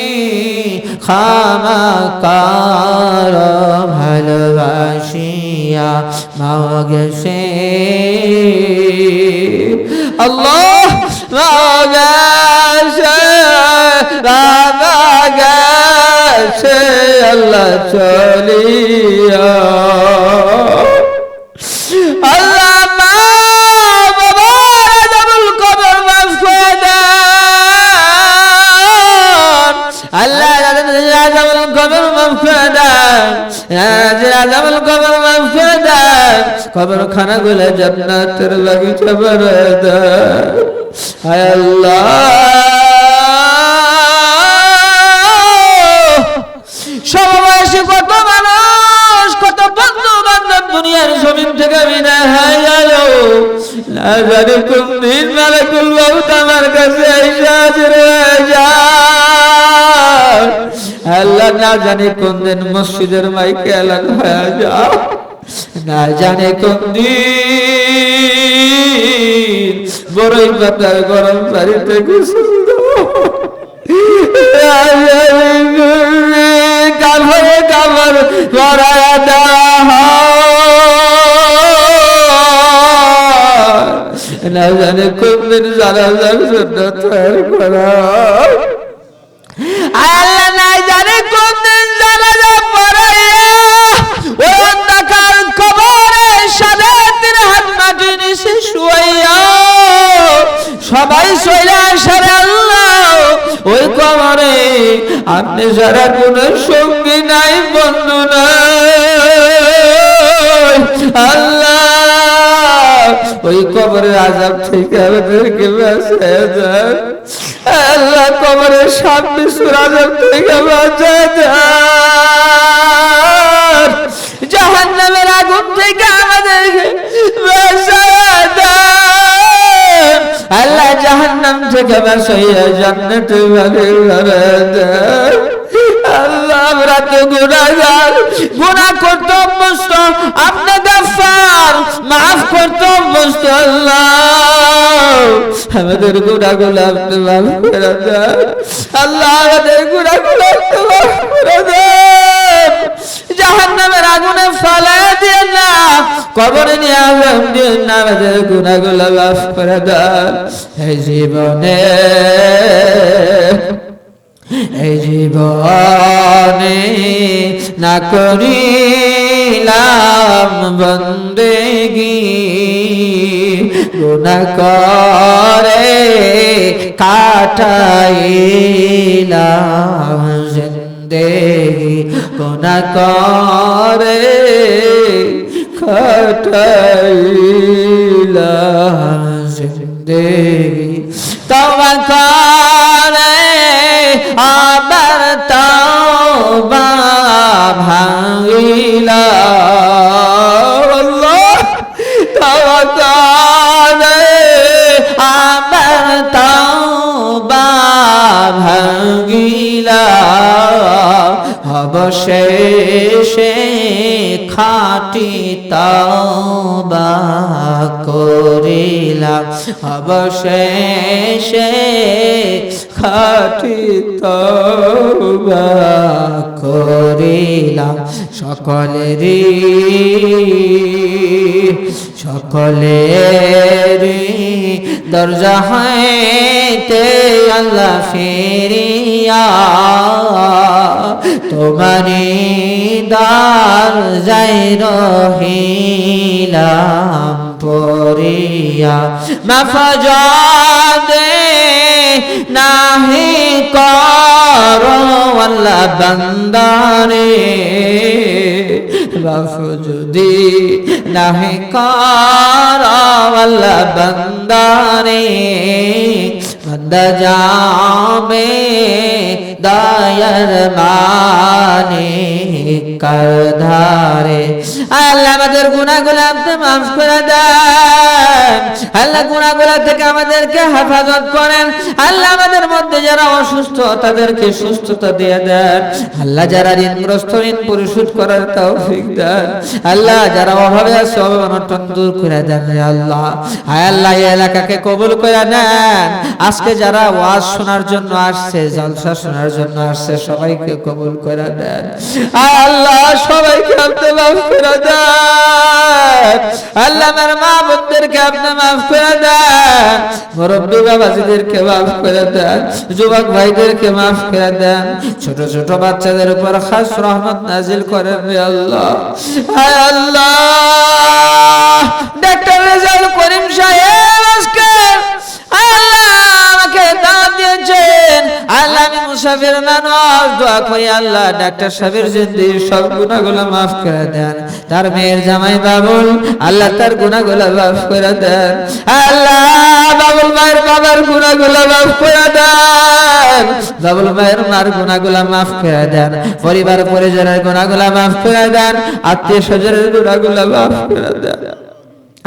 ক্ষমা কর ভালোবাসিয়া, মাও গেছে আল্লাহ, মাও গেছে, বাবা গেছে আল্লাহ চলিয়া, আল্লাহ মা বাবার আযাবুল কবর মাফ করে দেন, আল্লাহ আযাবুল কবর মাফ করে দেন, আযাবুল কবর মাফ করে দেন, কবরখানাগুলো জান্নাতের বাগিচা বানায় দেন। হায় আল্লাহ, সমাবেশে কত মানুষ, কত বন্ধু বান্ধব দুনিয়ার জমিন থেকে বিদায় হয়ে গেল, না জানি কোন দিন মালাকুল মউত আমার কাছে এসে হাজির হয়ে যায়। আল্লাহ, না জানি কোন দিন মসজিদের মাইকে এলান হয়ে যায়, না জানে কোন দিন বড়ই পাতার গরম পানিতে গোসল কামড়ে কামড় করায় দেওয়া, না জানে কোন দিন জানাজার জন্য তৈরি করা, আল্লাহ না জানে কোন দিন জানাজা পড়াইয়া ওই অন্ধকার কবরে সাদাতের হাত মাটি নিচে শুয়াইয়া সবাই চলে আসার আল্লাহ ওই কবরে আপনি যারা কোন সঙ্গী নাই, বন্ধু নাই, আল্লাহ ওই কবরের আযাব থেকে আমাদেরকে বাঁচায় দেন। আল্লাহ কবরের সামনে আযাব থেকে বাঁচায় দেন, জাহান্নামের আগুন থেকে আমাদেরকে বাঁচায় দেন। আল্লাহ জাহান্নাম থেকে বাঁচাইয়া জান্নাতে বানিয়ে দেন। আল্লাহ আমরা তো গুনাহগার, গুনাহ করতে অভ্যস্ত, আপনি গাফফার, মাফ করতে অভ্যস্ত। আল্লাহ আমাদের গুনাহগুলো আপনি মাফ করে দেন। আল্লাহ আমাদের গুনাহগুলো আপনি মাফ করে দেন। জাহান্নামের আগুনে ফেলে দিয়েন না, কবরে নিয়ে আগুন দিয়েন না, আমাদের গুনাহগুলো মাফ করে দেন। এই জীবনে না করিলাম বন্দেগি, গুনাহ করে কাটাইলাম জিন্দেগি, গুনাহ করে কাটাইলাম জিন্দেগি, তওবা করে আবার তওবা ভাঙিলা, আল্লাহ তওবা করে আবার তওবা ভাঙিলা, অবশেষে খাঁটি তওবা করিলাম, অবশেষে খাঁটি তওবা করিলাম। সকলেরই দরজা হইতে আল্লাহ ফিরিয়া, তোমারি দ্বার যাই রহিলাম পড়িয়া, মাফ যদি নাহি করো আল্লাহ বান্দারে, মাফ যদি নাহি করো আল্লাহ বান্দারে, বান্দা যাবে দয়ার মানিকার ধারে। আল্লাহ আমাদের গুনাহগুলো আপনি মাফ করে দেন। আল্লাহ গুনাহগুলো থেকে আমাদেরকে হেফাজত করেন। আল্লাহ আমাদের মধ্যে যারা অসুস্থ তাদেরকে সুস্থতা দিয়ে দেন। আল্লাহ যারা ঋণগ্রস্ত ঋণ পরিশোধ করার তৌফিক দেন। আল্লাহ যারা অভাবে আছে অভাব-অনটন দূর করে দেন হে আল্লাহ। হায় আল্লাহ এই এলাকাকে কবুল করে নেন। আজকে যারা ওয়াজ শোনার জন্য আসছে, জলসা শোনার জন্য আসছে, সবাইকে কবুল করে দেন। হায় আল্লাহ সবাইকে আপনি মাফ করে দেন। আল্লাহ আমার মা বোনদেরকে আপনি মাফ করে দেন। মুরব্বী বাবাজিদেরকে মাফ করে দেন। যুবক ভাইদেরকে মাফ করে দেন। ছোট ছোট বাচ্চাদের উপর খাস রহমত নাজিল করেন হে আল্লাহ। হায় আল্লাহ ডাক্তার রেজাউল করিম সাহেব আজকে আল্লাহ আমাকে দাওয়াত দিয়েছেন। আল্লাহ আমি মুসাফির মানুষ, দোয়া করি আল্লাহ ডাক্তার সাহেবের জিন্দেগির সব গুনাহগুলো মাফ করে দেন। তার মেয়ের জামাই বাবুল, আল্লাহ তার গুনাহগুলো মাফ করে দেন। আল্লাহ বাবুল ভাইয়ের বাবার গুনাহগুলো মাফ করে দেন। বাবুল ভাইয়ের মার গুনাহগুলো মাফ করে দেন। পরিবার পরিজনের গুনাহগুলো মাফ করে দেন। আত্মীয় স্বজনের গুনাহগুলো মাফ করে দেন।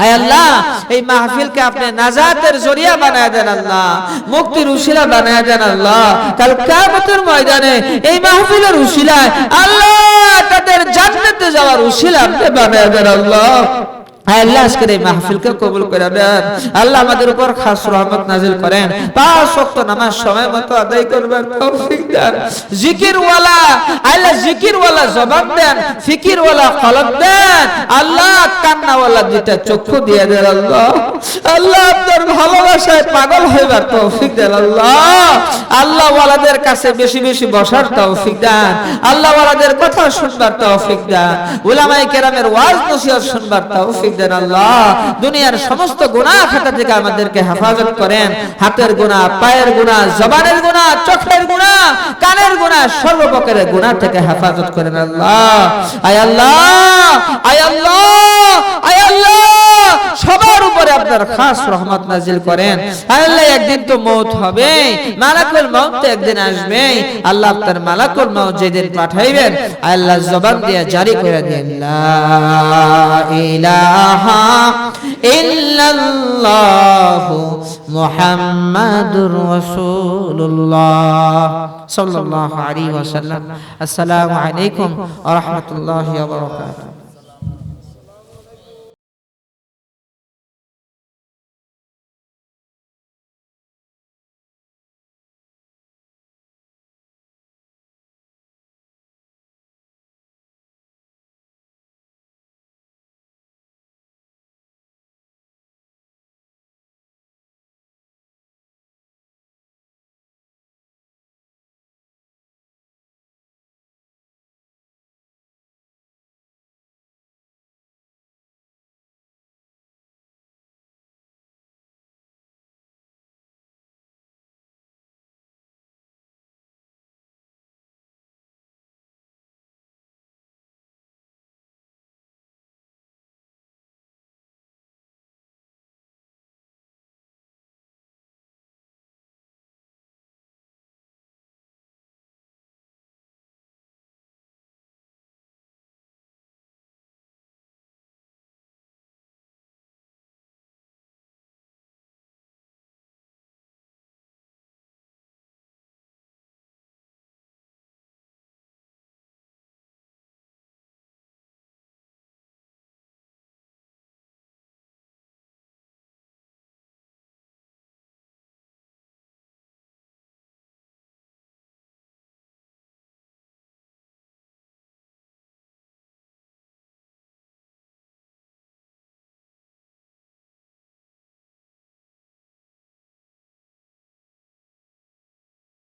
আয় আল্লাহ এই মাহফিলকে আপনি নাজাতের জরিয়া বানায় দেন আল্লাহ, মুক্তির উসিলা বানায় দেন আল্লাহ। কাল কিয়ামতের ময়দানে এই মাহফিলের উসিলায় আল্লাহ তাদের জান্নাতে যাওয়ার উসিলা আপনি বানায় দেন আল্লাহ। আল্লাহ আজকের এই মাহফিলকে কবুল করে নেন। আল্লাহ আমাদের উপর খাস রহমত নাজিল করেন। 5 ওয়াক্ত নামাজ সময় মতো আদায় করবার তৌফিক দেন। জিকিরওয়ালা আল্লাহ জিকিরওয়ালা জবান দেন, ফিকিরওয়ালা কলব দেন। আল্লাহ কান্নাওয়ালা দুইটা চক্ষু দিয়ে দেন আল্লাহ। আল্লাহ আপনার ভালোবাসায় পাগল হইবার তৌফিক দেন আল্লাহ। আল্লাহ ওয়ালাদের কাছে বেশি বেশি বসার তৌফিক দেন। আল্লাহ ওয়ালাদের কথা শুনবার তৌফিক দেন। উলামায়ে কেরামের ওয়াজ নসিহত শুনবার তৌফিক দেন আল্লাহ। দুনিয়ার সমস্ত গুনাহ খাতা থেকে আমাদেরকে হেফাজত করেন। হাতের গুনাহ, পায়ের গুনাহ, জবানের গুনাহ, চোখের গুনাহ, কানের গুনাহ, সর্ব প্রকারের গুনাহ থেকে হেফাজত করেন আল্লাহ। আয় আল্লাহ, আয় আল্লাহ, আয় আল্লাহ সবার উপরে আপনার খাস রহমত নাজিল করেন। আল্লাহ একদিন তো মওত হবে, মালাকুল মওত তো একদিন আসবে। আল্লাহ আপনার মালাকুল মওত যেদিন পাঠাইবেন আল্লাহ জবান দিয়ে জারি করে দেন লা ইলাহা ইল্লাল্লাহু মুহাম্মাদুর রাসূলুল্লাহ সাল্লাল্লাহু আলাইহি ওয়াসাল্লাম। আসসালামু আলাইকুম ওয়া রাহমাতুল্লাহি ওয়া বারাকাতুহু।